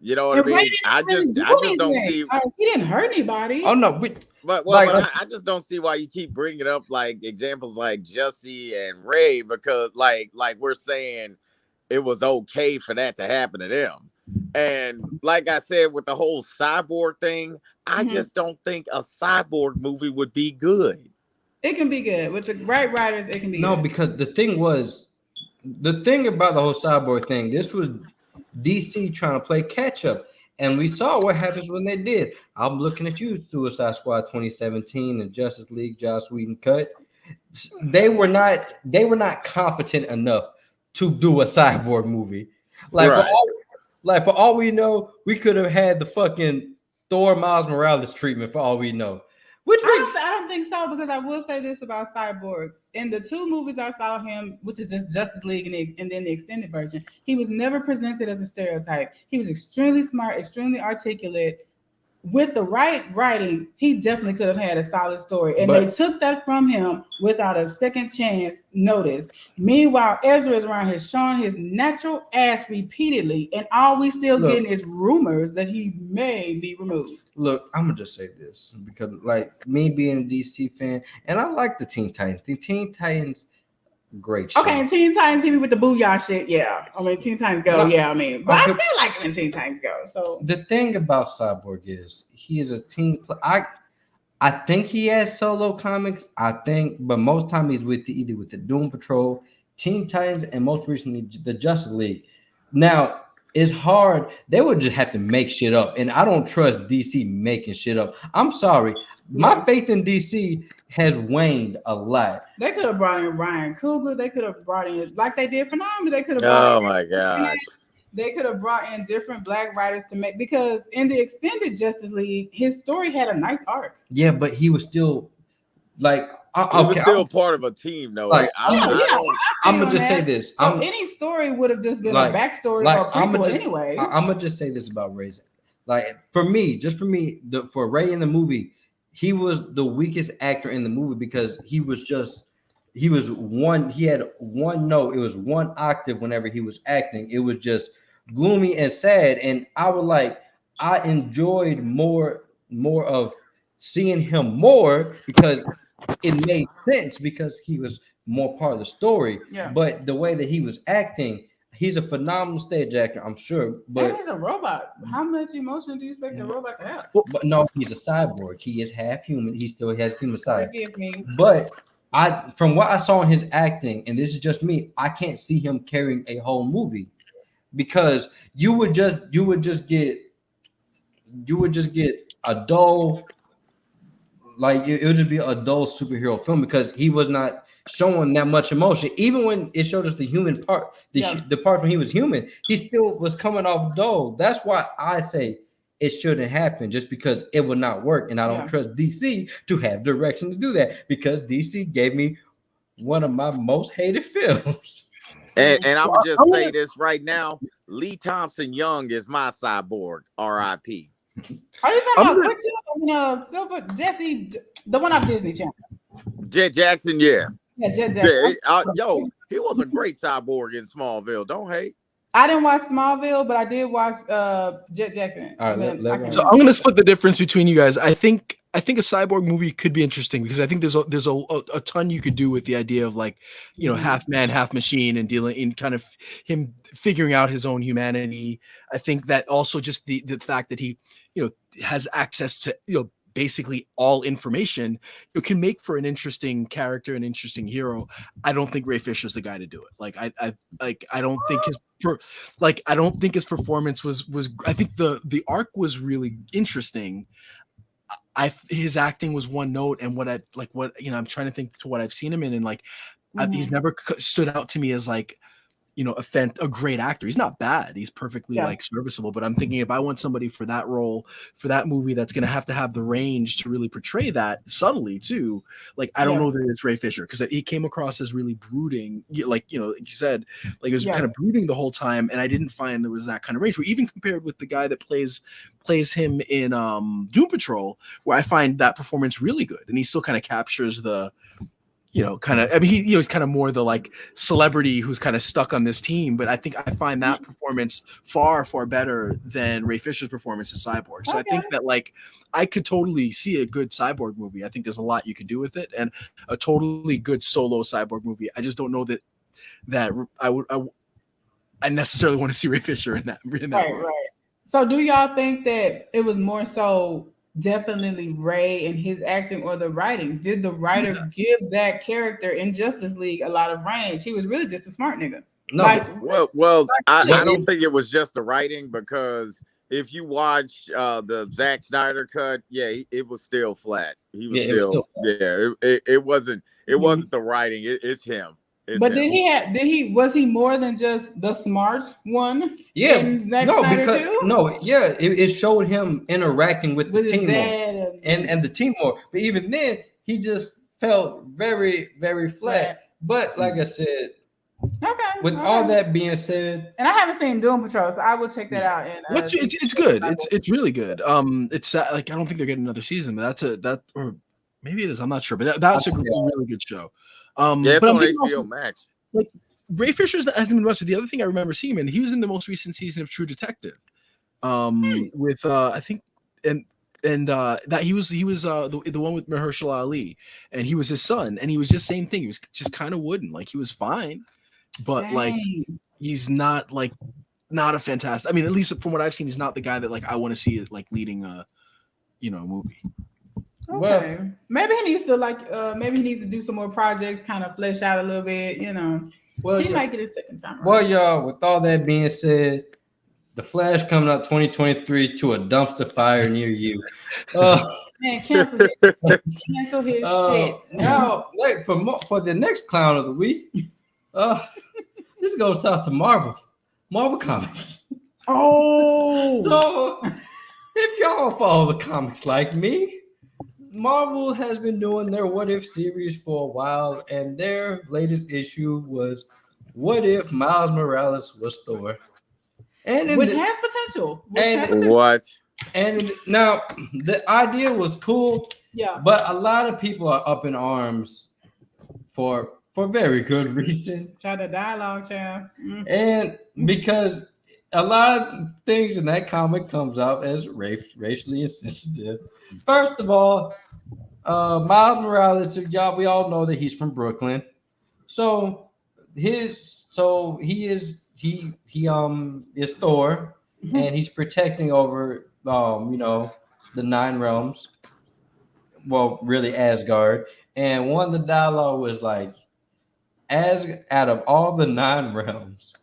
You know what I mean? I just don't see. He didn't hurt anybody. Oh no, but I just don't see why you keep bringing up like examples like Jesse and Ray, because like we're saying it was okay for that to happen to them. And like I said, with the whole Cyborg thing, I just don't think a Cyborg movie would be good. It can be good with the right writers. It can be good. Because the thing about the whole Cyborg thing, this was DC trying to play catch up, and we saw what happens when they did. I'm looking at you, Suicide Squad 2017 and Justice League, Joss Whedon cut. They were not competent enough to do a Cyborg movie. For all we know, we could have had the fucking Thor Miles Morales treatment for all we know. I don't think so, because I will say this about Cyborg. In the 2 movies I saw him, which is just Justice League and then the extended version, he was never presented as a stereotype. He was extremely smart, extremely articulate. With the right writing, he definitely could have had a solid story. And they took that from him without a second chance notice. Meanwhile, Ezra is around here showing his natural ass repeatedly, and all we still getting is rumors that he may be removed. Look, I'm gonna just say this because, like, me being a DC fan, and I like the Teen Titans. The Teen Titans Great show. Okay, and Teen Titans hit me with the booyah shit. Yeah, I mean Teen Titans Go. Yeah, I mean, but I still like him in Teen Titans Go. So the thing about Cyborg is he is a team player. I think he has solo comics. But most time he's either with the Doom Patrol, Teen Titans, and most recently the Justice League. Now it's hard. They would just have to make shit up, and I don't trust DC making shit up. I'm sorry, my faith in DC has waned a lot. They could have brought in Ryan Coogler. They could have brought in, like they did Phenomenal. They could have brought my god. They could have brought in different black writers to make, because in the extended Justice League, his story had a nice arc. Yeah, but he was still like he was still part of a team, though. Like, I'm gonna just say that. this. So any story would have just been a backstory or a prequel anyway. I'm gonna just say this about Ray. Like for me, for Ray in the movie, he was the weakest actor in the movie because he had one note. It was one octave whenever he was acting. It was just gloomy and sad. And I enjoyed more of seeing him more because it made sense because he was more part of the story. Yeah. But the way that he was acting, he's a phenomenal stage actor, I'm sure. But he's a robot. How much emotion do you expect a robot to have? But no, he's a cyborg. He is half human. He still has human side. Forgive me. But from what I saw in his acting, and this is just me, I can't see him carrying a whole movie because you would just get a dull, like it would just be a dull superhero film because he was not showing that much emotion. Even when it showed us the human part, the part when he was human, he still was coming off dull. That's why I say it shouldn't happen, just because it would not work. And I don't trust DC to have direction to do that because DC gave me one of my most hated films. And I would just say this right now: Lee Thompson Young is my Cyborg. R.I.P. Are you talking about Silver Jesse, the one on Disney Channel? Jet Jackson, yeah. Yeah, Jet Jackson. Yo, he was a great Cyborg in Smallville. Don't hate. I didn't watch Smallville, but I did watch Jet Jackson. All right, so I'm gonna split the difference between you guys. I think a Cyborg movie could be interesting because I think there's a ton you could do with the idea of like, half man, half machine, and dealing in kind of him figuring out his own humanity. I think that also just the fact that he, has access to, basically all information, it can make for an interesting character, an interesting hero. I don't think Ray Fisher's the guy to do it. Like I don't think his performance was I think the arc was really interesting. His acting was one note, and I'm trying to think to what I've seen him in, and he's never stood out to me as like, a great actor. He's not bad. He's perfectly serviceable. But I'm thinking if I want somebody for that role, for that movie, that's going to have the range to really portray that subtly too. Like, I don't know that it's Ray Fisher because he came across as really brooding. Like you said, like he was kind of brooding the whole time. And I didn't find there was that kind of range. Even compared with the guy that plays him in Doom Patrol, where I find that performance really good. And he still kind of captures the, he's kind of more the like celebrity who's kind of stuck on this team, but I think I find that performance far, far better than Ray Fisher's performance as Cyborg. So I think that like I could totally see a good Cyborg movie. I think there's a lot you can do with it, and a totally good solo Cyborg movie. I just don't know that I necessarily want to see Ray Fisher in that. Right. So do y'all think that it was more so definitely Ray and his acting or the writing? Did the writer give that character in Justice League a lot of range? He was really just a smart nigga. No, I don't think it was just the writing, because if you watch the Zack Snyder cut, it was still flat. He was it wasn't the writing. It's him. But was he more than just the smart one? Yeah, it showed him interacting with the team more and the team more. But even then, he just felt very, very flat. But like I said, all that being said, and I haven't seen Doom Patrol, so I will check that out. And it's good. It's really good. It's like I don't think they're getting another season, but or maybe it is. I'm not sure, but that's a really good show. It's on HBO Max. Like Ray Fisher's hasn't been much. The other thing I remember seeing him, he was in the most recent season of True Detective, with I think, and that he was the one with Mahershala Ali, and he was his son, and he was just same thing. He was just kind of wooden, like he was fine, but like he's not a fantastic. I mean, at least from what I've seen, he's not the guy that like I want to see it like leading a movie. Okay, Well, maybe he needs to do some more projects, kind of flesh out a little bit. Well, he yeah. might get his second time. Well, y'all, with all that being said, The Flash coming out 2023 to a dumpster fire near you. Man, cancel his shit. Now, like, for the next clown of the week, this goes out to Marvel Comics. Oh, So if y'all follow the comics like me, Marvel has been doing their What If series for a while, and their latest issue was What If Miles Morales was Thor? And which has potential. What? And now the idea was cool, Yeah. but a lot of people are up in arms for very good reason. Try the dialogue, child. And because a lot of things in that comic comes out as racially insensitive. First of all, Miles Morales, we all know that he's from Brooklyn. So he is Thor, and he's protecting over the 9 realms. Well, really Asgard. And one of the dialogue was like, out of all the 9 realms,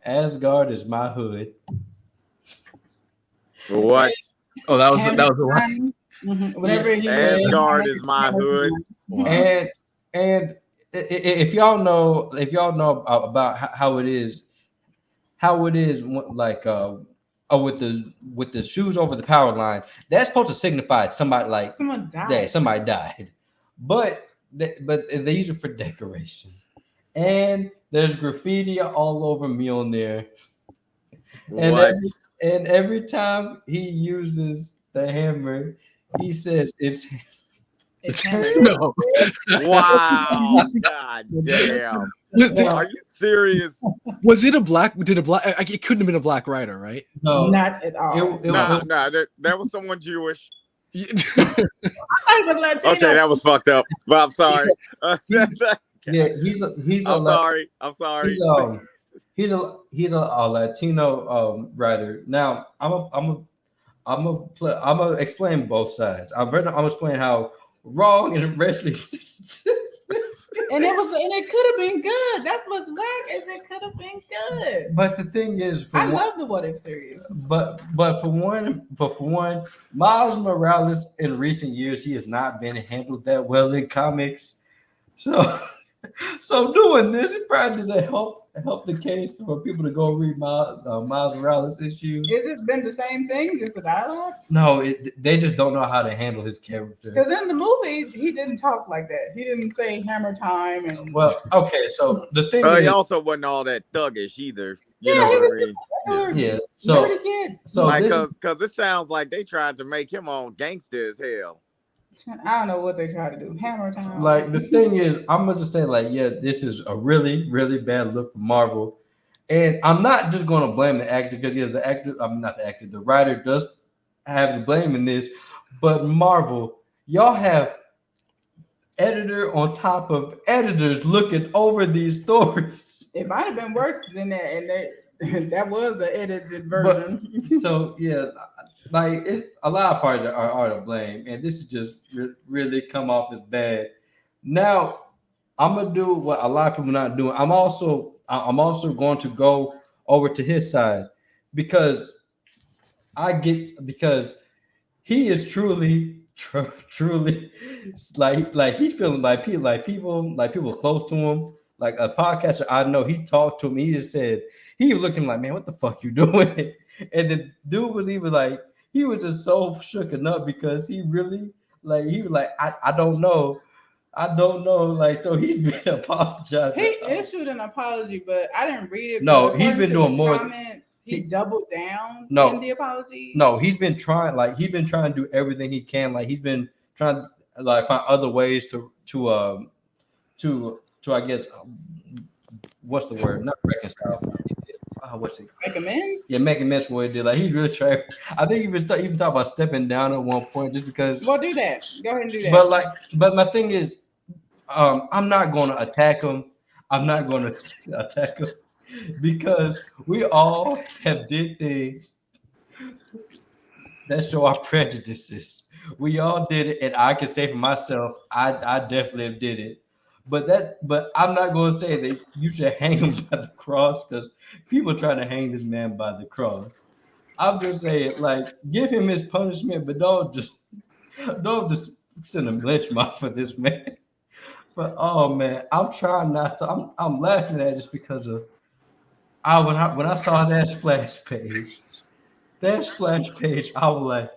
Asgard is my hood. What? Oh, that was the line. Whatever he Asgard is my hood. Wow. And if y'all know about how it is like with the shoes over the power line, that's supposed to signify somebody like someone died. Yeah, somebody died, but they use it for decoration. And there's graffiti all over Mjolnir. And every time he uses the hammer, he says it's no. Wow. God damn. Are you serious? Was it a black? It couldn't have been a Black Rider, right? No, not at all. That was someone Jewish. I thought he was Latino. Okay, that was fucked up. But I'm sorry. Yeah, he's I'm sorry. He's a Latino writer. Now I'm gonna explain both sides. I'm gonna explain how wrong and racially. And it could have been good. That's what's whack, is it could have been good. But the thing is, I love the What If series. But for one, Miles Morales in recent years, he has not been handled that well in comics. So doing this, it probably did help the case for people to go read Miles Morales issues. Is it been the same thing, just the dialogue? No, they just don't know how to handle his character. Because in the movie, he didn't talk like that. He didn't say hammer time. And well, okay, so the thing he is, also wasn't all that thuggish either. You Yeah, know he what I was mean? yeah. So dirty kid. so Like, this- cause it sounds like they tried to make him on gangster as hell. I don't know what they try to do. Hammer time. like the thing is, I'm gonna just say like, yeah, this is a really, really bad look for Marvel, and I'm not just gonna blame the actor because the actor. I'm not the actor. The writer does have the blame in this, but Marvel, y'all have editor on top of editors looking over these stories. It might have been worse than that, and that was the edited version. So yeah, like a lot of parts are to blame, and this is just really come off as bad. Now I'm gonna do what a lot of people not doing. I'm also going to go over to his side because he is truly like he's feeling like people close to him, like a podcaster I know. He talked to him. He just said he was looking like, man, what the fuck you doing? And the dude was even like, he was just so shooken up because he was like, I don't know. Like, so he's been apologizing. He issued an apology, but I didn't read it. No, but he's been doing more. Comments, he doubled down No. in the apology. No, he's been trying to do everything he can. Like, he's been trying to like find other ways to I guess what's the word? Not reconcile. what's it? Make amends? Yeah, make amends for what he did. Like he's really trying. I think he was even talking about stepping down at one point just because. Well, do that. Go ahead and do that. But my thing is, I'm not going to attack him. I'm not going to attack him because we all have did things that show our prejudices. We all did it, and I can say for myself, I definitely did it. But I'm not going to say that you should hang him by the cross because people trying to hang this man by the cross. I'm just saying, like, give him his punishment, but don't just send him lynch mob for this man. But oh man, I'm trying not to. I'm laughing at it just because of when I saw that splash page, I was like,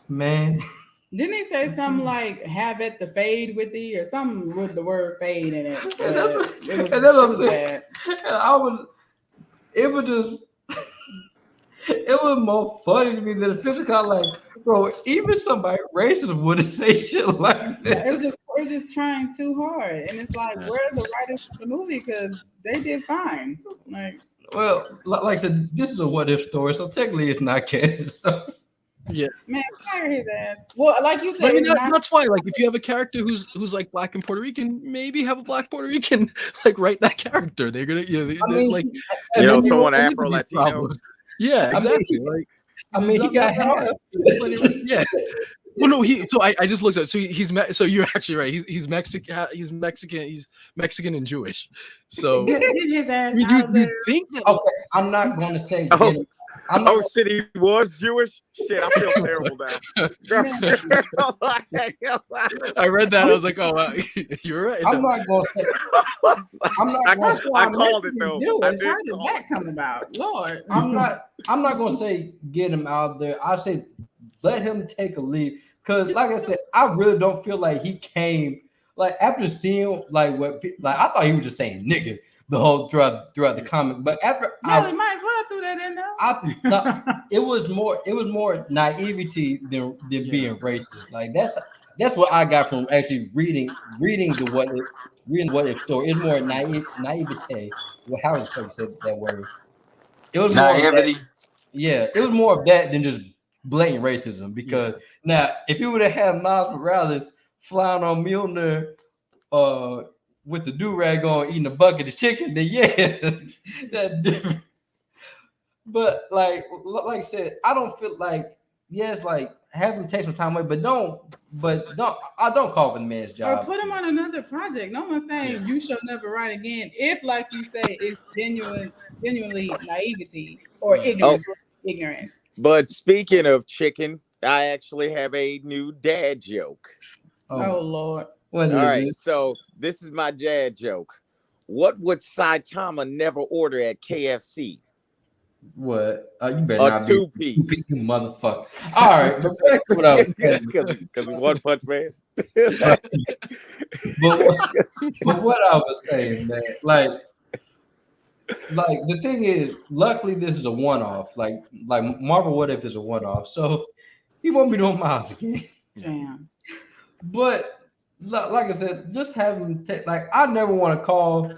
man. Didn't he say something like "have it the fade with thee" or something with the word "fade" in it? It was more funny to me than the physical. Like, bro, even somebody racist wouldn't say shit like that. It was just trying too hard, and it's like, where are the writers of the movie? Because they did fine. Like, well, like I said, this is a what if story, so technically it's not canon. So. Yeah, man, fire his ass. Well, like you said, I mean, that's why. Like, if you have a character who's like black and Puerto Rican, maybe have a black Puerto Rican like write that character. They're gonna, someone Afro Latino. Yeah, exactly. He got half. Yeah. Well, no, I just looked at. So so you're actually right. He's Mexican. He's Mexican and Jewish. So get his ass you think that? Okay, I'm not going to say. Shit, he was Jewish. Shit, I feel terrible now. I read that. I was like, oh, wow. You're right. I'm not going to say. I called it though. How did that come about, Lord? I'm not going to say get him out there. I say let him take a leave because, like I said, I really don't feel like he came like after seeing like what I thought he was just saying nigga the whole throughout the comic, but after might as well threw that in there. It was more naivety than being racist. Like that's what I got from actually reading the what if story. It's more naivete. Well, how the fuck said that word? It was naivety. It was more of that than just blatant racism. Because now, if you would have had Miles Morales flying on Mjolnir, with the do-rag on eating a bucket of chicken, then that's different. But like I said, I don't feel like like have him take some time away, but don't call for the man's job. Or put him on another project. No one's saying you shall never write again. If, like you say, it's genuinely naivety or ignorance. But speaking of chicken, I actually have a new dad joke. Oh Lord. All right, so this is my dad joke. What would Saitama never order at KFC? What? You better not two-piece. You motherfucker. All right, but back to what I was saying. Because One Punch Man. but what I was saying, man, like the thing is, luckily this is a one-off. Like Marvel What If is a one-off, so he won't be doing Miles again. Damn. But like I said, just have him take. Like I never want to call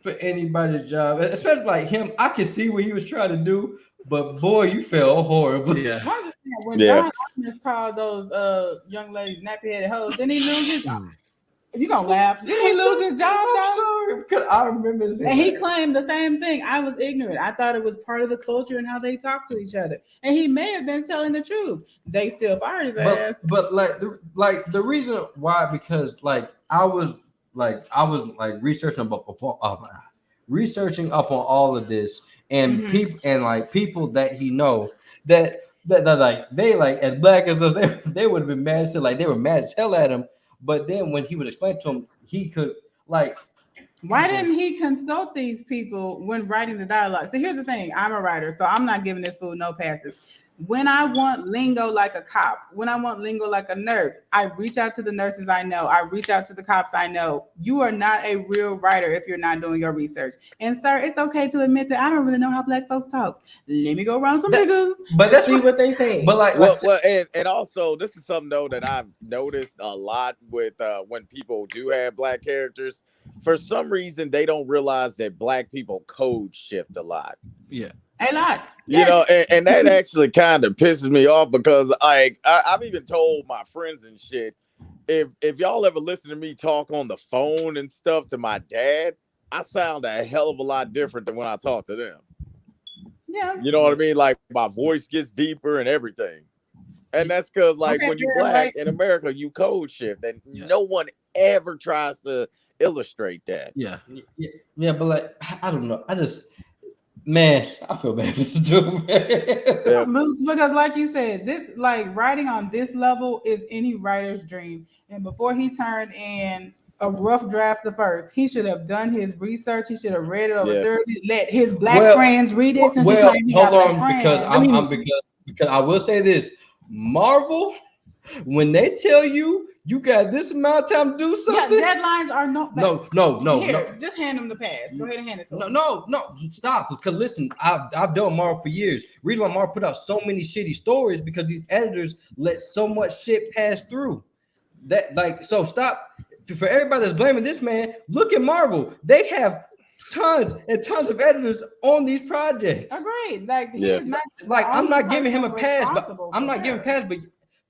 for anybody's job, especially like him. I can see what he was trying to do, but boy, you felt horrible. Yeah. When John Artemis called those young ladies nappy-headed hoes, didn't he lose his job? You don't laugh. Didn't he lose his job though? Sorry, because I remember. And he claimed the same thing. I was ignorant. I thought it was part of the culture and how they talk to each other. And he may have been telling the truth. They still fired his ass. But the reason why, because I was researching up on all of this, and people that he know that they as black as us, they would have been mad. So they were mad as hell at him. But then when he would explain to him, he could why didn't he consult these people when writing the dialogue? So here's the thing. I'm a writer, so I'm not giving this fool no passes. When I want lingo like a cop, when I want lingo like a nurse, I reach out to the nurses I know. I reach out to the cops I know. You are not a real writer if you're not doing your research. And sir, it's okay to admit that I don't really know how black folks talk. Let me go around some niggas, but that's see what they say. But well, and also this is something though that I've noticed a lot with when people do have black characters. For some reason, they don't realize that black people code shift a lot. Yeah. A lot. You know, and that actually kind of pisses me off because I've even told my friends and shit, if y'all ever listen to me talk on the phone and stuff to my dad, I sound a hell of a lot different than when I talk to them. Yeah. You know what I mean? Like my voice gets deeper and everything. And that's because like when you're black in America, you code shift and no one ever tries to illustrate that. Yeah. Yeah, but like I don't know. Man, I feel bad for the dude. Because, like you said, this like writing on this level is any writer's dream. And before he turned in a rough draft the first, he should have done his research. He should have read it over thoroughly. Let his black friends read it. Since Well, he hold on, because I will say this: Marvel, when they tell you got this amount of time to do something. Yeah, deadlines are no. No. Just hand them the pass. Go ahead and hand it to them. No, stop. Because listen, I've done Marvel for years. Reason why Marvel put out so many shitty stories because these editors let so much shit pass through. So stop. For everybody that's blaming this man, look at Marvel. They have tons and tons of editors on these projects. Agreed. I'm not giving him a pass,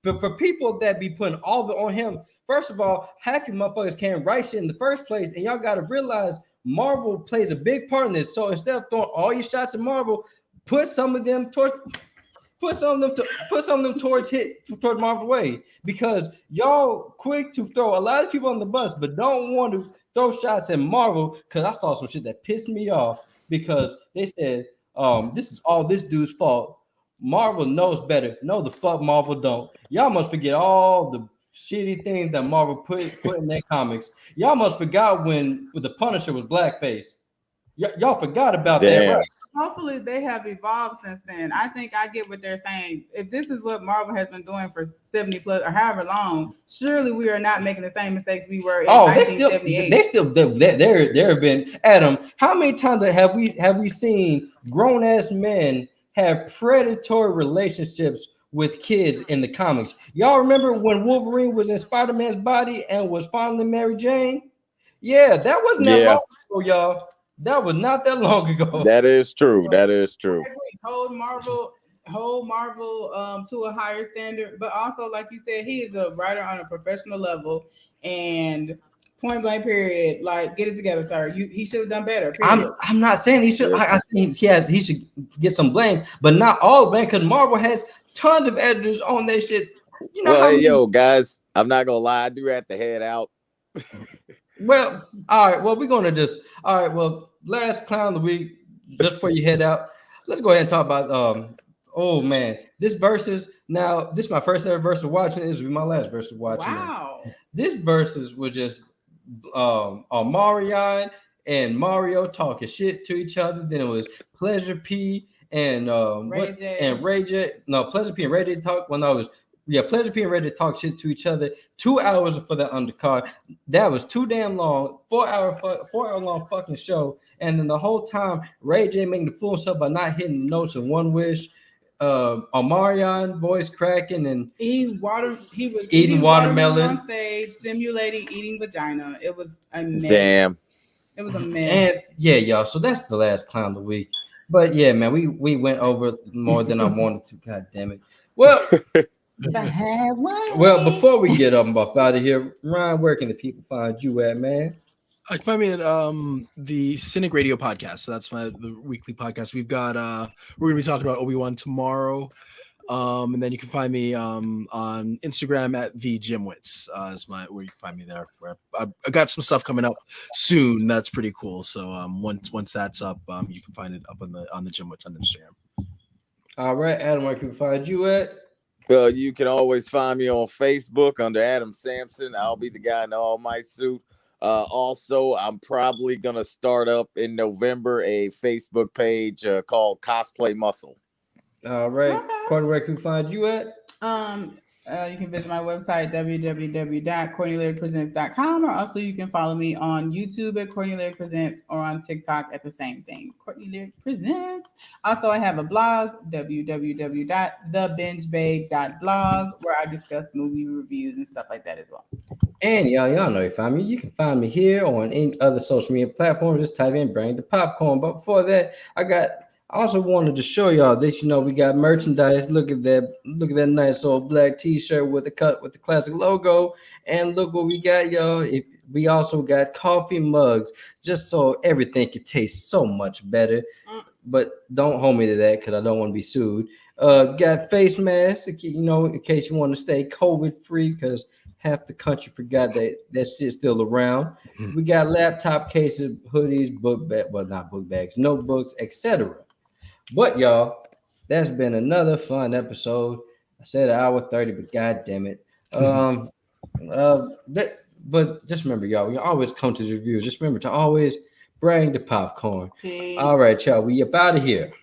but for people that be putting all of it on him, first of all, half you motherfuckers can't write shit in the first place, and y'all got to realize Marvel plays a big part in this. So instead of throwing all your shots at Marvel, put some of them towards Marvel's way, because y'all quick to throw a lot of people on the bus, but don't want to throw shots at Marvel. Because I saw some shit that pissed me off because they said this is all this dude's fault. Marvel knows better. No, the fuck Marvel don't. Y'all must forget all the shitty things that Marvel put in their comics. Y'all must forgot when the Punisher was blackface. Y'all forgot about that, right? Hopefully they have evolved since then. I think I get what they're saying. If this is what Marvel has been doing for 70 plus or however long, surely we are not making the same mistakes we were in 1978. There have been, Adam, how many times have we seen grown ass men have predatory relationships with kids in the comics? Y'all remember when Wolverine was in Spider-Man's body and was fondling Mary Jane? Yeah, that wasn't that long ago, y'all. That was not that long ago. That is true. Hold Marvel to a higher standard, but also, like you said, he is a writer on a professional level, and point blank period, like, get it together, sir. He should have done better. I'm not saying he should. I think he should get some blame, but not all blame, because Marvel has tons of editors on their shit. You know, guys, I'm not gonna lie, I do have to head out. Well, all right. Well, we're gonna last clown of the week, just before you head out, let's go ahead and talk about oh man, this versus. Now, this is my first ever versus watching. This will be my last versus watching. Wow. This versus was just Marion and Mario talking shit to each other. Then it was Pleasure P and Ray J. No, Pleasure P and Ray J talk. Well, no, it was Pleasure P and Ray J talk shit to each other. 2 hours for that undercard. That was too damn long. 4 hour long fucking show. And then the whole time, Ray J making the fool himself by not hitting the notes in One Wish. Omarion voice cracking and eating water. He was eating watermelon on stage, simulating eating vagina. It was a mess. Damn. It was a mess. And yeah, y'all. So that's the last clown of the week. But yeah, man, we went over more than I wanted to. God damn it. Well, before we get up out of here, Ryan, where can the people find you at, man? You can find me at the Cynic Radio podcast. So that's the weekly podcast. We've got we're gonna be talking about Obi-Wan tomorrow. And then you can find me on Instagram at the Jimwits is where you can find me there. Where I got some stuff coming up soon. That's pretty cool. So once that's up, you can find it up on the Jimwits on Instagram. All right, Adam, where can we find you at? Well, you can always find me on Facebook under Adam Sampson. I'll be the guy in the all-might suit. Also, I'm probably gonna start up in November a Facebook page called Cosplay Muscle. All right. Courtney, where can we find you at? You can visit my website, www.CourtneyLyricPresents.com, or also you can follow me on YouTube at Courtney Lyric Presents or on TikTok at the same thing, Courtney Lyric Presents. Also, I have a blog, www.thebingebabe.blog, where I discuss movie reviews and stuff like that as well. And y'all know you find me. You can find me here on any other social media platform. Just type in Bring the Popcorn. But before that, I also wanted to show y'all this. We got merchandise. Look at that nice old black t-shirt with the classic logo. And look what we got, y'all. We also got coffee mugs, just so everything can taste so much better. But don't hold me to that because I don't want to be sued. Got face masks, in case you want to stay COVID free, because half the country forgot that shit's still around. We got laptop cases, hoodies, not book bags, notebooks, etc. But y'all, that's been another fun episode. I said 1:30, but god damn it. But just remember, y'all, we always come to the reviews. Just remember to always bring the popcorn. Peace. All right, y'all, we up out of here.